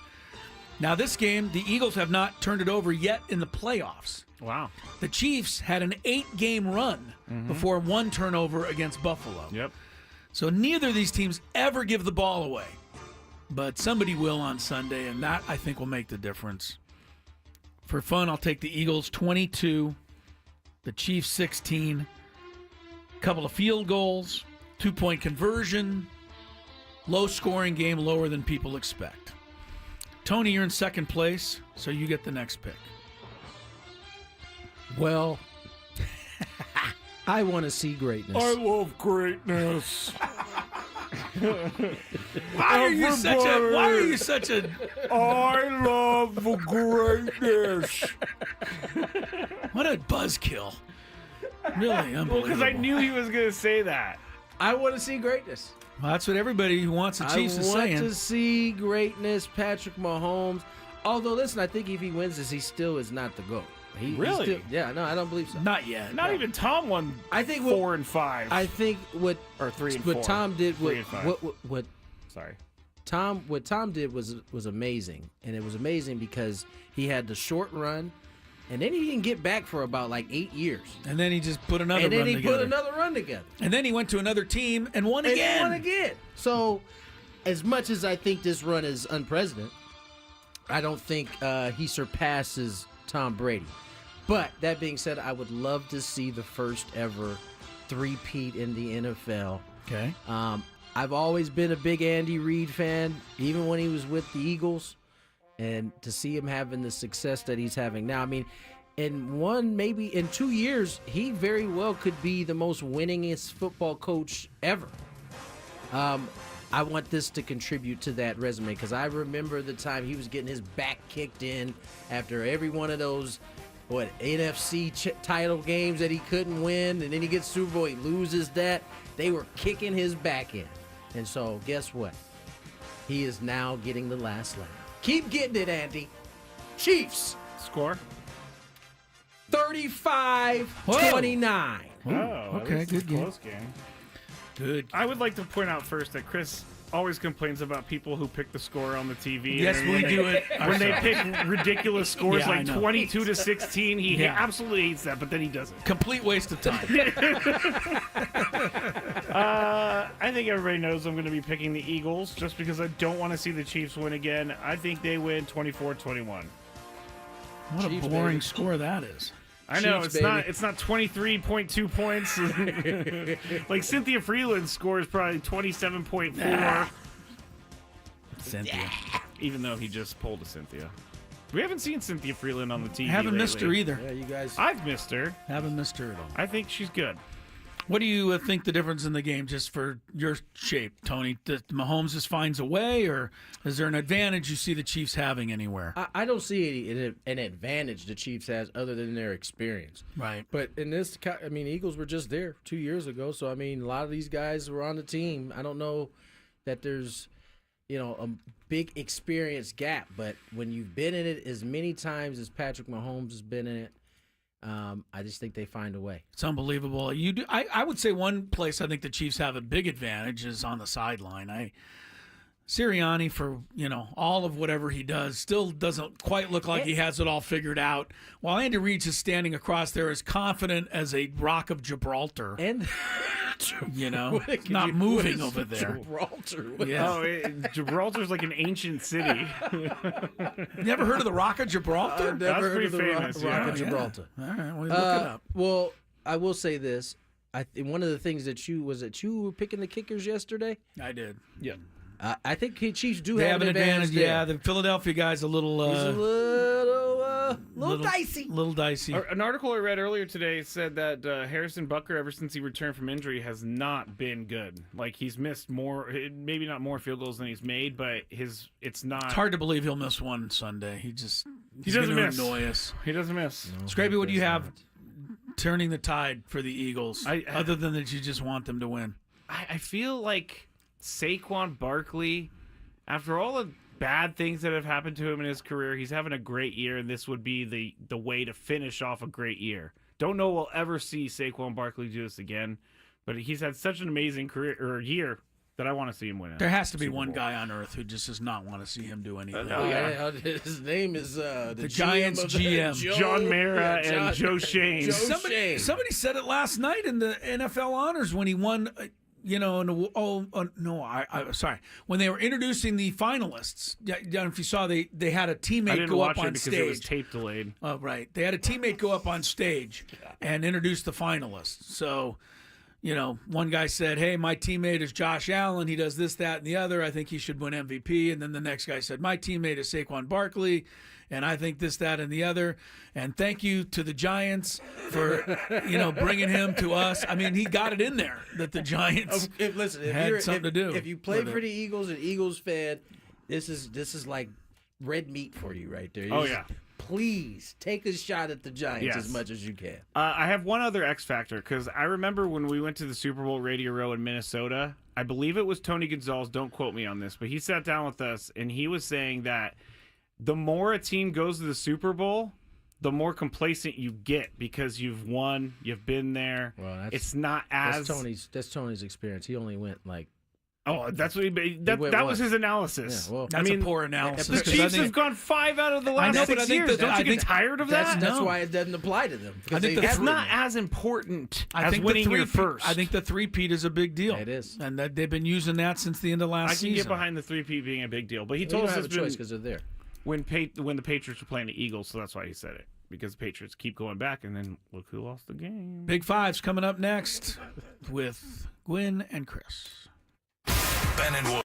Now, this game, the Eagles have not turned it over yet in the playoffs. Wow. The Chiefs had an 8-game run before 1 turnover against Buffalo. Yep. So neither of these teams ever give the ball away. But somebody will on Sunday, and that, I think, will make the difference. For fun, I'll take the Eagles 22, the Chiefs 16, a couple of field goals, 2-point conversion, low-scoring game, lower than people expect. Tony, you're in second place, so you get the next pick. Well, I want to see greatness. I love greatness. Why are you such a I love greatness. What a buzzkill. Really unbelievable. Because I knew he was going to say that. I want to see greatness. Well, that's what everybody who wants the Chiefs is saying. I want to see greatness, Patrick Mahomes. Although, listen, I think if he wins this, he still is not the GOAT. Really? Yeah, no, I don't believe so. Not yet. Not even Tom won. I think 4 and 5. I think what 3 and 4. Tom did, 3 and 5. what Sorry. What Tom did was amazing, and it was amazing because he had the short run, and then he didn't get back for about like 8 years. And then he just put another and then run he together. put another run together. And then he went to another team and won And again. he won again. So, as much as I think this run is unprecedented, I don't think he surpasses Tom Brady. But that being said, I would love to see the first ever three-peat in the NFL. Okay. I've always been a big Andy Reid fan, even when he was with the Eagles. And to see him having the success that he's having now, I mean, maybe in 2 years, he very well could be the most winningest football coach ever. I want this to contribute to that resume because I remember the time he was getting his back kicked in after every one of those NFC title games that he couldn't win, and then he gets Super Bowl, he loses that. They were kicking his back in. And so guess what? He is now getting the last laugh. Keep getting it, Andy. Chiefs. Score? 35-29. Okay, good game. Close game. Good. I would like to point out first that Chris always complains about people who pick the score on the TV. Yes, and we do it. When they pick ridiculous scores Yeah, I like know. 22-16, he Yeah. absolutely hates that, but then he does it. Complete waste of time. I think everybody knows I'm going to be picking the Eagles just because I don't want to see the Chiefs win again. I think they win 24-21. What Chiefs, a boring baby. score that is. I know Chiefs, it's not 23.2 points. Like Cynthia Freeland's score is probably 27.4. Cynthia. Even though he just pulled a Cynthia. We haven't seen Cynthia Freeland on the TV. Haven't missed her lately. either. Yeah, you guys. I've missed her. Haven't missed her at all. I think she's good. What do you think the difference in the game, just for your shape, Tony? Does Mahomes just finds a way, or is there an advantage you see the Chiefs having anywhere? I don't see an advantage the Chiefs has other than their experience. Right. But in this, I mean, Eagles were just there 2 years ago, so I mean, a lot of these guys were on the team. I don't know that there's, a big experience gap, but when you've been in it as many times as Patrick Mahomes has been in it, I just think they find a way. It's unbelievable. I would say one place I think the Chiefs have a big advantage is on the sideline. Sirianni, for all of whatever he does, still doesn't quite look like he has it all figured out. While Andy Reid's just standing across there as confident as a rock of Gibraltar, and not moving over there. Gibraltar. Yeah. Gibraltar's like an ancient city. Never heard of the Rock of Gibraltar? I've never That's heard pretty of the famous, Rock yeah. of Gibraltar. All right, well, look it up. Well, I will say this. One of the things that you were picking the kickers yesterday. I did. Yeah. I think Chiefs do They have have an advantage. there. Yeah, the Philadelphia guy's a little. He's a little dicey. Little dicey. An article I read earlier today said that Harrison Butker, ever since he returned from injury, has not been good. Like, he's missed maybe not more field goals than he's made, but it's not. It's hard to believe he'll miss one Sunday. He's doesn't gonna miss. Annoy us. He doesn't miss. Scrappy, what do you have turning the tide for the Eagles, I other than that you just want them to win? I feel like Saquon Barkley, after all the bad things that have happened to him in his career, he's having a great year, and this would be the way to finish off a great year. Don't know we'll ever see Saquon Barkley do this again, but he's had such an amazing career or year that I want to see him win it. There has to be one guy on earth who just does not want to see him do anything. His name is the Giants GM. John Mara and Joe Shane. Somebody said it last night in the NFL honors when he won. When they were introducing the finalists, if you saw, they had a I teammate didn't go watch up it on because stage. it was tape delayed. Oh, right. They had a teammate go up on stage and introduce the finalists. So, one guy said, hey, my teammate is Josh Allen. He does this, that, and the other. I think he should win MVP. And then the next guy said, my teammate is Saquon Barkley, and I think this, that, and the other. And thank you to the Giants for, bringing him to us. I mean, he got it in there that the Giants had something to do. If you play with for it. the Eagles, an Eagles fan, this is like red meat for you right there. Oh, yeah. Please take a shot at the Giants as much as you can. I have one other X factor because I remember when we went to the Super Bowl Radio Row in Minnesota. I believe it was Tony Gonzalez. Don't quote me on this, but he sat down with us and he was saying that the more a team goes to the Super Bowl, the more complacent you get because you've won, you've been there. Well, it's not as that's Tony's experience. He only went like Oh, that's what that was his analysis. Yeah, well, That's a poor analysis. The 'cause Chiefs I think- have gone 5 out of the last know, but 6 I think years. that- Don't I you think get tired of that? That's No. why it doesn't apply to them. I think It's not as important as the winning your three-peat- first. I think the three-peat is a big deal. It is. And that they've been using that since the end of last I can season. get behind the 3P being a big deal, but he Well, told you us don't have it's a choice been because they're there. when the Patriots were playing the Eagles, so that's why he said it. Because the Patriots keep going back, and then look who lost the game. Big Five's coming up next with Gwynn and Chris. Ben and Wood.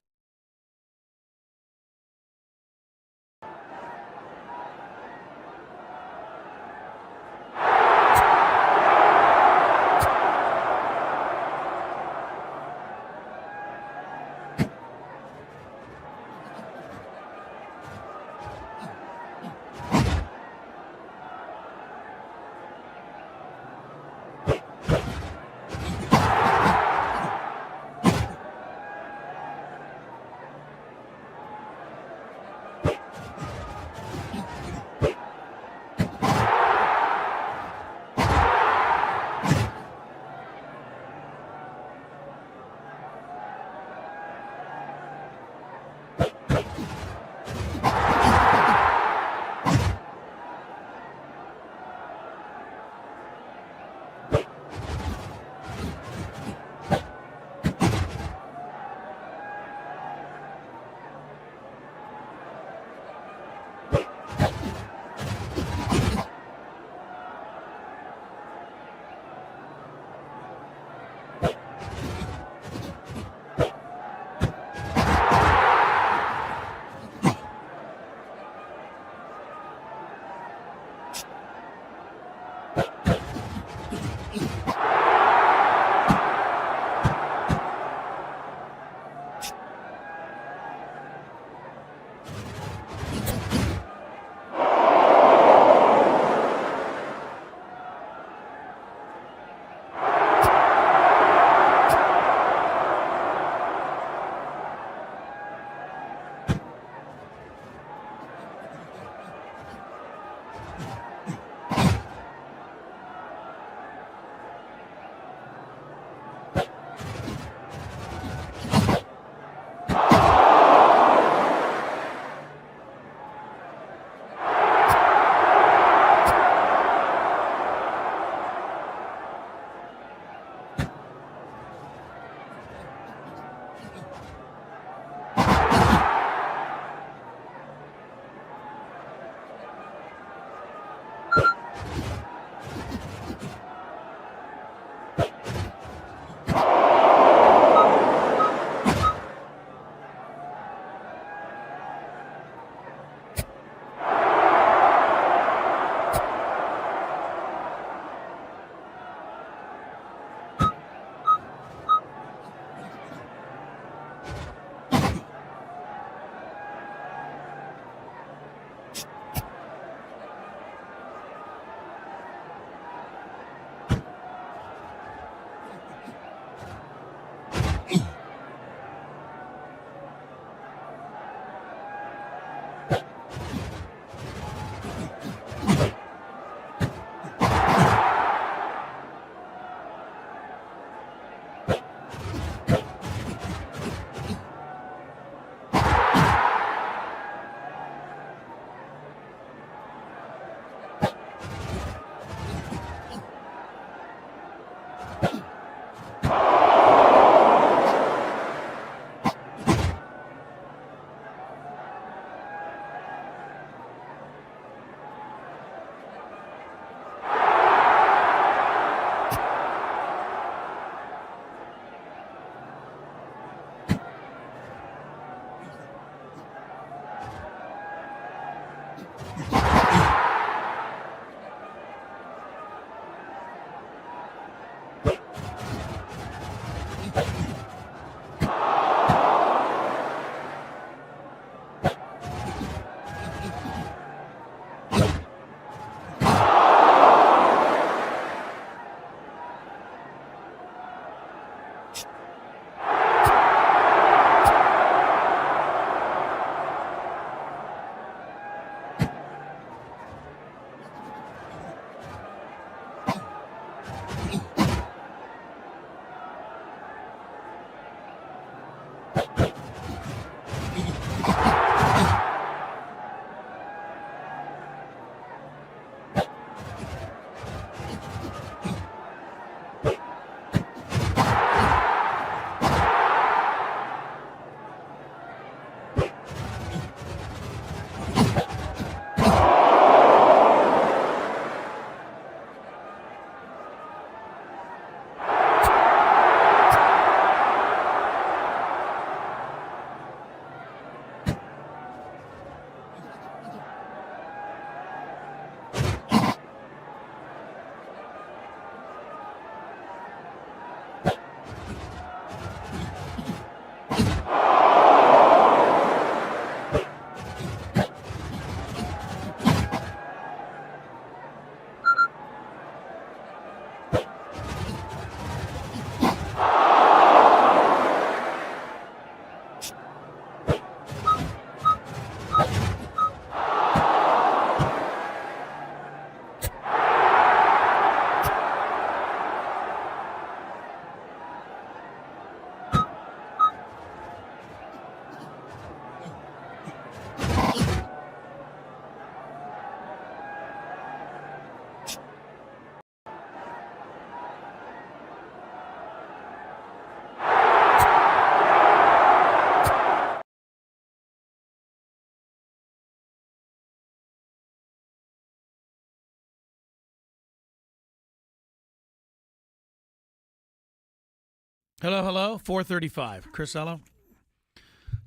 Hello, hello. 4:35. Chris, hello.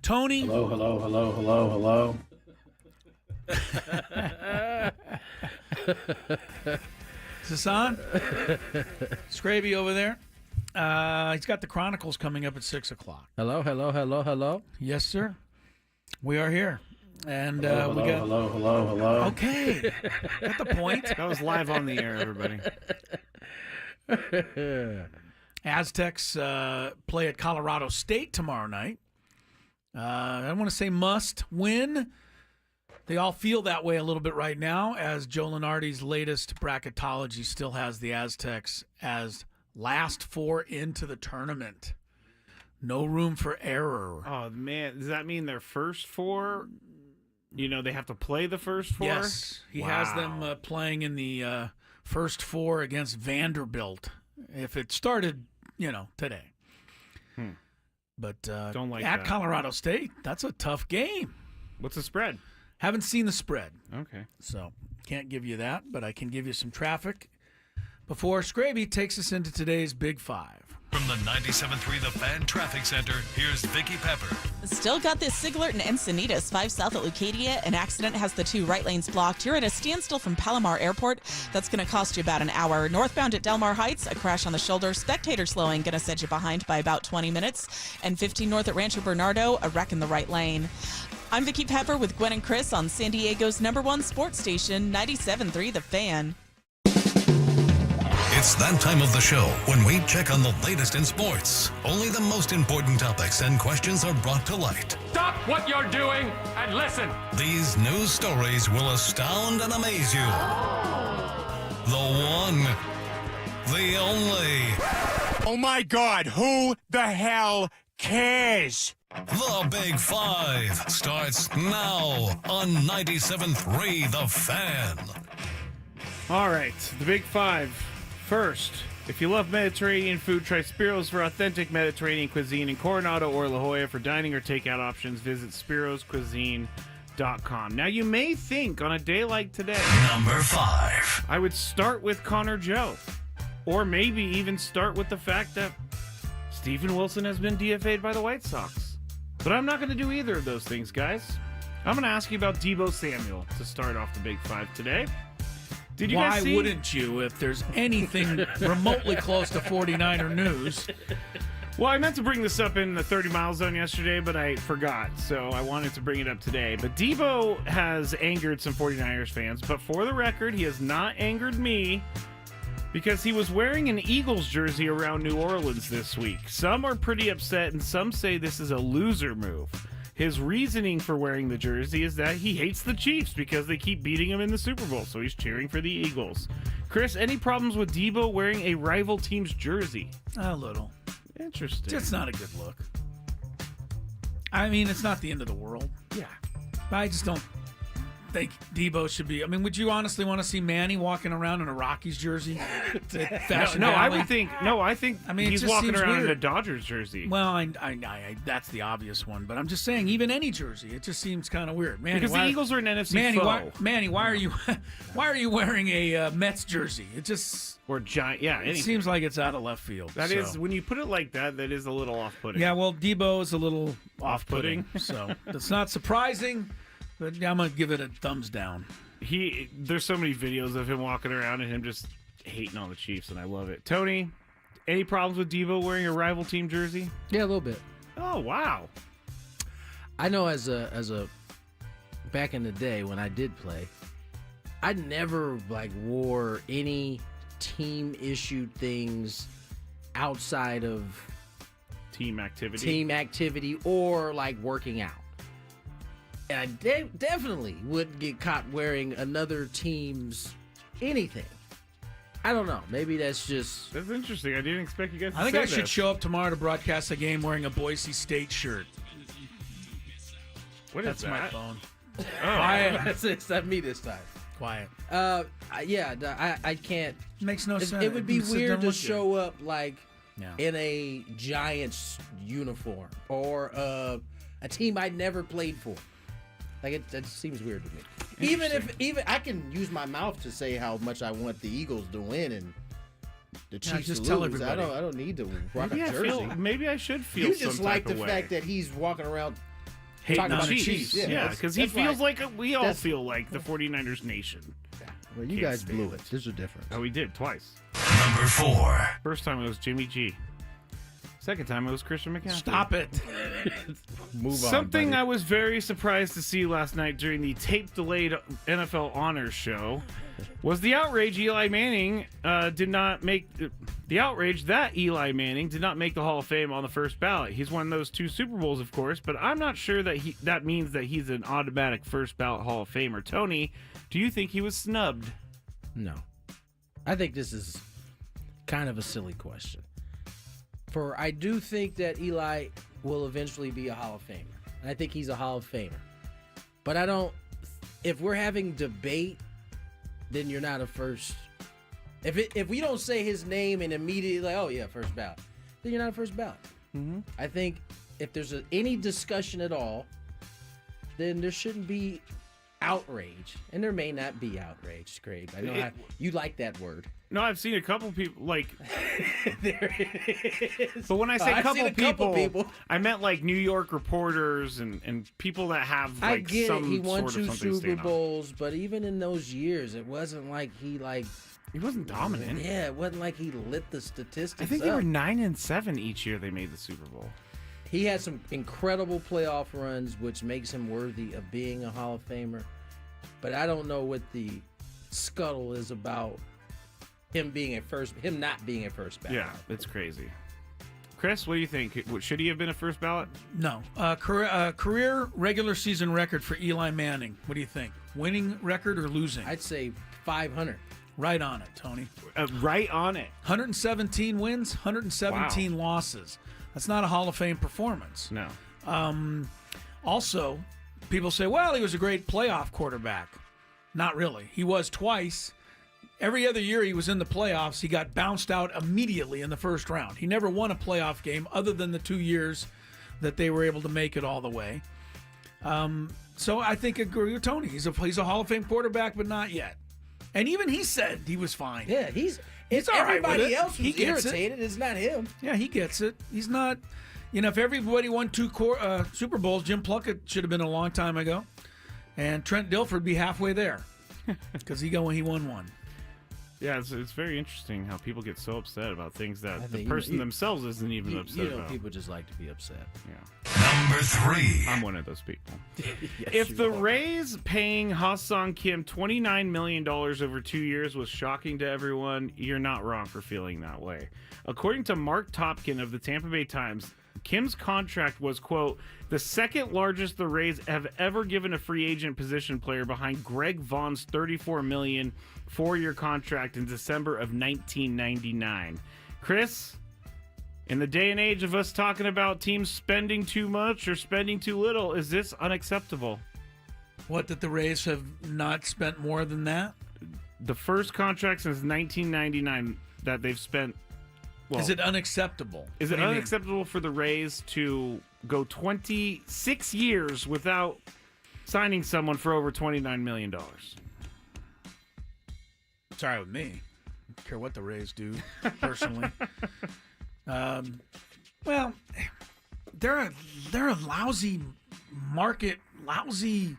Tony. Hello, hello, hello, hello, hello. Is this on? Scraby over there. He's got the Chronicles coming up at 6 o'clock. Hello, hello, hello, hello. Yes, sir. We are here. And hello, we got. hello, hello, hello. Okay. Got the point. That was live on the air, everybody. Aztecs play at Colorado State tomorrow night. I don't want to say must win. They all feel that way a little bit right now, as Joe Lunardi's latest bracketology still has the Aztecs as last four into the tournament. No room for error. Oh, man. Does that mean their first four? You know, they have to play the first four? Yes. He has them playing in the first four against Vanderbilt. If it started, today. But don't like at that. Colorado State, that's a tough game. What's the spread? Haven't seen the spread. Okay. So can't give you that, but I can give you some traffic before Scraby takes us into today's Big Five. From the 97.3 The Fan Traffic Center, here's Vicky Pepper. Still got this Siglert and Encinitas, 5 south at Leucadia. An accident has the 2 right lanes blocked. You're at a standstill from Palomar Airport. That's going to cost you about an hour. Northbound at Delmar Heights, a crash on the shoulder. Spectator slowing, going to set you behind by about 20 minutes. And 15 north at Rancho Bernardo, a wreck in the right lane. I'm Vicky Pepper with Gwynn and Chris on San Diego's #1 sports station, 97.3 The Fan. It's that time of the show when we check on the latest in sports. Only the most important topics and questions are brought to light. Stop what you're doing and listen. These news stories will astound and amaze you. The one, the only. Oh my God, who the hell cares? The Big Five starts now on 97.3 The Fan. All right, the Big Five. First, if you love Mediterranean food, try Spiro's for authentic Mediterranean cuisine in Coronado or La Jolla. For dining or takeout options, visit spiroscuisine.com. Now, you may think on a day like today, Number 5, I would start with Connor Joe. Or maybe even start with the fact that Stephen Wilson has been DFA'd by the White Sox. But I'm not going to do either of those things, guys. I'm going to ask you about Deebo Samuel to start off the Big Five today. Did you Why guys see? wouldn't you if there's anything remotely close to 49er news? Well, I meant to bring this up in the 30 Mile Zone yesterday, but I forgot, so I wanted to bring it up today. But Deebo has angered some 49ers fans, but for the record, he has not angered me because he was wearing an Eagles jersey around New Orleans this week. Some are pretty upset, and some say this is a loser move. His reasoning for wearing the jersey is that he hates the Chiefs because they keep beating him in the Super Bowl, so he's cheering for the Eagles. Chris, any problems with Deebo wearing a rival team's jersey? A little. Interesting. It's not a good look. I mean, it's not the end of the world. Yeah. I just don't think Deebo should be. I mean, would you honestly want to see Manny walking around in a Rockies jersey? No, I would think. No, I think. I mean, he's walking around in a Dodgers jersey. Well, I that's the obvious one, but I'm just saying, even any jersey, it just seems kind of weird. Manny, because the Eagles are an NFC Manny, foe. Manny, why are you wearing a Mets jersey? It just or giant. Yeah, it seems like it's out of left field. That is when you put it like that. That is a little off-putting. Yeah, well, Deebo is a little off-putting, so that's not surprising. But I'm going to give it a thumbs down. There's so many videos of him walking around and him just hating on the Chiefs, and I love it. Tony, any problems with Deebo wearing a rival team jersey? Yeah, a little bit. Oh, wow. I know as a back in the day when I did play, I never wore any team issued things outside of team activity or working out. And I definitely wouldn't get caught wearing another team's anything. I don't know. Maybe that's interesting. I didn't expect you guys to I think say I should this. show up tomorrow to broadcast a game wearing a Boise State shirt. What is That's my that? phone. Oh. Quiet. It's not me this time. Quiet. I can't. Makes no sense. It would be Sit weird down to with show up Yeah. in a Giants uniform or a team I'd never played for. That seems weird to me. Even I can use my mouth to say how much I want the Eagles to win, and the Chiefs just lose. tell everybody. I don't need to rock Maybe a jersey. maybe I should feel You some just like type the of fact way. that he's walking around Hating talking on about the the Chiefs. Chiefs. Yeah, because he that's feels like- like we all feel like the 49ers nation. Well, you Can't guys stand blew it. There's a difference. Oh, we did twice. Number 4. First time it was Jimmy G. Second time it was Christian McCaffrey. Stop it. Move on. Something buddy. I was very surprised to see last night during the tape-delayed NFL Honors Show was the outrage Eli Manning did not make the outrage that Eli Manning did not make the Hall of Fame on the first ballot. He's won those 2 Super Bowls, of course, but I'm not sure that that means that he's an automatic first ballot Hall of Famer. Tony, do you think he was snubbed? No. I think this is kind of a silly question. For I do think that Eli will eventually be a Hall of Famer. And I think he's a Hall of Famer. But I don't, if we're having debate, then you're not a first. If we don't say his name and immediately like, oh yeah, first ballot, then you're not a first ballot. Mm-hmm. I think if there's any discussion at all, then there shouldn't be outrage. And there may not be outrage, Craig. I know you like that word. No, I've seen a couple people like. There it is. But when I say I've couple seen a couple people, I meant like New York reporters and people that have like I get some it. He won sort of 2 something to Super stand on. Bowls, but even in those years, it wasn't like he wasn't dominant. Yeah, it wasn't like he lit the statistics. I think they up. were 9-7 each year they made the Super Bowl. He had some incredible playoff runs, which makes him worthy of being a Hall of Famer. But I don't know what the scuttle is about him not being a first ballot. Yeah, it's crazy. Chris, what do you think? Should he have been a first ballot? No. Career regular season record for Eli Manning. What do you think? Winning record or losing? I'd say 500. Right on it, Tony. Right on it. 117 wins, 117 losses. That's not a Hall of Fame performance. No. Also, people say, well, he was a great playoff quarterback. Not really. He was twice. Every other year he was in the playoffs, he got bounced out immediately in the first round. He never won a playoff game other than the 2 years that they were able to make it all the way. So I think I agree with Tony. He's a Hall of Fame quarterback, but not yet. And even he said he was fine. Yeah, it's all right with everybody it. else He who's gets it. irritated. It's not him. Yeah, he gets it. He's not, if everybody won 2 Super Bowls, Jim Plunkett should have been a long time ago. And Trent Dilfer would be halfway there because he won 1. Yeah, it's very interesting how people get so upset about things that the think, person themselves isn't even upset about. People just like to be upset. Yeah. Number 3. I'm one of those people. Yes, If you the are. Rays paying Ha-Sung Kim $29 million over 2 years was shocking to everyone, you're not wrong for feeling that way. According to Mark Topkin of the Tampa Bay Times, Kim's contract was, quote, the second largest the Rays have ever given a free agent position player behind Greg Vaughn's $34 million 4-year contract in December of 1999. Chris, in the day and age of us talking about teams spending too much or spending too little, is this unacceptable? What, that the Rays have not spent more than that? The first contract since 1999 that they've spent. Well, Is it unacceptable? Is What it do you mean? unacceptable for the Rays to go 26 years without signing someone for over $29 million? It's all right with me. I don't care what the Rays do, personally. Well, they're a lousy market, lousy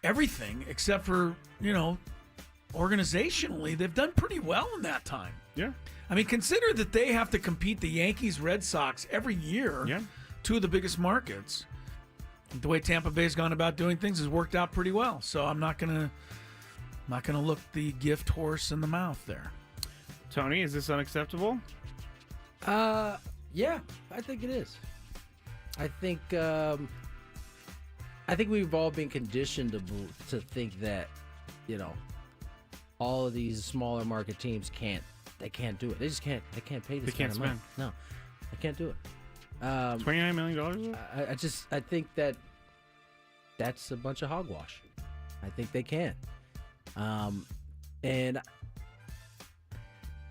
everything except for, organizationally, they've done pretty well in that time. Yeah. I mean, consider that they have to compete the Yankees, Red Sox every year. Yeah. 2 of the biggest markets. The way Tampa Bay's gone about doing things has worked out pretty well. So I'm not gonna look the gift horse in the mouth there. Tony, is this unacceptable? Yeah, I think it is. I think we've all been conditioned to think that, all of these smaller market teams can't do it. They just can't. They can't pay this kind of money. No, they can't do it. $29 million? I think that's a bunch of hogwash. I think they can. And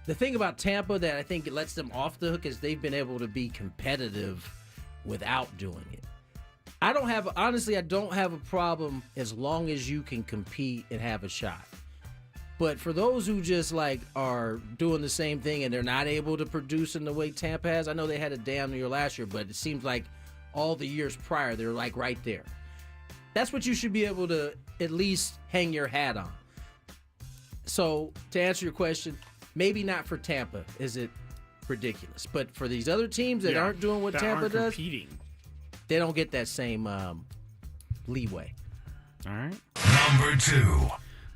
the thing about Tampa that I think it lets them off the hook is they've been able to be competitive without doing it. I don't have a problem as long as you can compete and have a shot. But for those who just like are doing the same thing and they're not able to produce in the way Tampa has, I know they had a damn year last year, but it seems like all the years prior, they're like right there. That's what you should be able to at least hang your hat on. So to answer your question, maybe not for Tampa is it ridiculous, but for these other teams that aren't doing what Tampa does, they don't get that same leeway. All right. Number 2.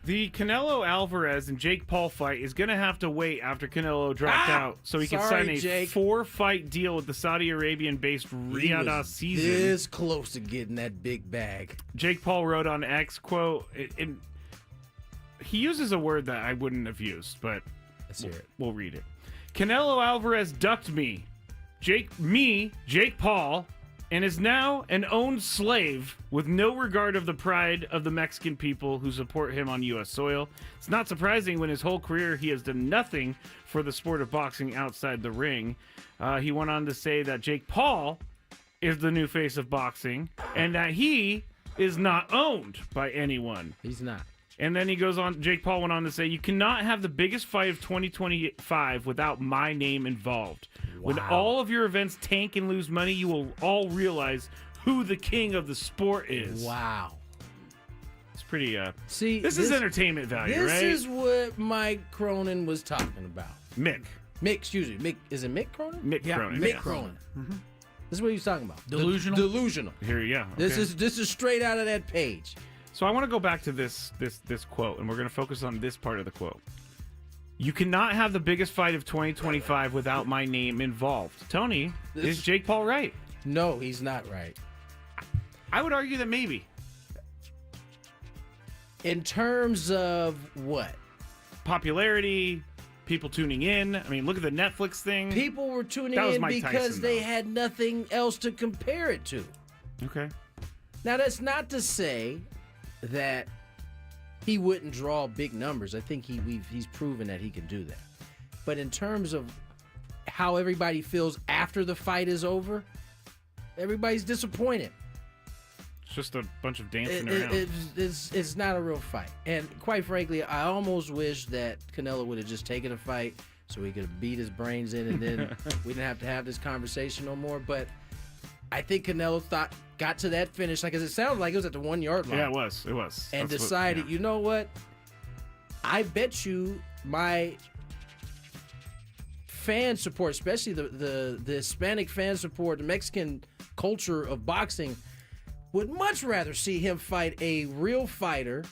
The Canelo Alvarez and Jake Paul fight is going to have to wait after Canelo dropped out so he can sign a 4-fight deal with the Saudi Arabian-based Riyadh season. This close to getting that big bag. Jake Paul wrote on X, quote, he uses a word that I wouldn't have used, but let's hear it. We'll read it. Canelo Alvarez ducked me, Jake Paul, and is now an owned slave with no regard of the pride of the Mexican people who support him on U.S. soil. It's not surprising when his whole career he has done nothing for the sport of boxing outside the ring. He went on to say that Jake Paul is the new face of boxing and that he is not owned by anyone. He's not. And then he goes on, Jake Paul went on to say, you cannot have the biggest fight of 2025 without my name involved. Wow. When all of your events tank and lose money, you will all realize who the king of the sport is. Wow. It's pretty, See, this is entertainment value, right? This is what Mike Cronin was talking about. Mick, excuse me. Mick, is it Mick Cronin? Mick Cronin. Mick Cronin. Mm-hmm. This is what he was talking about. Delusional? Delusional. Here, yeah. Okay. This is straight out of that page. So I want to go back to this quote, and we're going to focus on this part of the quote. You cannot have the biggest fight of 2025 without my name involved. Tony, is Jake Paul right? No, he's not right. I would argue that maybe. In terms of what? Popularity, people tuning in. I mean, look at the Netflix thing. People were tuning in because they had nothing else to compare it to. Okay. Now, that's not to say that he wouldn't draw big numbers. I think he's proven that he can do that. But in terms of how everybody feels after the fight is over, everybody's disappointed. It's just a bunch of dancing around. It's not a real fight. And quite frankly, I almost wish that Canelo would have just taken a fight so he could have beat his brains in and then we didn't have to have this conversation no more. But I think Canelo got to that finish, like, as it sounded like it was at the 1 yard line. Yeah, it was. And decided, you know what? I bet you my fan support, especially the Hispanic fan support, the Mexican culture of boxing, would much rather see him fight a real fighter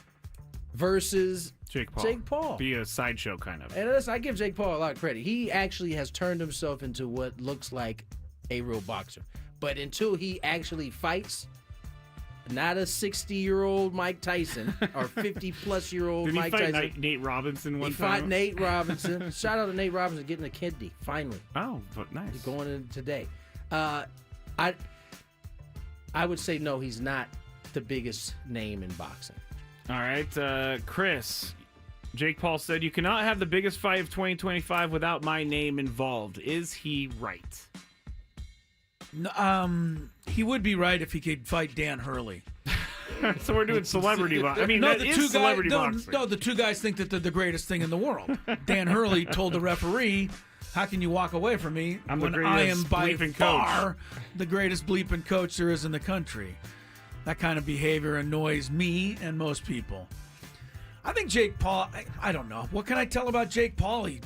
versus Jake Paul. Be a sideshow kind of. And listen, I give Jake Paul a lot of credit. He actually has turned himself into what looks like a real boxer. But until he actually fights, not a 60-year-old Mike Tyson or 50-plus-year-old Mike Tyson. Did he fight Nate Robinson one time? He fought Nate Robinson. Shout out to Nate Robinson getting a kidney, finally. Oh, but nice. He's going in today. I would say no, he's not the biggest name in boxing. All right, Chris. Jake Paul said, you cannot have the biggest fight of 2025 without my name involved. Is he right? He would be right if he could fight Dan Hurley. So we're doing celebrity boxing. I mean, no, that is celebrity boxing. No, the two guys think that they're the greatest thing in the world. Dan Hurley told the referee, how can you walk away from me when I am by far the greatest bleeping coach there is in the country? That kind of behavior annoys me and most people. I think Jake Paul, I don't know. What can I tell about Jake Paul? He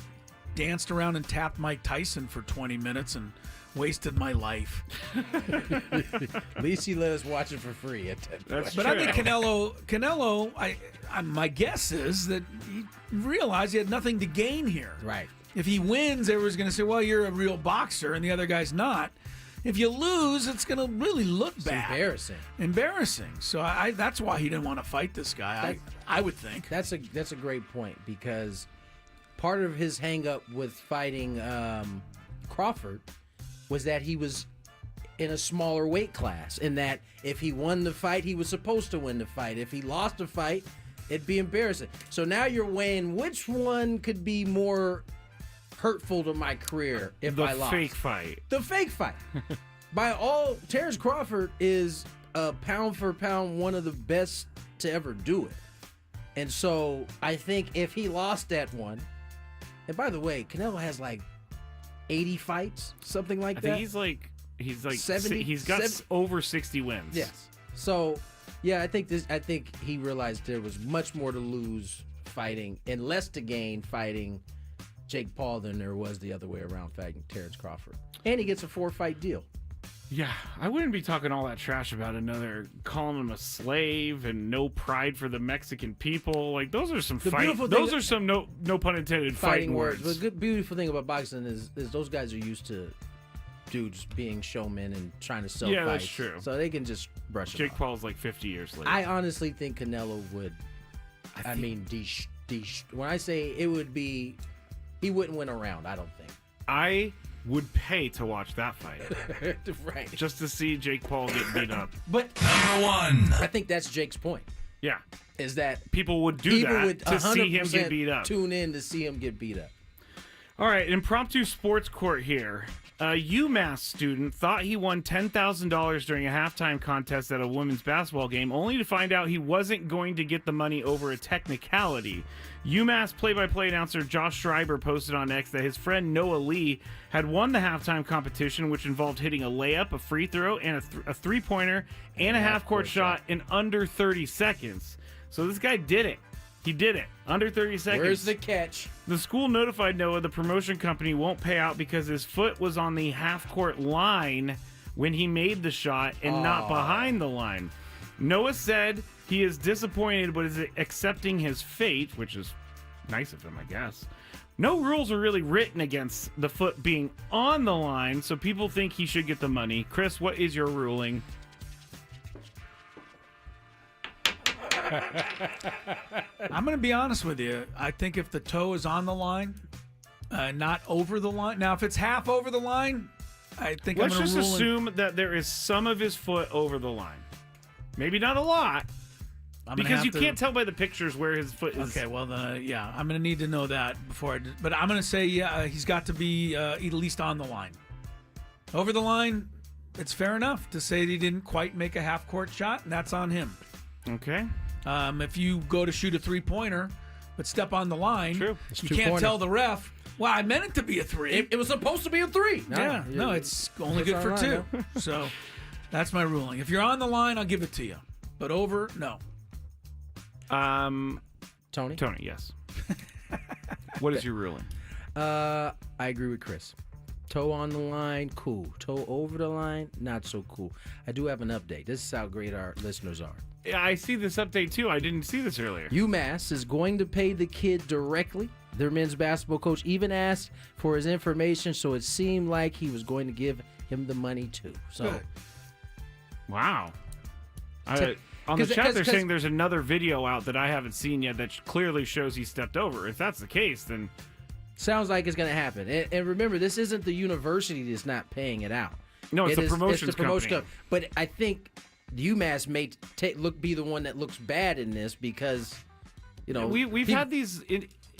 danced around and tapped Mike Tyson for 20 minutes and wasted my life. At least he let us watch it for free. But true. I think Canelo, my guess is that he realized he had nothing to gain here. Right. If he wins, everyone's going to say, well, you're a real boxer, and the other guy's not. If you lose, it's going to really look bad. Embarrassing. So that's why he didn't want to fight this guy, I would think. That's a great point, because part of his hang-up with fighting Crawford was that he was in a smaller weight class, in that if he won the fight, he was supposed to win the fight. If he lost the fight, it'd be embarrassing. So now you're weighing which one could be more hurtful to my career if I lost. The fake fight. The fake fight. By all, Terrence Crawford is pound for pound one of the best to ever do it. And so I think if he lost that one, and by the way, Canelo has like 80 fights, something like that. I think he's like 70. He's got over 60 wins. Yes. So, yeah, I think he realized there was much more to lose fighting and less to gain fighting Jake Paul than there was the other way around fighting Terrence Crawford. And he gets a 4-fight deal. Yeah, I wouldn't be talking all that trash about calling him a slave and no pride for the Mexican people. Like those are some those are some no pun intended fighting words. The good beautiful thing about boxing is those guys are used to dudes being showmen and trying to sell fights. Yeah, that's true. So they can just brush it Jake off. Paul's like 50 years later. I honestly think Canelo would. When I say it would be, he wouldn't win a round. I don't think. I would pay to watch that fight. Right. Just to see Jake Paul get beat up. But Number 1. I think that's Jake's point. Yeah. Is that people would do that would to see him get beat up. Tune in to see him get beat up. All right, impromptu sports court here. A UMass student thought he won $10,000 during a halftime contest at a women's basketball game, only to find out he wasn't going to get the money over a technicality. UMass play-by-play announcer Josh Schreiber posted on X that his friend Noah Lee had won the halftime competition, which involved hitting a layup, a free throw, and a three-pointer, and a half-court shot in under 30 seconds. So this guy did it. He did it. Under 30 seconds. Where's the catch? The school notified Noah the promotion company won't pay out because his foot was on the half-court line when he made the shot and not behind the line. Noah said he is disappointed but is accepting his fate, which is nice of him, I guess. No rules are really written against the foot being on the line, so people think he should get the money. Chris, what is your ruling? I'm going to be honest with you. I think if the toe is on the line, not over the line. Now, if it's half over the line, I think Let's I'm going to just assume that there is some of his foot over the line. Maybe not a lot. Because you can't tell by the pictures where his foot is. Okay, well, then, yeah, I'm going to need to know that before I. But I'm going to say, he's got to be at least on the line. Over the line, it's fair enough to say that he didn't quite make a half-court shot, and that's on him. Okay. If you go to shoot a three-pointer, but step on the line, True. You can't tell the ref, well, I meant it to be a three. It was supposed to be a three. No, it's only good for two. So that's my ruling. If you're on the line, I'll give it to you. But over, no. Tony, yes. What is your ruling? I agree with Chris. Toe on the line, cool. Toe over the line, not so cool. I do have an update. This is how great our listeners are. Yeah, I see this update too. I didn't see this earlier. UMass is going to pay the kid directly. Their men's basketball coach even asked for his information, so it seemed like he was going to give him the money too. So, good. Wow. On the chat, they're saying there's another video out that I haven't seen yet that clearly shows he stepped over. If that's the case, then sounds like it's going to happen. And remember, this isn't the university that's not paying it out. No, it's the promotion company. But I think UMass may be the one that looks bad in this because, we've had these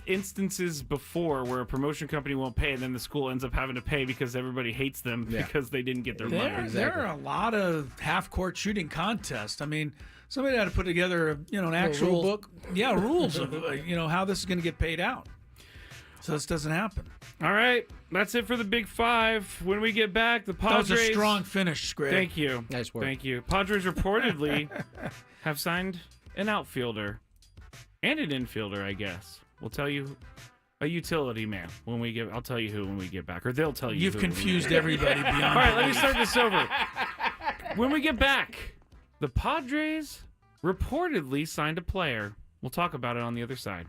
instances before where a promotion company won't pay, and then the school ends up having to pay because everybody hates them because they didn't get their money. There are a lot of half-court shooting contests. I mean, somebody had to put together, an actual rule book. Yeah, rules of how this is going to get paid out. So this doesn't happen. All right, that's it for the Big Five. When we get back, the Padres. That was a strong finish, Greg. Thank you. Nice work. Thank you. Padres reportedly have signed an outfielder and an infielder, I guess. We'll tell you a utility man when we get. I'll tell you who when we get back, or they'll tell you. You've who confused everybody beyond. All right, let me start this over. When we get back, the Padres reportedly signed a player. We'll talk about it on the other side.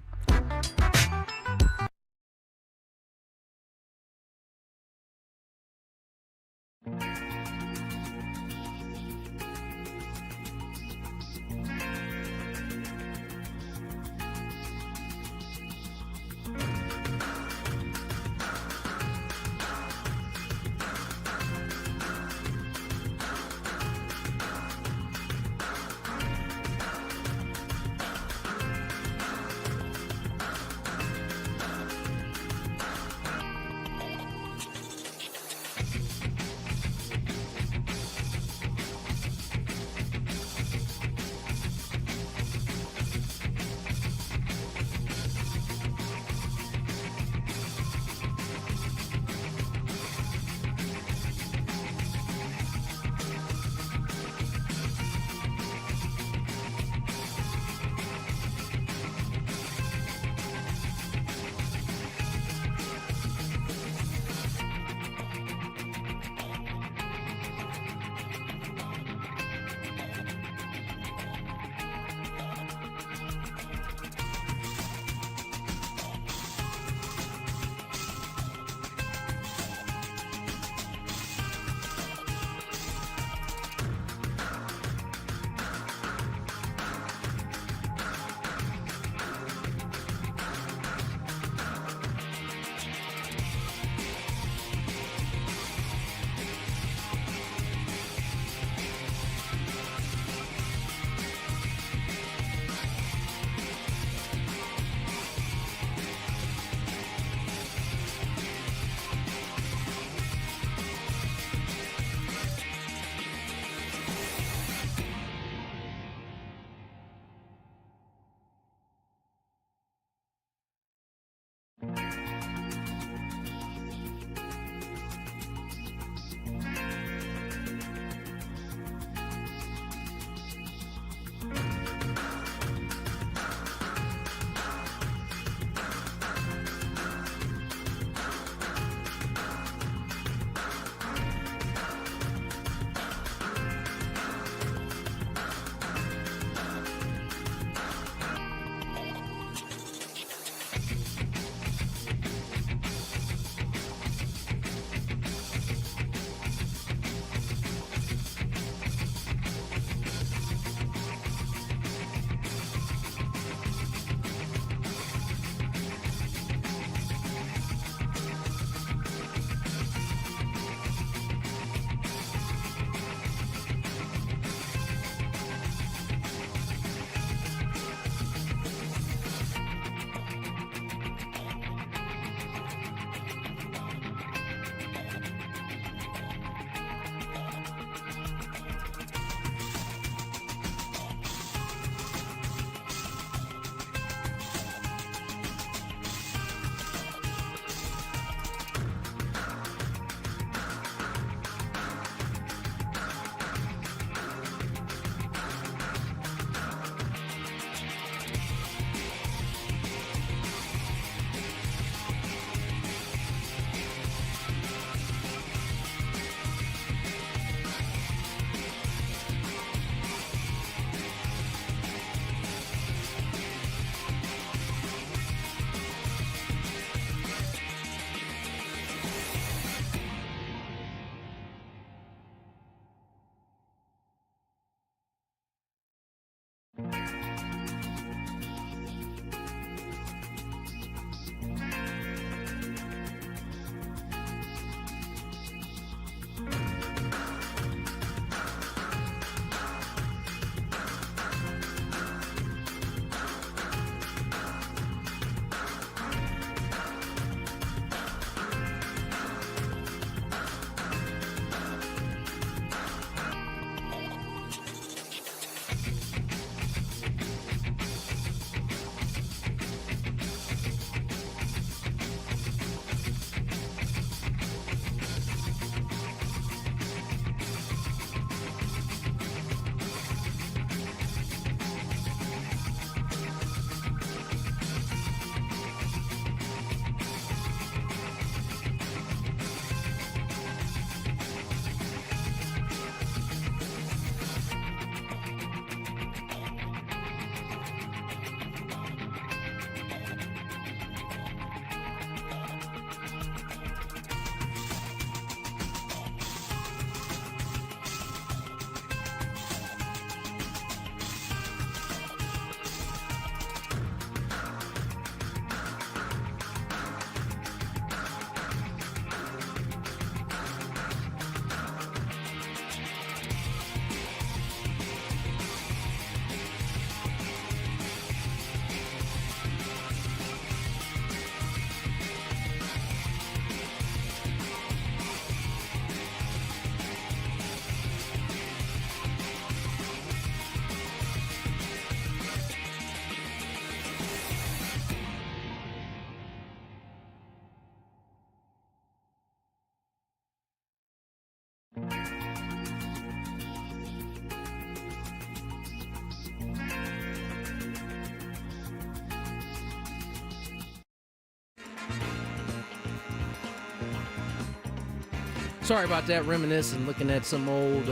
Sorry about that. Reminiscing, looking at some old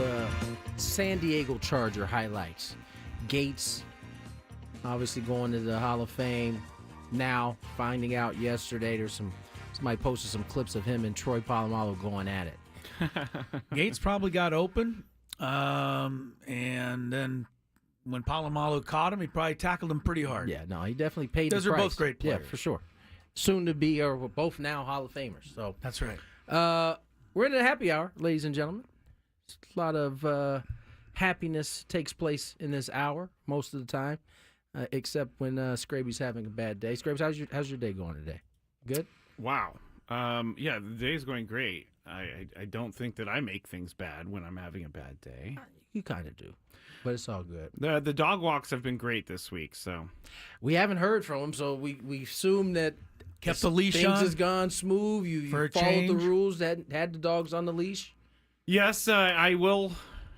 San Diego Charger highlights. Gates, obviously going to the Hall of Fame. Now, finding out yesterday, there's somebody posted some clips of him and Troy Polamalu going at it. Gates probably got open, and then when Polamalu caught him, he probably tackled him pretty hard. Yeah, no, he definitely paid Those the are price. both great players. Yeah, for sure. Soon to be, or we're both now Hall of Famers. So that's right. We're in a happy hour, ladies and gentlemen. A lot of happiness takes place in this hour most of the time, except when Scraby's having a bad day. Scraby's, how's your day going today? Good? Wow. Yeah, the day's going great. I don't think that I make things bad when I'm having a bad day. You kind of do, but it's all good. The dog walks have been great this week, so we haven't heard from him, so we assume that kept the leash things on. has gone smooth. You For a followed change. the rules that had the dogs on the leash. yes, I will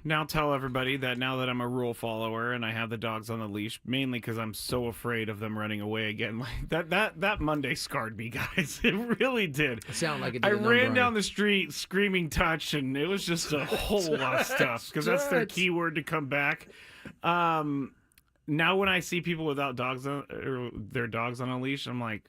now tell everybody that now that I'm a rule follower and I have the dogs on the leash, mainly because I'm so afraid of them running away again. Like that Monday scarred me, guys. It really did. It sounded like it did. I a number ran on down you. the street screaming touch, and it was just a whole lot of stuff because that's their Touch. keyword to come back. Now when I see people without dogs or their dogs on a leash, I'm like,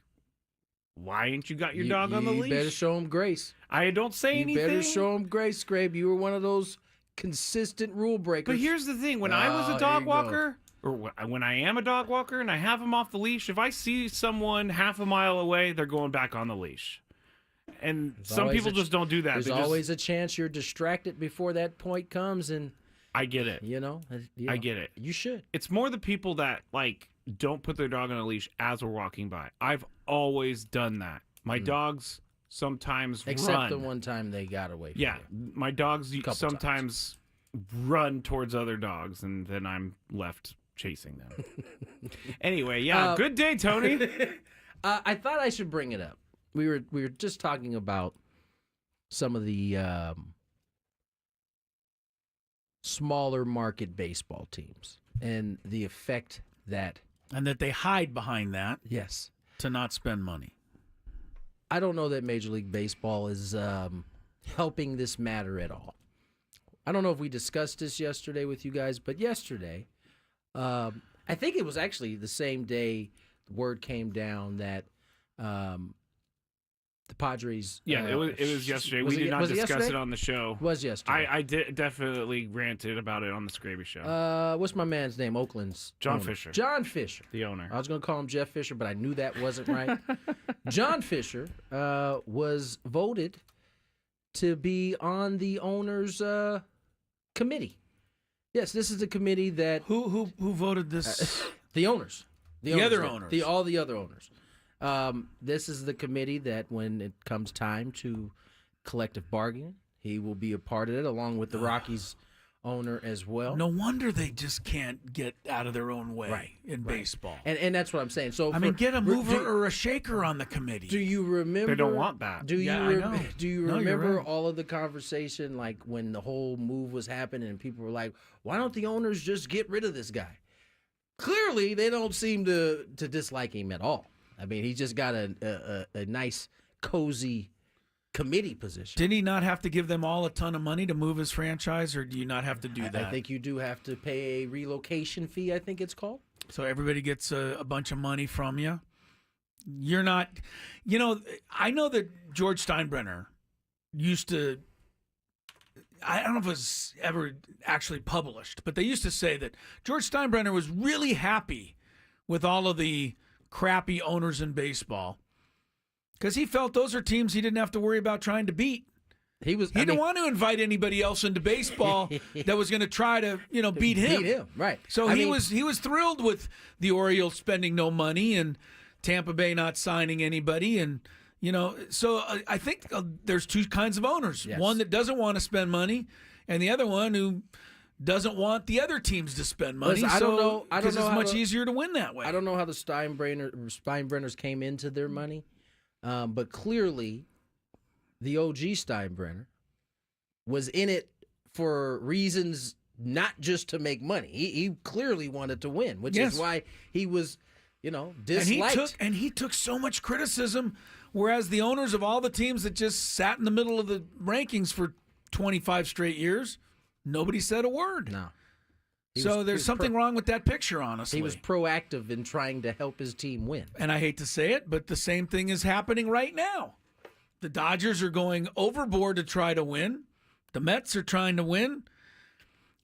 why ain't you got your dog on the leash? You better show him grace. I don't say You anything. better show him grace, Scrape. You were one of those consistent rule breakers. But here's the thing: when I was Oh, a there dog you go. walker, or when I am a dog walker and I have them off the leash, if I see someone half a mile away, they're going back on the leash. And some always people just don't do that. There's They just- always a chance you're distracted before that point comes, and I get it. I get it. You should. It's more the people that don't put their dog on a leash as we're walking by. I've always done that. My dogs sometimes Except run. the one time they got away from Yeah, you. my dogs Couple sometimes run towards other dogs, and then I'm left chasing them. Anyway, yeah, good day, Tony. I thought I should bring it up. We were just talking about some of the smaller market baseball teams and the effect that And that they hide behind that yes to not spend money. I don't know that Major League Baseball is helping this matter at all. I don't know if we discussed this yesterday with you guys, but yesterday, I think it was actually the same day the word came down that the Padres. Yeah, it was yesterday. We did not discuss it on the show. It was yesterday. I did definitely ranted about it on the Scraby Show. What's my man's name? Oakland's John owner. Fisher. John Fisher, the owner. I was going to call him Jeff Fisher, but I knew that wasn't right. John Fisher was voted to be on the owner's committee. Yes, this is the committee that who voted this? The owners, The other owners. all the other owners. This is the committee that, when it comes time to collective bargaining, he will be a part of it, along with the Rockies owner as well. No wonder they just can't get out of their own way in baseball. And that's what I'm saying. So I mean, get a mover or a shaker on the committee. Do you remember? They don't want that. Do you? Yeah, I know. Do you No, you're remember right. all of the conversation, like when the whole move was happening, and people were like, "Why don't the owners just get rid of this guy?" Clearly, they don't seem to dislike him at all. I mean, he just got a nice, cozy committee position. Didn't he not have to give them all a ton of money to move his franchise, or do you not have to do that? I think you do have to pay a relocation fee, I think it's called. So everybody gets a bunch of money from you. You're not, I know that George Steinbrenner used to, I don't know if it was ever actually published, but they used to say that George Steinbrenner was really happy with all of the crappy owners in baseball because he felt those are teams he didn't have to worry about trying to beat. He didn't want to invite anybody else into baseball that was going to try to, beat him. Beat him, right. So he was thrilled with the Orioles spending no money and Tampa Bay not signing anybody, and so I think there's two kinds of owners. Yes. One that doesn't want to spend money, and the other one who doesn't want the other teams to spend money. Listen, I don't know because it's how much easier to win that way. I don't know how the Steinbrenners came into their money, but clearly the OG Steinbrenner was in it for reasons not just to make money. He clearly wanted to win, which Yes. is why he was disliked. And he took so much criticism, whereas the owners of all the teams that just sat in the middle of the rankings for 25 straight years, nobody said a word. No. So there's something wrong with that picture, honestly. He was proactive in trying to help his team win. And I hate to say it, but the same thing is happening right now. The Dodgers are going overboard to try to win. The Mets are trying to win.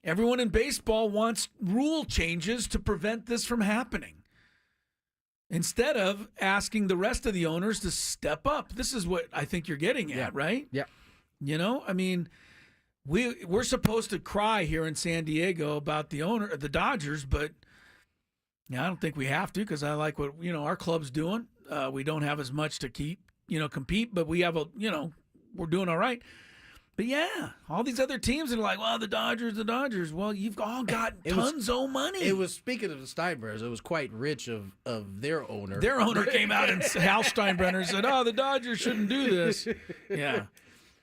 Everyone in baseball wants rule changes to prevent this from happening, instead of asking the rest of the owners to step up. This is what I think you're getting at, right? Yeah. I mean, we're supposed to cry here in San Diego about the Dodgers, but I don't think we have to, because I like what our club's doing. We don't have as much to compete, but we have we're doing all right. But yeah, all these other teams are like, well, the Dodgers. Well, you've all got tons of money. It was, speaking of the Steinbrenners, it was quite rich of their owner. Their owner came out, and Hal Steinbrenner said, "Oh, the Dodgers shouldn't do this." Yeah,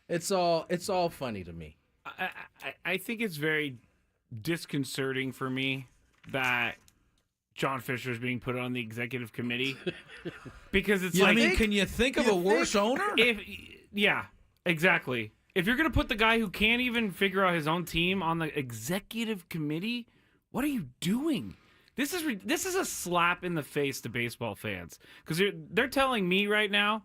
it's all funny to me. I think it's very disconcerting for me that John Fisher is being put on the executive committee, because it's can you think of a worse owner? Yeah, exactly. If you're going to put the guy who can't even figure out his own team on the executive committee, what are you doing? This is a slap in the face to baseball fans, because they're telling me right now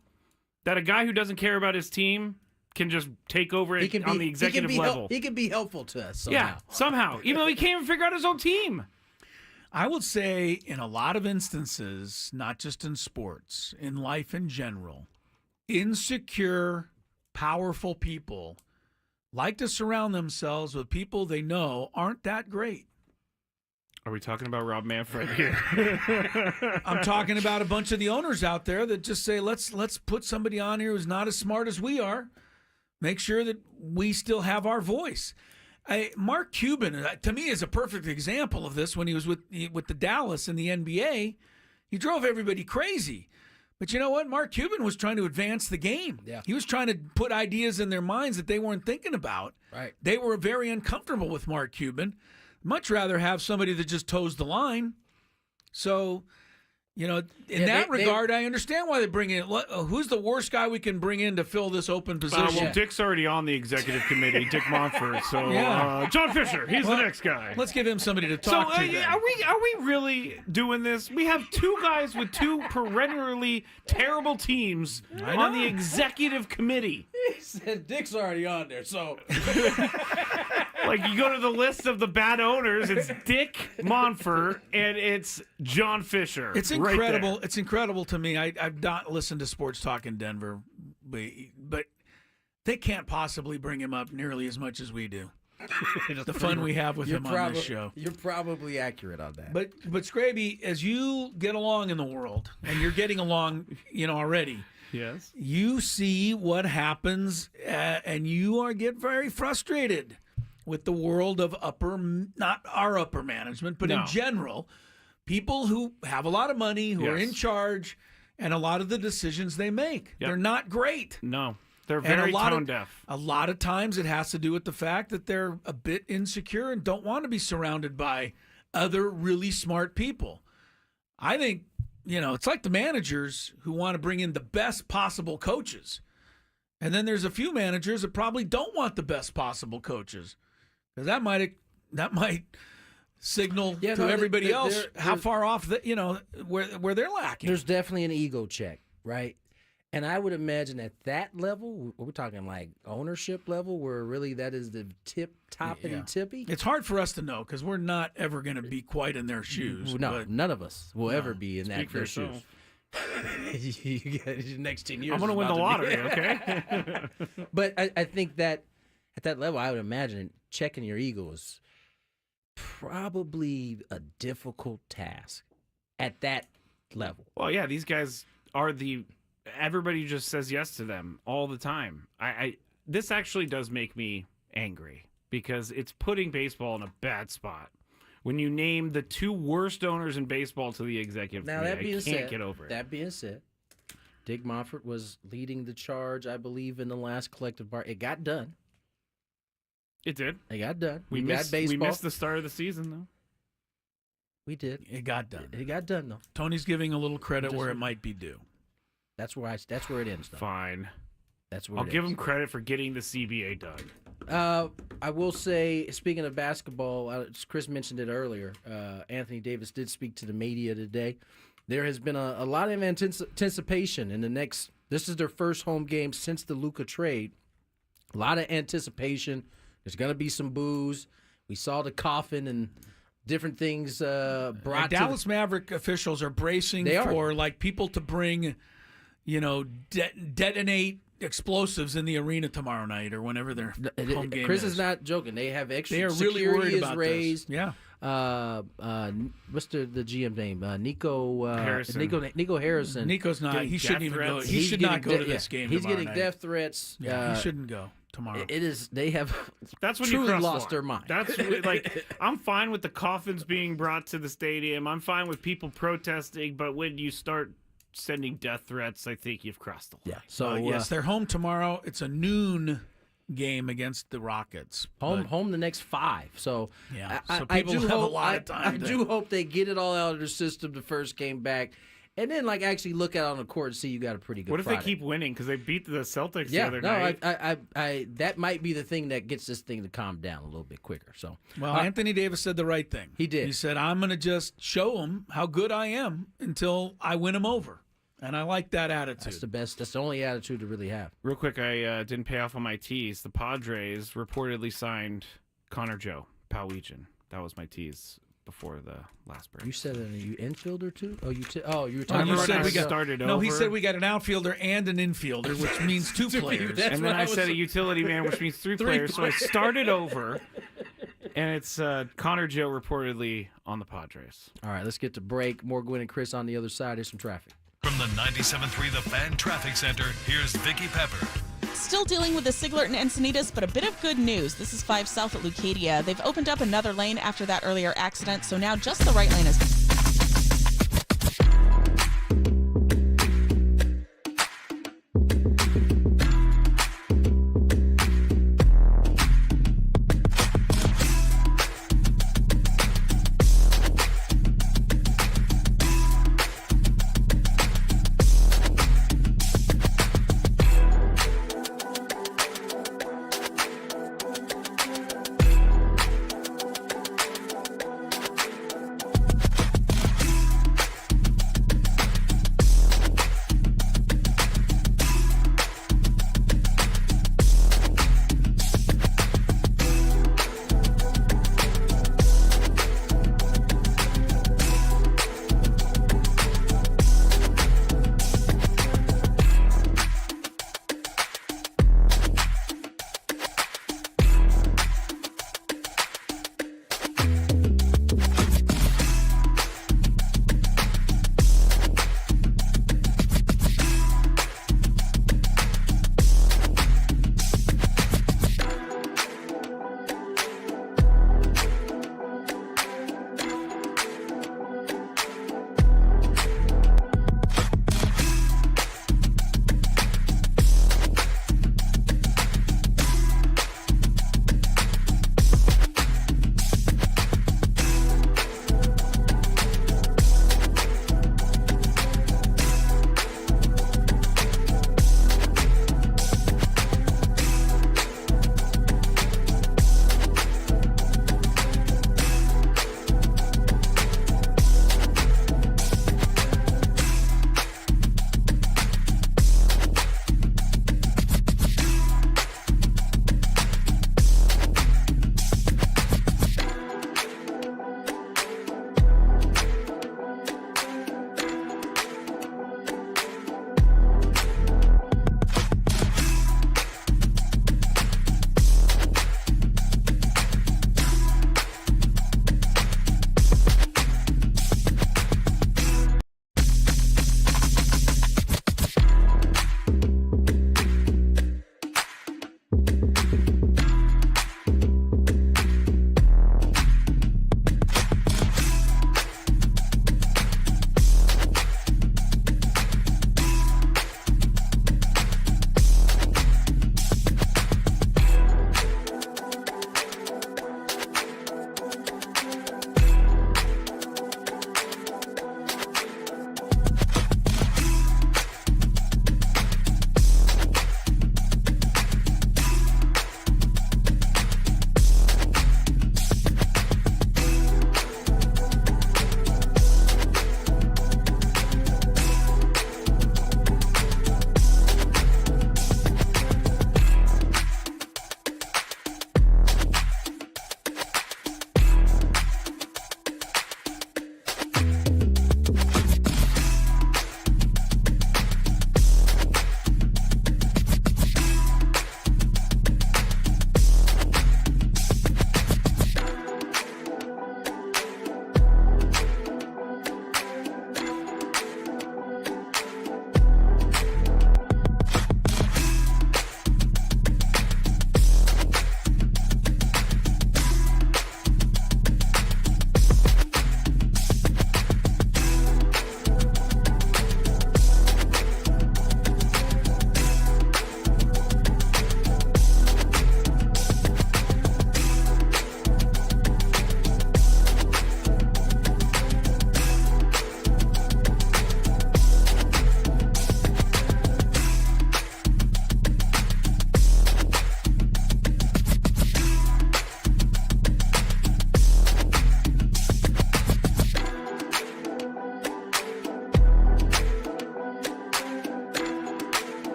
that a guy who doesn't care about his team can just take over it on the executive level. He can be helpful to us somehow. Yeah, somehow, even though he can't even figure out his own team. I would say in a lot of instances, not just in sports, in life in general, insecure, powerful people like to surround themselves with people they know aren't that great. Are we talking about Rob Manfred here? I'm talking about a bunch of the owners out there that just say, let's put somebody on here who's not as smart as we are. Make sure that we still have our voice. Mark Cuban, to me, is a perfect example of this. When he was with the Dallas in the NBA, he drove everybody crazy. But you know what? Mark Cuban was trying to advance the game. Yeah. He was trying to put ideas in their minds that they weren't thinking about. Right. They were very uncomfortable with Mark Cuban. Much rather have somebody that just toes the line. So, in that regard, I understand why they bring in. Who's the worst guy we can bring in to fill this open position? Well, Dick's already on the executive committee, Dick Montfort. So, John Fisher, he's the next guy. Let's give him somebody to talk to. Are we really doing this? We have two guys with two perennially terrible teams on the executive committee. He said Dick's already on there, so. Like, you go to the list of the bad owners, it's Dick Montfort and it's John Fisher. It's incredible. It's incredible to me. I've not listened to Sports Talk in Denver, but they can't possibly bring him up nearly as much as we do. The fun we have with him on this show. You're probably accurate on that. But Scraby, as you get along in the world, and you're getting along, already. Yes. You see what happens, and you get very frustrated with the world of not our upper management, but in general, people who have a lot of money, who are in charge, and a lot of the decisions they make. Yep. They're not great. No, they're very tone deaf. A lot of times it has to do with the fact that they're a bit insecure and don't want to be surrounded by other really smart people. I think, it's like the managers who want to bring in the best possible coaches. And then there's a few managers that probably don't want the best possible coaches. Because that might signal to everybody else how far off where they're lacking. There's definitely an ego check, right? And I would imagine at that level, we're talking like ownership level, where really that is the toppity tippy. It's hard for us to know because we're not ever going to be quite in their shoes. No, none of us will ever be in their shoes. You get the next 10 years. I'm going to win the lottery, okay? But I think that at that level, I would imagine checking your ego is probably a difficult task at that level. Well, yeah, these guys are everybody just says yes to them all the time. This actually does make me angry because it's putting baseball in a bad spot. When you name the two worst owners in baseball to the executive committee, I can't get over it. That being said, Dick Montfort was leading the charge, I believe, in the last collective bar. It got done. It did. It got done. We missed the start of the season, though. We did. It got done. It got done, though. Tony's giving a little credit where it might be due. That's where it ends, though. Fine. That's where I'll give him credit for getting the CBA done. I will say, speaking of basketball, Chris mentioned it earlier. Anthony Davis did speak to the media today. There has been a lot of anticipation in the next. This is their first home game since the Luka trade. A lot of anticipation. There's going to be some boos. We saw the coffin and different things brought. Dallas Maverick officials are bracing for like people to bring, detonate explosives in the arena tomorrow night or whenever their home game Chris is not joking. They have extra. They are really worried about raised. this. Yeah. What's the GM name? Nico Harrison. Nico Harrison. Nico's not. He shouldn't even go. He should not go to this game. He's getting night. death threats. Yeah, he shouldn't go tomorrow. It is. They have. That's when truly you lost their mind. That's like I'm fine with the coffins being brought to the stadium. I'm fine with people protesting, but when you start sending death threats, I think you've crossed the line. Yeah. So yes, they're home tomorrow. It's a noon game against the Rockets. Home the next 5. So yeah, I, so people do have hope, a lot of time. I do hope they get it all out of their system the first game back, and then actually look out on the court and see you got a pretty good. What if Friday. they keep winning because they beat the Celtics the other night? I that might be the thing that gets this thing to calm down a little bit quicker. So Anthony Davis said the right thing. He did. He said, "I'm going to just show them how good I am until I win them over." And I like that attitude. That's the best. That's the only attitude to really have. Real quick, I didn't pay off on my tease. The Padres reportedly signed Connor Joe Palwegian. That was my tease before the last break. You said that you infielder too? Oh, you were talking you about said when we I got started No, over. he said we got an outfielder and an infielder, which means 2 players. And then I said a utility man, which means 3 players. So I started over, and it's Connor Joe reportedly on the Padres. All right, let's get to break. More Gwynn and Chris on the other side. There's some traffic. From the 97.3 The Fan Traffic Center, here's Vicky Pepper. Still dealing with the Siglert and Encinitas, but a bit of good news. This is 5 South at Leucadia. They've opened up another lane after that earlier accident, so now just the right lane is...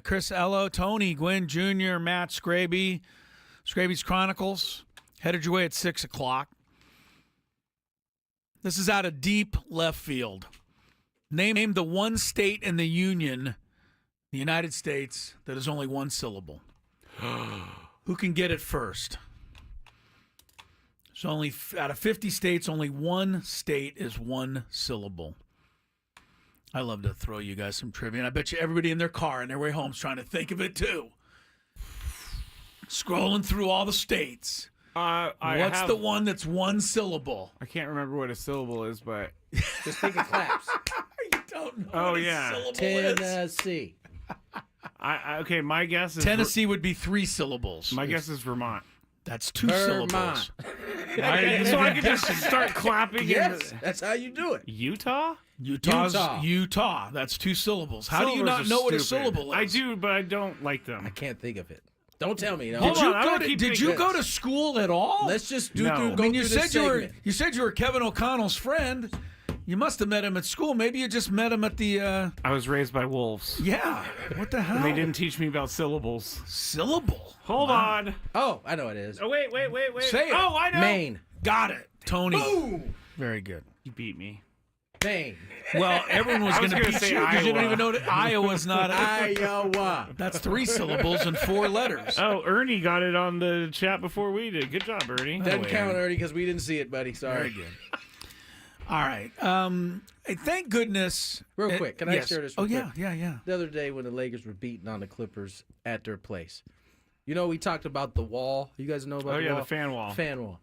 Chris Ello, Tony, Gwynn Jr., Matt Scraby, Scraby's Chronicles. Headed your way at 6 o'clock. This is out of deep left field. Name the one state in the Union, the United States, that is only one syllable. Who can get it first? So only out of 50 states, only one state is one syllable. I love to throw you guys some trivia, and I bet you everybody in their car on their way home is trying to think of it too. Scrolling through all the states. What's the one that's one syllable? I can't remember what a syllable is, but just think of claps. You don't know Oh, what yeah. a syllable is. Tennessee. Okay, my guess is Tennessee would be 3 syllables. My guess is Vermont. That's 2 Vermont. syllables. So I could just start clapping. Yes, that's how you do it. Utah? Utah. That's 2 syllables. How do you not know what a syllable is? I do, but I don't like them. I can't think of it. Don't tell me. No. Did you go to school at all? Let's just go you through said this segment. you said you were Kevin O'Connell's friend. You must have met him at school. Maybe you just met him at the. I was raised by wolves. Yeah. What the hell? And they didn't teach me about syllables. Syllable. Hold on. Oh, I know what it is. Oh wait. Say it. Oh, I know. Maine. Got it, Tony. Boom. Very good. You beat me. Maine. Well, everyone was going to beat say you because you don't Iowa. even know that Iowa's not. Iowa. That's 3 syllables and 4 letters. Oh, Ernie got it on the chat before we did. Good job, Ernie. Doesn't count, Ernie, because we didn't see it, buddy. Sorry. Very good. All right. Hey, thank goodness. Real quick, can I yes. share this? Oh, real quick? yeah. The other day when the Lakers were beating on the Clippers at their place, you know, we talked about the wall. You guys know about the wall? the fan wall. Fan wall.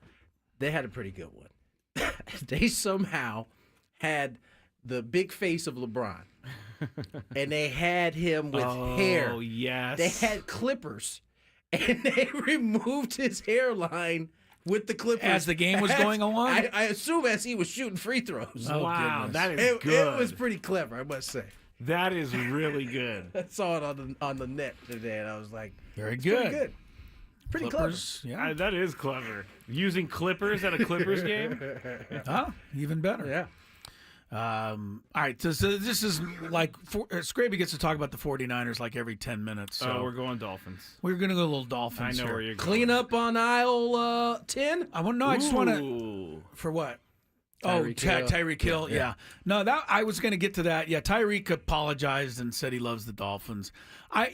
They had a pretty good one. They somehow had the big face of LeBron, and they had him with hair. Oh, yes. They had clippers, and they removed his hairline with the clippers As the game was going along? I assume as he was shooting free throws. Oh, Wow, goodness. that is good. It was pretty clever, I must say. That is really good. I saw it on the net today, and I was like, Very it's good. pretty good. Pretty Clippers, yeah. That is clever. Using clippers at a Clippers game? Oh, even better. Yeah. All right, so this is like Scraby gets to talk about the 49ers like every 10 minutes. So we're going Dolphins. We're going to go a little Dolphins I know here. where you're going. Clean up on aisle 10? I just want to. For what? Tyreek Hill. Tyreek Hill. Yeah. No, that I was going to get to that. Yeah, Tyreek apologized and said he loves the Dolphins.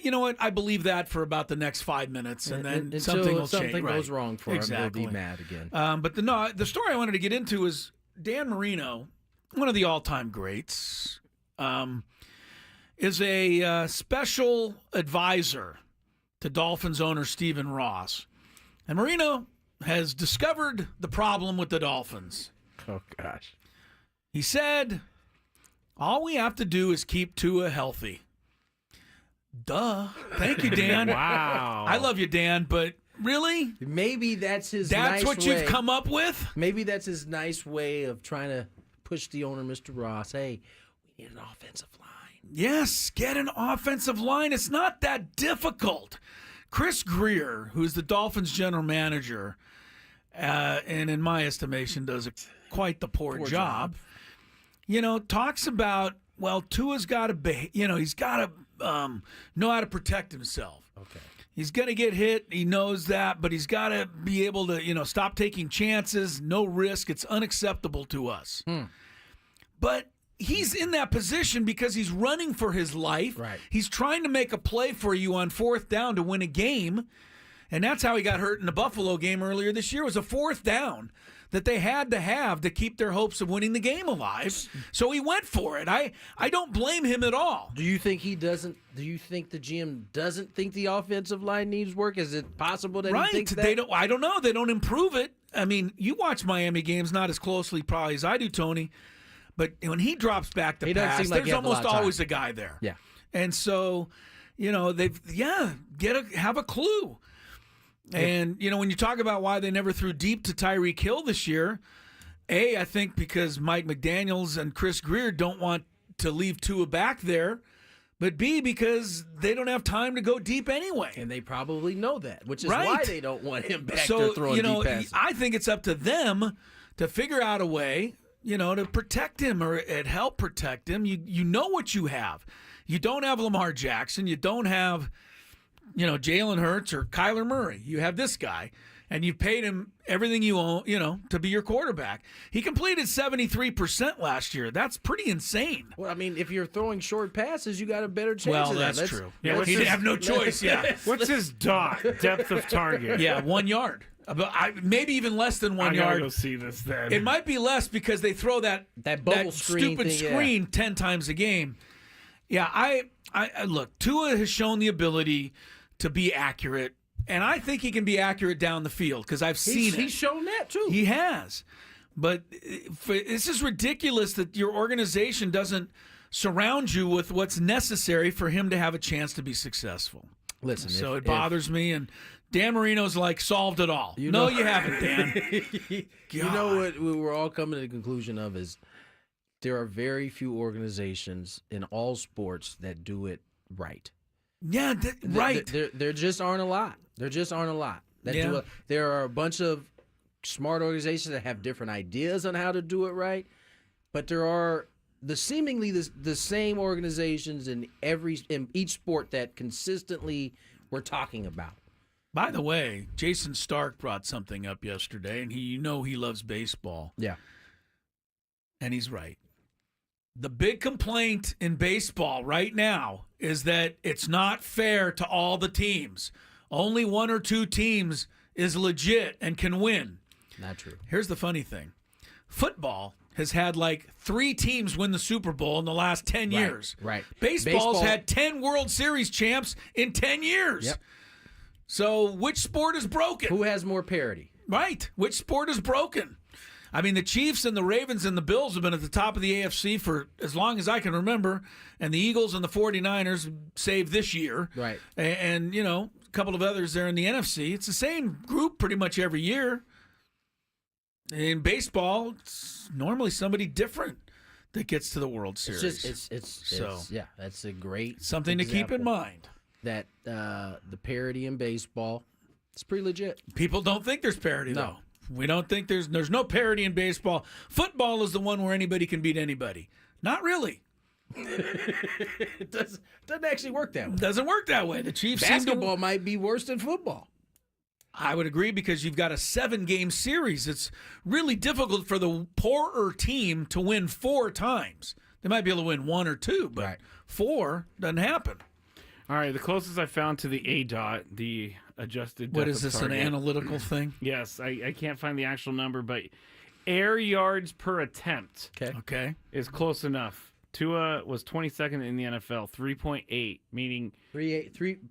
You know what? I believe that for about the next 5 minutes, and then Until something will something change. goes wrong for exactly. him, he'll be mad again. But the story I wanted to get into is Dan Marino, one of the all-time greats, is a special advisor to Dolphins owner Stephen Ross. And Marino has discovered the problem with the Dolphins. Oh, gosh. He said, all we have to do is keep Tua healthy. Duh. Thank you, Dan. Wow. I love you, Dan, but really? Maybe that's his That's nice what way. you've come up with? Maybe that's his nice way of trying to push the owner, Mr. Ross. Hey, we need an offensive line. Yes, get an offensive line. It's not that difficult. Chris Greer, who's the Dolphins general manager, and in my estimation does quite the poor job, talks about, well, Tua's got to he's got to know how to protect himself. Okay. He's going to get hit. He knows that, but he's got to be able to, stop taking chances, no risk. It's unacceptable to us. But he's in that position because he's running for his life. Right. He's trying to make a play for you on 4th down to win a game. And that's how he got hurt in the Buffalo game earlier this year. It was a 4th down that they had to have to keep their hopes of winning the game alive. So he went for it. I don't blame him at all. Do you think he doesn't? Do you think the GM doesn't think the offensive line needs work? Is it possible that he thinks that? They don't. I don't know. They don't improve it. I mean, you watch Miami games not as closely probably as I do, Tony. But when he drops back to pass, seem like there's almost always time. a guy there. Yeah. And so, have a clue. And, when you talk about why they never threw deep to Tyreek Hill this year, I think because Mike McDaniels and Chris Greer don't want to leave Tua back there, but B, because they don't have time to go deep anyway. And they probably know that, which is Right. why they don't want him back there throwing deep passes. I think it's up to them to figure out a way, to protect him or help protect him. You know what you have. You don't have Lamar Jackson. You don't have, Jalen Hurts or Kyler Murray. You have this guy, and you've paid him everything you own, to be your quarterback. He completed 73% last year. That's pretty insane. Well, I mean, if you're throwing short passes, you got a better chance. Well, of that. that's true. Yeah, He didn't have no choice. Yeah. What's his depth of target? Yeah, 1 yard. Maybe even less than 1 I yard. gotta go see this then. It might be less because they throw that bubble screen stupid thing, screen 10 times a game. Yeah, I look, Tua has shown the ability to be accurate, and I think he can be accurate down the field because I've seen it. He's shown that too. He has. But this is ridiculous that your organization doesn't surround you with what's necessary for him to have a chance to be successful. Listen, so it bothers me, and Dan Marino's like solved it all. You haven't, Dan. You know what we're all coming to the conclusion of is there are very few organizations in all sports that do it right. Yeah, right. There just aren't a lot. There just aren't a lot that do it. There are a bunch of smart organizations that have different ideas on how to do it right, but there are seemingly the same organizations in each sport that consistently we're talking about. By the way, Jason Stark brought something up yesterday, and he loves baseball. Yeah. And he's right. The big complaint in baseball right now is that it's not fair to all the teams. Only 1 or 2 teams is legit and can win. Not true. Here's the funny thing. Football has had like 3 teams win the Super Bowl in the last 10 years. Right. Baseball's had 10 World Series champs in 10 years. Yep. So which sport is broken? Who has more parity? Right. Which sport is broken? I mean, the Chiefs and the Ravens and the Bills have been at the top of the AFC for as long as I can remember, and the Eagles and the 49ers saved this year. Right. And a couple of others there in the NFC. It's the same group pretty much every year. In baseball, it's normally somebody different that gets to the World Series. That's a great something to keep in mind. That the parity in baseball, it's pretty legit. People don't think there's parity, though. We don't think there's no parity in baseball. Football is the one where anybody can beat anybody. Not really. It doesn't actually work that way. It doesn't work that way. The Chiefs basketball might be worse than football. I would agree because you've got a 7-game series. It's really difficult for the poorer team to win 4 times. They might be able to win 1 or 2, but 4 doesn't happen. All right, the closest I found to the ADOT, the adjusted depth What is this, of target. an analytical thing? Yes, I can't find the actual number, but air yards per attempt okay. is close enough. Tua was 22nd in the NFL, 3.8, meaning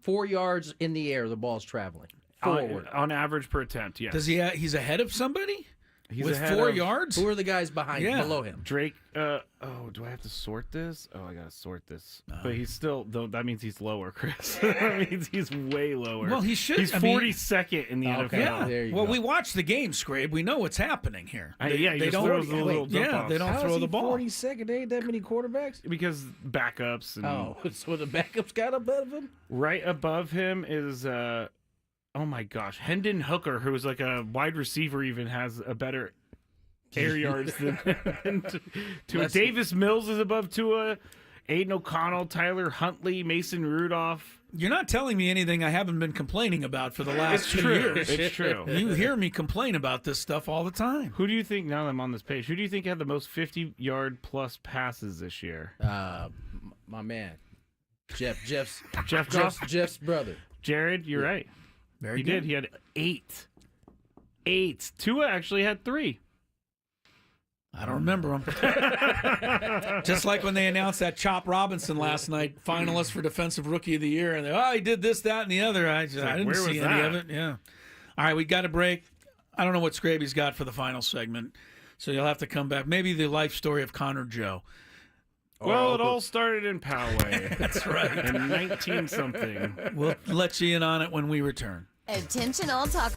4 yards in the air, the ball's traveling forward. On average per attempt, yes. Does he's ahead of somebody? He's with ahead 4 of- yards? Who are the guys below him? Drake, do I have to sort this? Oh, I got to sort this. But he's still, that means he's lower, Chris. That means he's way lower. Well, he should. He's 42nd in the NFL. Yeah. There you well, go. we watch the game, Scrabe. We know what's happening here. He just throws the little dump offs. they don't How throw is he the ball. 42nd? There ain't that many quarterbacks. Because backups. And So the backups got above him? Right above him is, oh my gosh, Hendon Hooker, who's like a wide receiver, even has a better air yards than Tua. Davis Mills is above Tua. Aiden O'Connell, Tyler Huntley, Mason Rudolph. You're not telling me anything I haven't been complaining about for the last 2 years. It's true. You hear me complain about this stuff all the time. Who do you think, now that I'm on this page, who do you think had the most 50-yard plus passes this year? My man. Jeff's brother. Jared, you're right. Very good. Did. He had 8. 8. Tua actually had 3. I don't remember him. Just like when they announced that Chop Robinson last night, finalist for Defensive Rookie of the Year, and he did this, that, and the other. I didn't see any of it. Yeah. All right, we got a break. I don't know what Scraby's got for the final segment, so you'll have to come back. Maybe the life story of Connor Joe. Well, it all started in Poway. That's right. In 19-something. We'll let you in on it when we return. Attention all talk.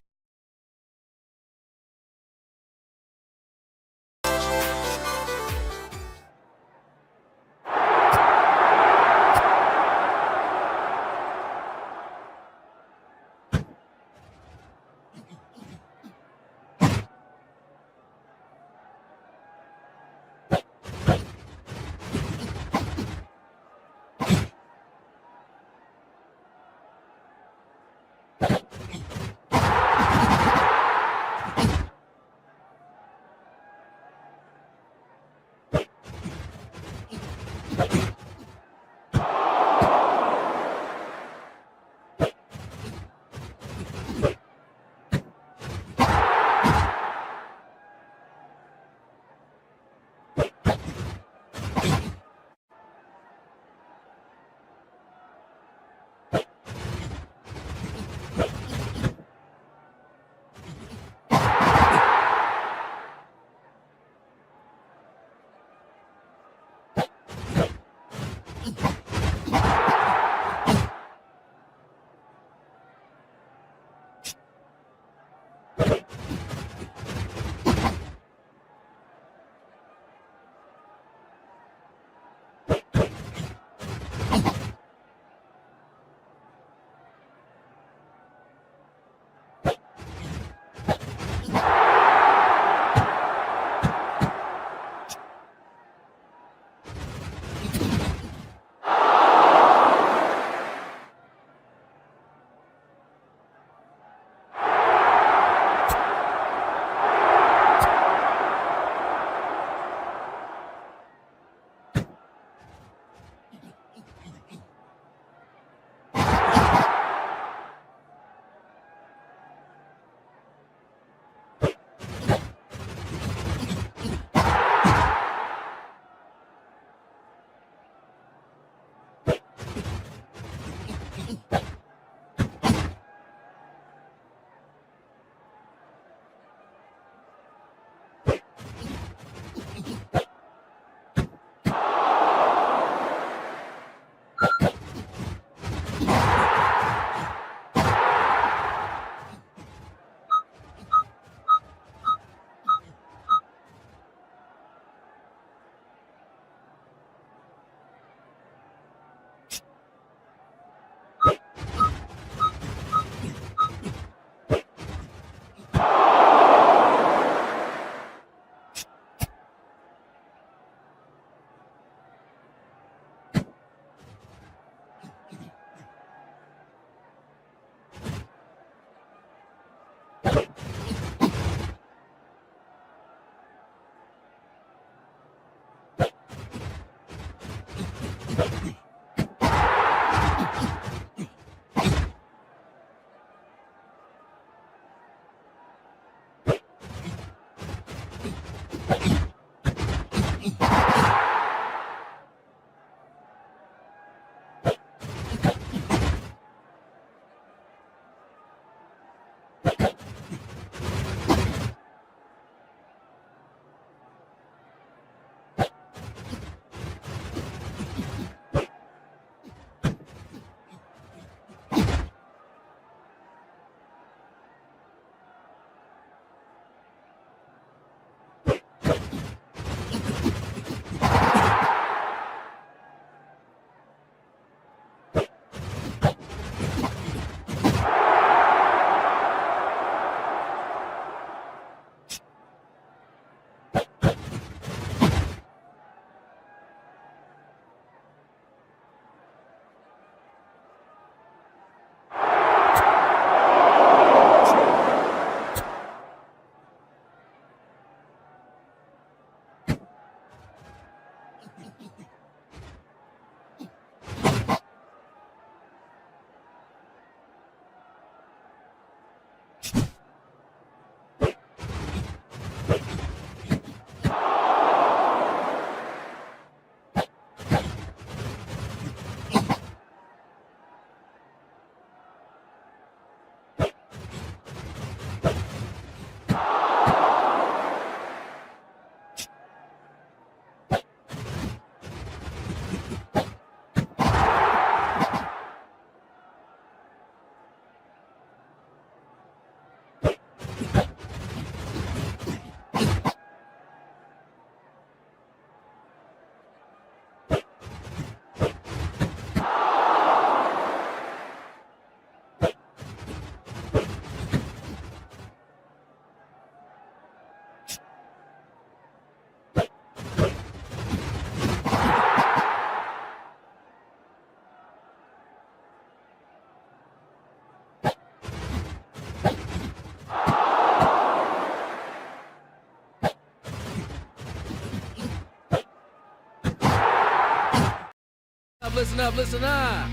Listen up, listen up.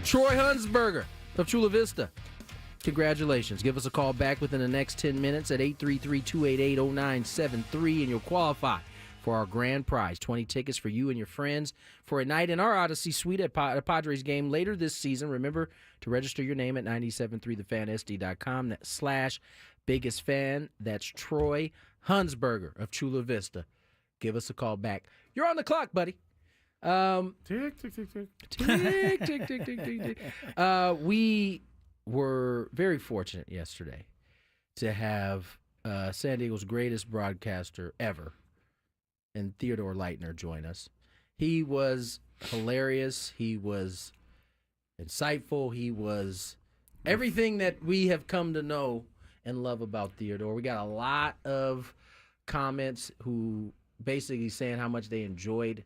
Troy Hunsberger of Chula Vista. Congratulations. Give us a call back within the next 10 minutes at 833-288-0973 and you'll qualify for our grand prize, 20 tickets for you and your friends for a night in our Odyssey Suite at a Padres game later this season. Remember to register your name at 973thefansd.com/biggest fan. That's Troy Hunsberger of Chula Vista. Give us a call back. You're on the clock, buddy. Tick, tick, tick, tick. Tick, tick, tick, tick, tick, tick. We were very fortunate yesterday to have San Diego's greatest broadcaster ever, and Theodore Leitner, join us. He was hilarious. He was insightful. He was everything that we have come to know and love about Theodore. We got a lot of comments who basically saying how much they enjoyed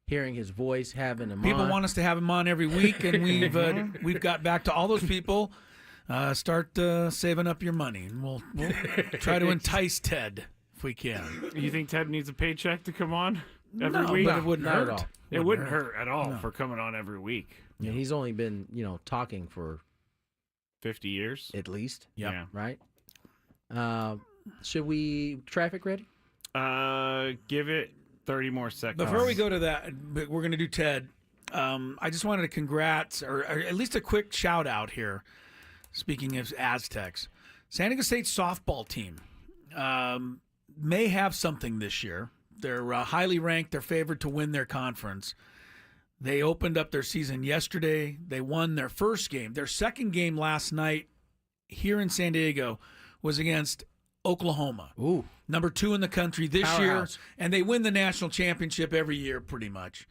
hearing his voice, having him People on. want us to have him on every week, and we've got back to all those people. Start saving up your money, and we'll try to entice Ted if we can. You think Ted needs a paycheck to come on every No, week? but it wouldn't Not at hurt. all. It wouldn't hurt at all for coming on every week. Yeah, he's only been, talking for 50 years at least. Yep. Yeah. Right? Should we traffic ready? Give it 30 more seconds. Before we go to that, we're going to do Ted. I just wanted to congrats, or at least a quick shout out here. Speaking of Aztecs, San Diego State's softball team may have something this year. They're highly ranked. They're favored to win their conference. They opened up their season yesterday. They won their first game. Their second game last night here in San Diego was against Oklahoma. Ooh. Number 2 in the country this Powerhouse. year. And they win the national championship every year pretty much.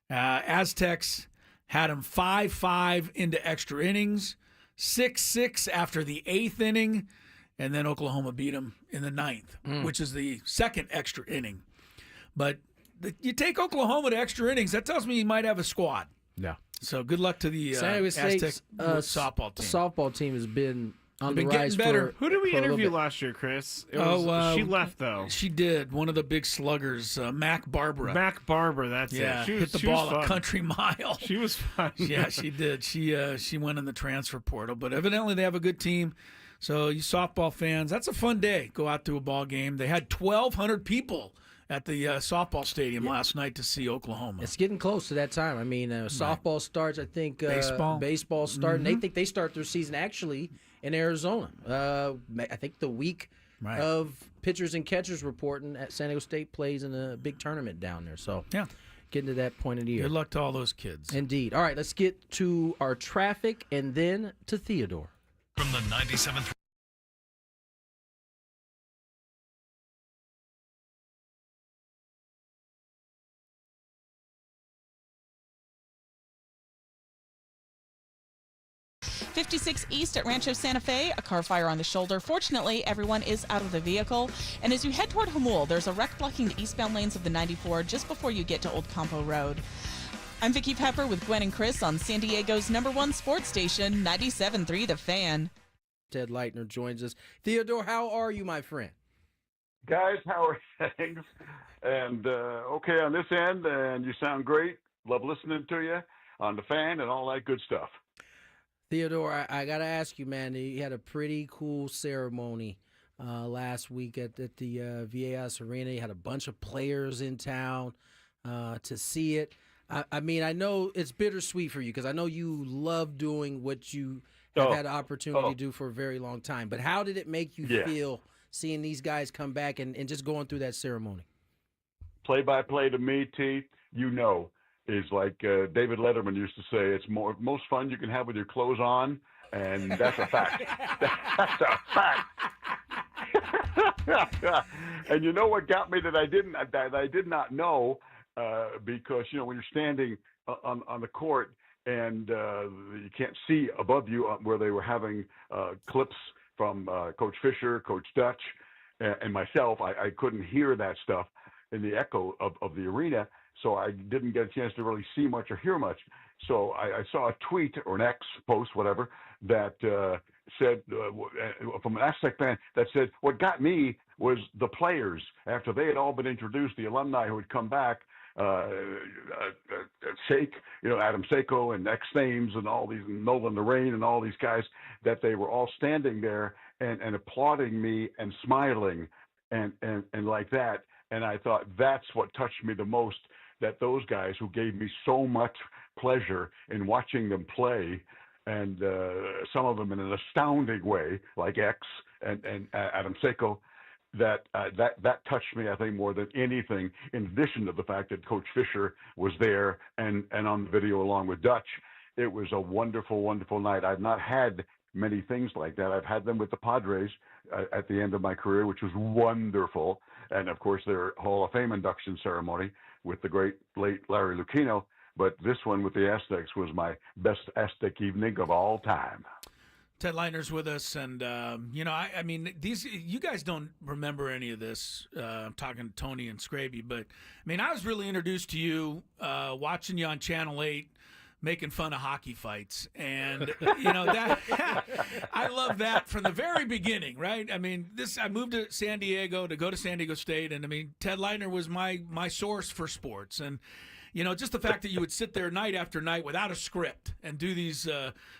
Aztecs had them 5-5 into extra innings, 6-6 after the 8th inning, and then Oklahoma beat them in the 9th, which is the second extra inning. But you take Oklahoma to extra innings, that tells me you might have a squad. Yeah. So good luck to the San Diego Aztec State's softball team. Softball team has been on They've the been rise getting better. Who did we for a little interview bit. last year, Chris? She left, though. She did. One of the big sluggers, Mac Barbara. Mac Barber, that's Yeah, it. She hit the she was ball a fun. country mile. She was fun. Yeah, she did. She went in the transfer portal, but evidently they have a good team. So you softball fans, that's a fun day. Go out to a ball game. They had 1,200 people at the softball stadium last night to see Oklahoma. It's getting close to that time. I mean, softball starts, I think. Baseball starts. Mm-hmm. They think they start their season actually in Arizona. I think the week of pitchers and catchers reporting at San Diego State plays in a big tournament down there. So yeah, getting to that point of the year. Good luck to all those kids. Indeed. All right, let's get to our traffic and then to Theodore. From the 97th. .56 east at Rancho Santa Fe, a car fire on the shoulder. Fortunately, everyone is out of the vehicle. And as you head toward Jamul, there's a wreck blocking the eastbound lanes of the 94 just before you get to Old Campo Road. I'm Vicki Pepper with Gwynn and Chris on San Diego's #1 sports station, 97.3 The Fan. Ted Leitner joins us. Theodore, how are you, my friend? Guys, how are things? And okay on this end, and you sound great. Love listening to you on The Fan and all that good stuff. Theodore, I got to ask you, man, you had a pretty cool ceremony last week at the VAS Arena. You had a bunch of players in town to see it. I mean, I know it's bittersweet for you because I know you love doing what you have had the opportunity to do for a very long time. But how did it make you feel seeing these guys come back and just going through that ceremony? Play-by-play to me, T, is like David Letterman used to say, it's most fun you can have with your clothes on, and that's a fact. That's a fact. And you know what got me that I did not know, because when you're standing on the court and you can't see above you where they were having clips from Coach Fisher, Coach Dutch, and myself, I couldn't hear that stuff in the echo of the arena. So I didn't get a chance to really see much or hear much. So I saw a tweet or an X post, whatever, that said, from an Aztec fan, that said, what got me was the players. After they had all been introduced, the alumni who had come back, Shake, Adam Seiko and X Thames and all these, Nolan Lorraine and all these guys, that they were all standing there and applauding me and smiling and like that. And I thought that's what touched me the most, that those guys who gave me so much pleasure in watching them play, and some of them in an astounding way, like X and Adam Seiko, that touched me, I think, more than anything, in addition to the fact that Coach Fisher was there and on the video along with Dutch. It was a wonderful, wonderful night. I've not had many things like that. I've had them with the Padres at the end of my career, which was wonderful. And, of course, their Hall of Fame induction ceremony with the great late Larry Lucchino. But this one with the Aztecs was my best Aztec evening of all time. Ted Leitner's with us, and I mean, you guys don't remember any of this. I'm talking to Tony and Scraby, but I mean, I was really introduced to you watching you on Channel 8, making fun of hockey fights, and that I love that from the very beginning, right? I mean, I moved to San Diego to go to San Diego State, and I mean, Ted Leitner was my source for sports, and just the fact that you would sit there night after night without a script and do these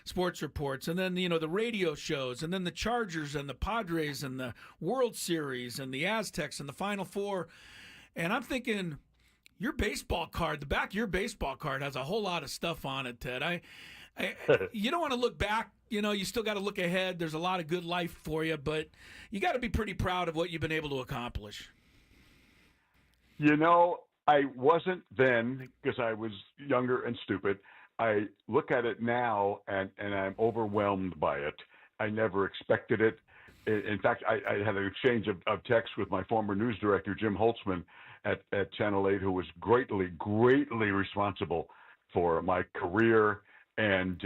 sports reports, and then the radio shows, and then the Chargers and the Padres and the World Series and the Aztecs and the Final Four, and I'm thinking, your baseball card, the back of your baseball card has a whole lot of stuff on it, Ted. You don't want to look back. You still got to look ahead. There's a lot of good life for you, but you got to be pretty proud of what you've been able to accomplish. I wasn't then because I was younger and stupid. I look at it now and I'm overwhelmed by it. I never expected it. In fact, I had an exchange of texts with my former news director, Jim Holtzman, at Channel 8, who was greatly, greatly responsible for my career and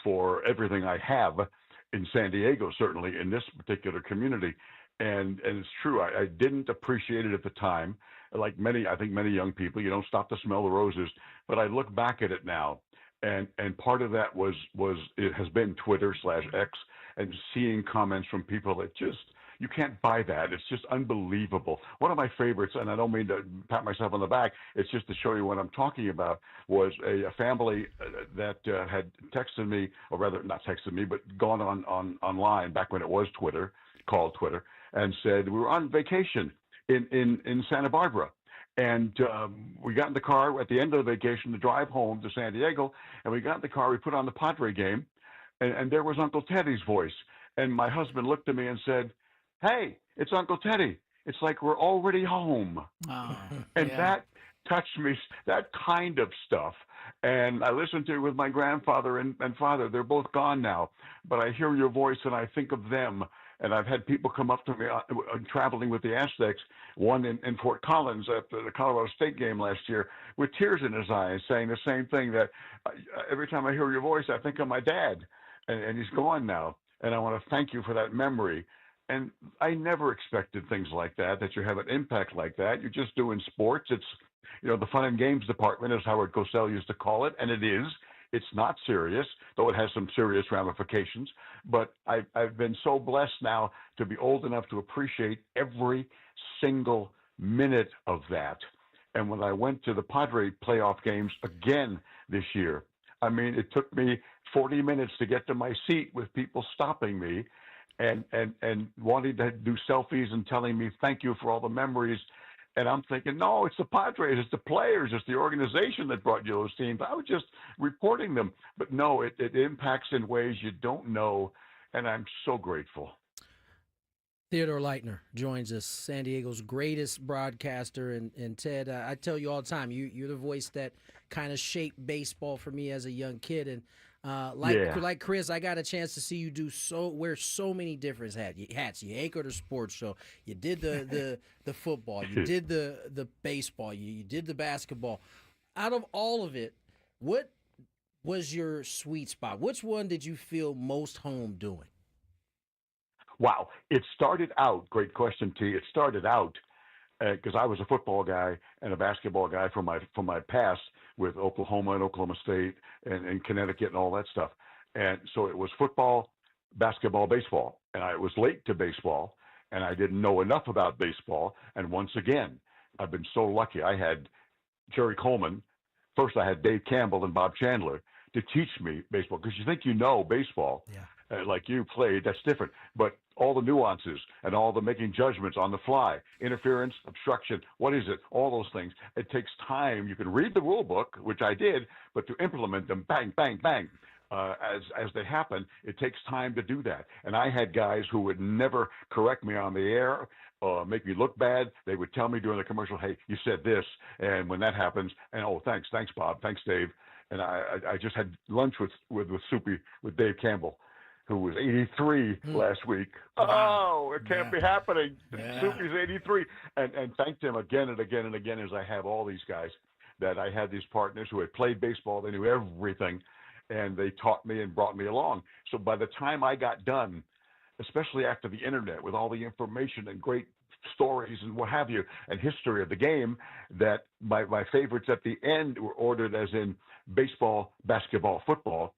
for everything I have in San Diego, certainly in this particular community. And it's true, I didn't appreciate it at the time. Like I think many young people, you don't stop to smell the roses. But I look back at it now, and part of that was it has been Twitter /X and seeing comments from people that just You can't buy that. It's just unbelievable. One of my favorites, and I don't mean to pat myself on the back, it's just to show you what I'm talking about, was a family that had texted me, or rather not texted me, but gone online back when it was Twitter, called Twitter, and said we were on vacation in Santa Barbara. And we got in the car at the end of the vacation to drive home to San Diego, and we got in the car, we put on the Padre game, and there was Uncle Teddy's voice. And my husband looked at me and said, "Hey, it's Uncle Teddy. It's like we're already home." Oh, and yeah. that touched me, that kind of stuff. And I listened to it with my grandfather and father. They're both gone now, but I hear your voice and I think of them. And I've had people come up to me traveling with the Aztecs, one in Fort Collins at the Colorado State game last year, with tears in his eyes, saying the same thing, that every time I hear your voice, I think of my dad, and he's gone now. And I want to thank you for that memory. And I never expected things like that you have an impact like that. You're just doing sports. It's, the fun and games department, as Howard Cosell used to call it, and it is. It's not serious, though it has some serious ramifications. But I've been so blessed now to be old enough to appreciate every single minute of that. And when I went to the Padre playoff games again this year, I mean, it took me 40 minutes to get to my seat with people stopping me and wanting to do selfies and telling me thank you for all the memories. And I'm thinking, no, it's the Padres, it's the players, it's the organization that brought you those teams. I was just reporting them. But no, it impacts in ways you don't know, and I'm so grateful. Theodore Leitner joins us, San Diego's greatest broadcaster. And Ted, I tell you all the time, you're the voice that kind of shaped baseball for me as a young kid. And like Chris, I got a chance to see you wear so many different hats. You anchored a sports show. You did the football. You did the baseball. You did the basketball. Out of all of it, what was your sweet spot? Which one did you feel most home doing? Wow. It started out, great question, T. It started out because I was a football guy and a basketball guy from my past with Oklahoma and Oklahoma State and Connecticut and all that stuff. And so it was football, basketball, baseball. And I was late to baseball, and I didn't know enough about baseball. And once again, I've been so lucky. I had Jerry Coleman. First, I had Dave Campbell and Bob Chandler to teach me baseball, because you think you know baseball. Yeah. Like you played, that's different. But all the nuances and all the making judgments on the fly, interference, obstruction, what is it? All those things. It takes time. You can read the rule book, which I did, but to implement them, bang, bang, bang, as they happen, it takes time to do that. And I had guys who would never correct me on the air, make me look bad. They would tell me during the commercial, "Hey, you said this," and when that happens, and thanks Bob, thanks Dave. And I just had lunch with Soupy, with Dave Campbell, who was 83 last week. Wow. Oh, it can't be happening. Yeah. Soupy's 83. And thanked him again and again and again, as I have all these guys, that I had these partners who had played baseball. They knew everything, and they taught me and brought me along. So by the time I got done, especially after the internet, with all the information and great stories and what have you, and history of the game, that my favorites at the end were ordered as in baseball, basketball, football,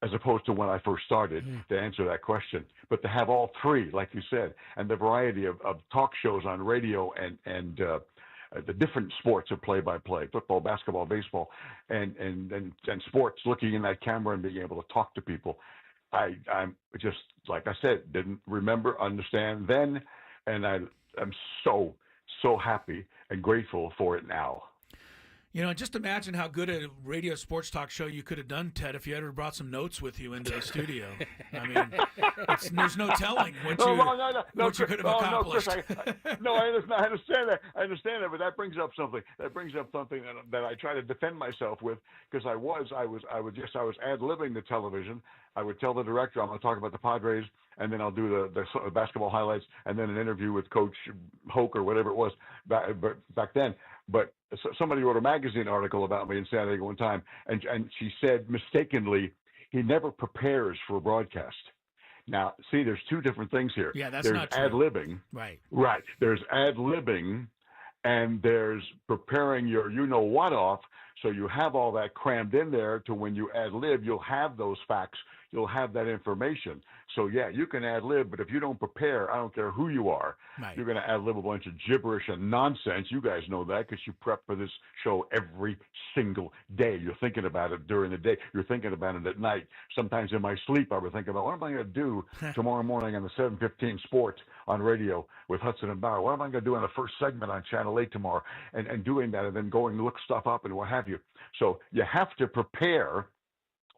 as opposed to when I first started, to answer that question. But to have all three, like you said, and the variety of talk shows on radio and the different sports of play-by-play, football, basketball, baseball, and sports, looking in that camera and being able to talk to people. I'm just, like I said, didn't remember, understand then, and I'm so happy and grateful for it now. Just imagine how good a radio sports talk show you could have done, Ted, if you had brought some notes with you into the studio. I mean, there's no telling what you could have accomplished. No, I understand that. I understand that, but that brings up something. That I try to defend myself with, because I was ad-libbing the television. I would tell the director, I'm going to talk about the Padres, and then I'll do the basketball highlights, and then an interview with Coach Hoke or whatever it was back then. But somebody wrote a magazine article about me in San Diego one time, and she said mistakenly, he never prepares for a broadcast. Now, see, there's two different things here. Yeah, that's there's not true. ad-libbing. Right. There's ad-libbing, and there's preparing your you-know-what off, so you have all that crammed in there to when you ad-lib, you'll have those facts you'll have that information. So yeah, you can ad lib, but if you don't prepare, I don't care who you are, Right. you're going to ad lib a bunch of gibberish and nonsense. You guys know that because you prep for this show every single day. You're thinking about it during the day. You're thinking about it at night. Sometimes in my sleep, I would think about what am I going to do tomorrow morning on the 7:15 Sports on radio with Hudson and Bauer. What am I going to do in the first segment on Channel 8 tomorrow? And doing that, and then going to look stuff up and what have you. So you have to prepare.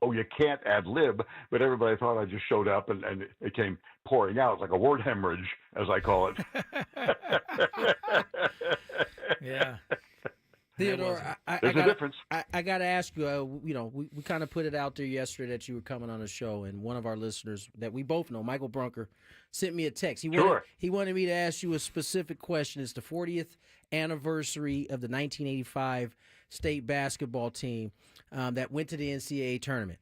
Oh, you can't ad lib, but everybody thought I just showed up and it came pouring out like a word hemorrhage, as I call it. Yeah. Theodore, There's a difference. I got to ask you, we kind of put it out there yesterday that you were coming on the show, and one of our listeners that we both know, Michael Brunker, sent me a text. He wanted me to ask you a specific question. It's the 40th anniversary of the 1985 state basketball team that went to the NCAA tournament.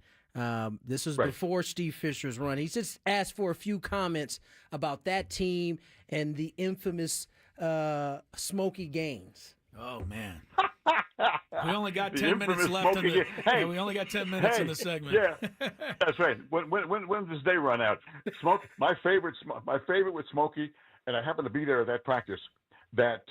This was before Steve Fisher's run. He just asked for a few comments about that team and the infamous Smoky Gaines. Oh, man. We only got 10 minutes left in the we only got 10 minutes in the segment. Yeah, that's right. When does this day run out? My favorite with Smokey, and I happened to be there at that practice. That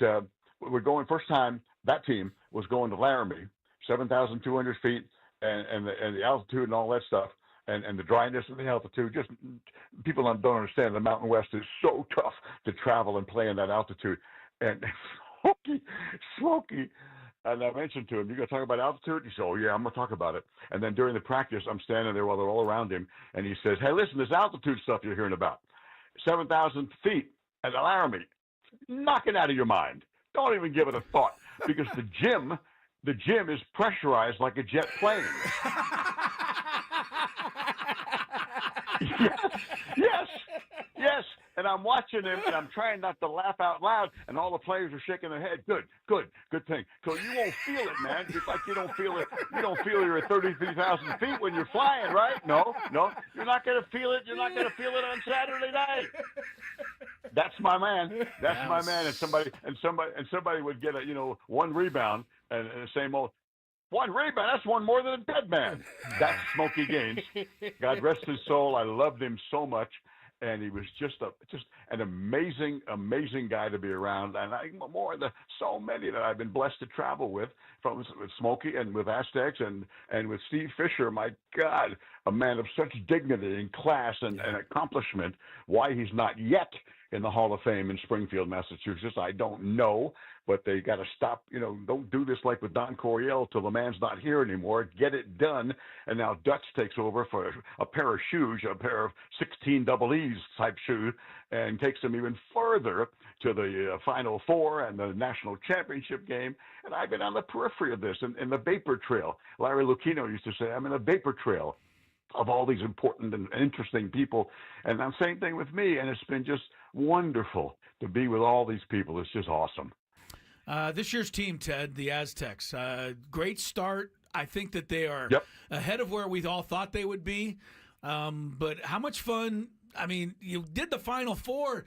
we're going first time. That team was going to Laramie, 7,200 feet, and the altitude and all that stuff, and the dryness of the altitude. Just people don't understand. The Mountain West is so tough to travel and play in that altitude, and Smokey, and I mentioned to him, "You going to talk about altitude?" He said, "Oh yeah, I'm going to talk about it." And then during the practice, I'm standing there while they're all around him, and he says, "Hey, listen, this altitude stuff you're hearing about, 7,000 feet at the Laramie, knock it out of your mind. Don't even give it a thought, because the gym is pressurized like a jet plane." Yes. And I'm watching him, and I'm trying not to laugh out loud, and all the players are shaking their head. Good thing. So you won't feel it, man. Just like you don't feel it. You don't feel you're at 33,000 feet when you're flying, right? No. You're not going to feel it. You're not going to feel it on Saturday night. That's my man. That's my man. And somebody would get one rebound, and the same old. One rebound, that's one more than a dead man. That's Smokey Gaines. God rest his soul. I loved him so much. And he was just an amazing guy to be around. And so many that I've been blessed to travel with Smokey and with Aztecs and with Steve Fisher. My God, a man of such dignity and class and accomplishment. Why he's not yet in the Hall of Fame in Springfield, Massachusetts, I don't know. But they got to stop, don't do this like with Don Coryell till the man's not here anymore. Get it done. And now Dutch takes over for a pair of shoes, a pair of 16 double E's type shoe, and takes them even further to the Final Four and the national championship game. And I've been on the periphery of this in the vapor trail. Larry Lucchino used to say, I'm in a vapor trail of all these important and interesting people. And the same thing with me. And it's been just wonderful to be with all these people. It's just awesome. This year's team, Ted, the Aztecs, great start. I think that they are ahead of where we all thought they would be. But how much fun? I mean, you did the Final Four,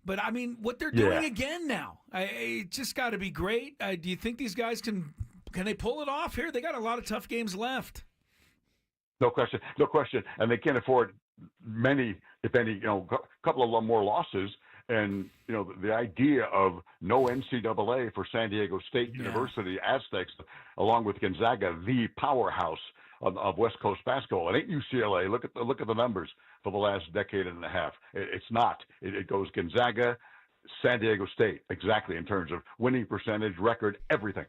but I mean, what they're doing again now, it just got to be great. Do you think these guys can they pull it off here? They got a lot of tough games left. No question. And they can't afford many, if any, a couple of more losses. And, the idea of no NCAA for San Diego State University Aztecs, along with Gonzaga, the powerhouse of West Coast basketball. It ain't UCLA. Look at the numbers for the last decade and a half. It's not. It goes Gonzaga, San Diego State, exactly, in terms of winning percentage, record, everything.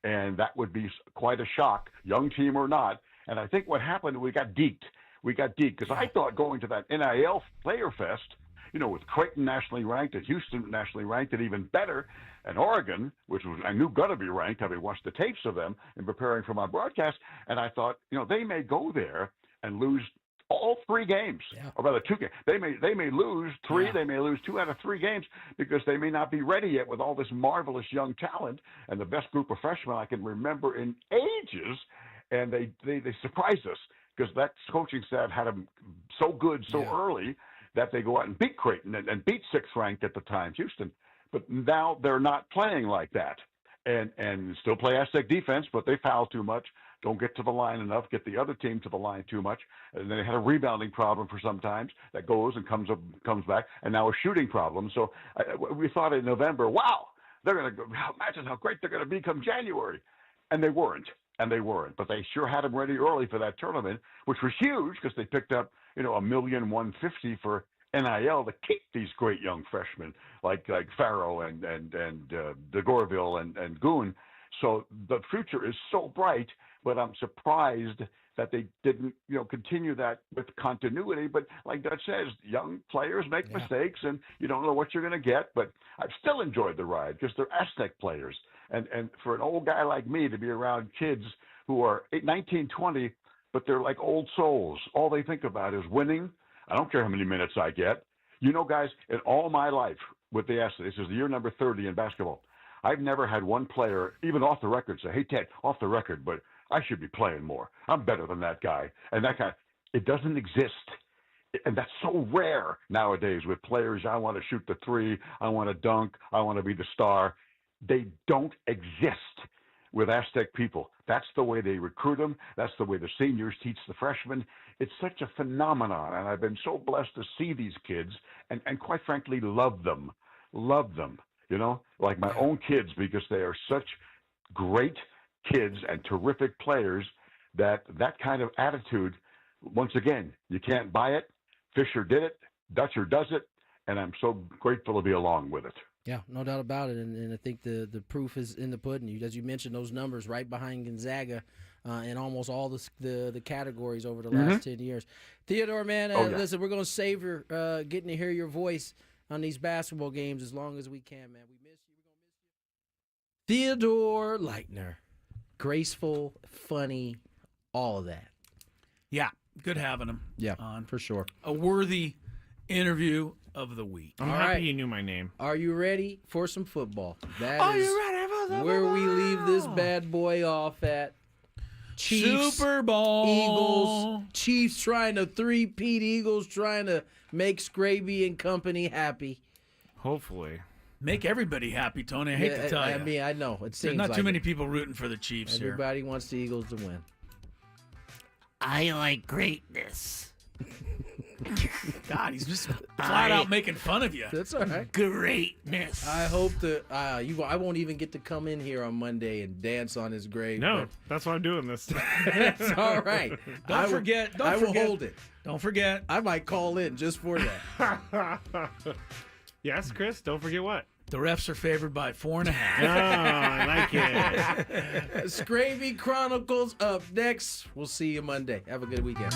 And that would be quite a shock, young team or not. And I think what happened, we got deked. Because I thought going to that NIL Player Fest, with Creighton nationally ranked and Houston nationally ranked and even better, and Oregon, which was I knew going to be ranked, having watched the tapes of them in preparing for my broadcast, and I thought, they may go there and lose all 3 games, or rather 2 games. They may lose 3, they may lose 2 out of 3 games because they may not be ready yet with all this marvelous young talent and the best group of freshmen I can remember in ages, and they surprised us because that coaching staff had them so good so early that they go out and beat Creighton and beat 6th ranked at the time, Houston. But now they're not playing like that. and still play Aztec defense, but they foul too much, don't get to the line enough, get the other team to the line too much, and then they had a rebounding problem for some times that goes and comes back, and now a shooting problem. So we thought in November, wow, they're going to imagine how great they're going to be come January, and they weren't. But they sure had them ready early for that tournament, which was huge because they picked up, $1,150,000 for NIL to keep these great young freshmen like Farrow and DeGorville and Gwynn. So the future is so bright, but I'm surprised that they didn't, continue that with continuity. But like Dutch says, young players make mistakes, and you don't know what you're going to get. But I've still enjoyed the ride because they're Aztec players. And for an old guy like me to be around kids who are 19, 20, but they're like old souls. All they think about is winning. I don't care how many minutes I get. Guys, in all my life with the Aztecs, this is the year number 30 in basketball, I've never had one player, even off the record, say, hey, Ted, off the record, but I should be playing more. I'm better than that guy. And that guy, it doesn't exist. And that's so rare nowadays with players. I want to shoot the three. I want to dunk. I want to be the star. They don't exist with Aztec people. That's the way they recruit them. That's the way the seniors teach the freshmen. It's such a phenomenon, and I've been so blessed to see these kids and quite frankly, love them, like my own kids, because they are such great kids and terrific players that kind of attitude, once again, you can't buy it. Fisher did it. Dutcher does it, and I'm so grateful to be along with it. Yeah, no doubt about it, and I think the proof is in the pudding. As you mentioned, those numbers right behind Gonzaga in almost all the categories over the last 10 years. Theodore, man, listen, we're going to savor getting to hear your voice on these basketball games as long as we can, man. We miss you. We're going to miss you. Theodore Leitner, graceful, funny, all of that. Yeah, good having him. Yeah, on for sure. A worthy interview of the week. I'm happy you knew my name. Are you ready for some football? Are you ready for the where football? we leave this bad boy off at. Chiefs, Super Bowl. Eagles, Chiefs trying to three-peat, Eagles trying to make Scraby and company happy. Hopefully. Make everybody happy, Tony. I hate to tell you. I mean, I know. It seems There's not like too many people rooting for the Chiefs here. Everybody wants the Eagles to win. I like greatness. God, he's just flat out making fun of you. That's all right. Greatness. I hope that I won't even get to come in here on Monday and dance on his grave. No, that's why I'm doing this. That's all right. Don't forget. I will hold it. Don't forget. I might call in just for that. Yes, Chris. Don't forget what? The refs are favored by 4.5. Oh, I like it. Scravy Chronicles up next. We'll see you Monday. Have a good weekend.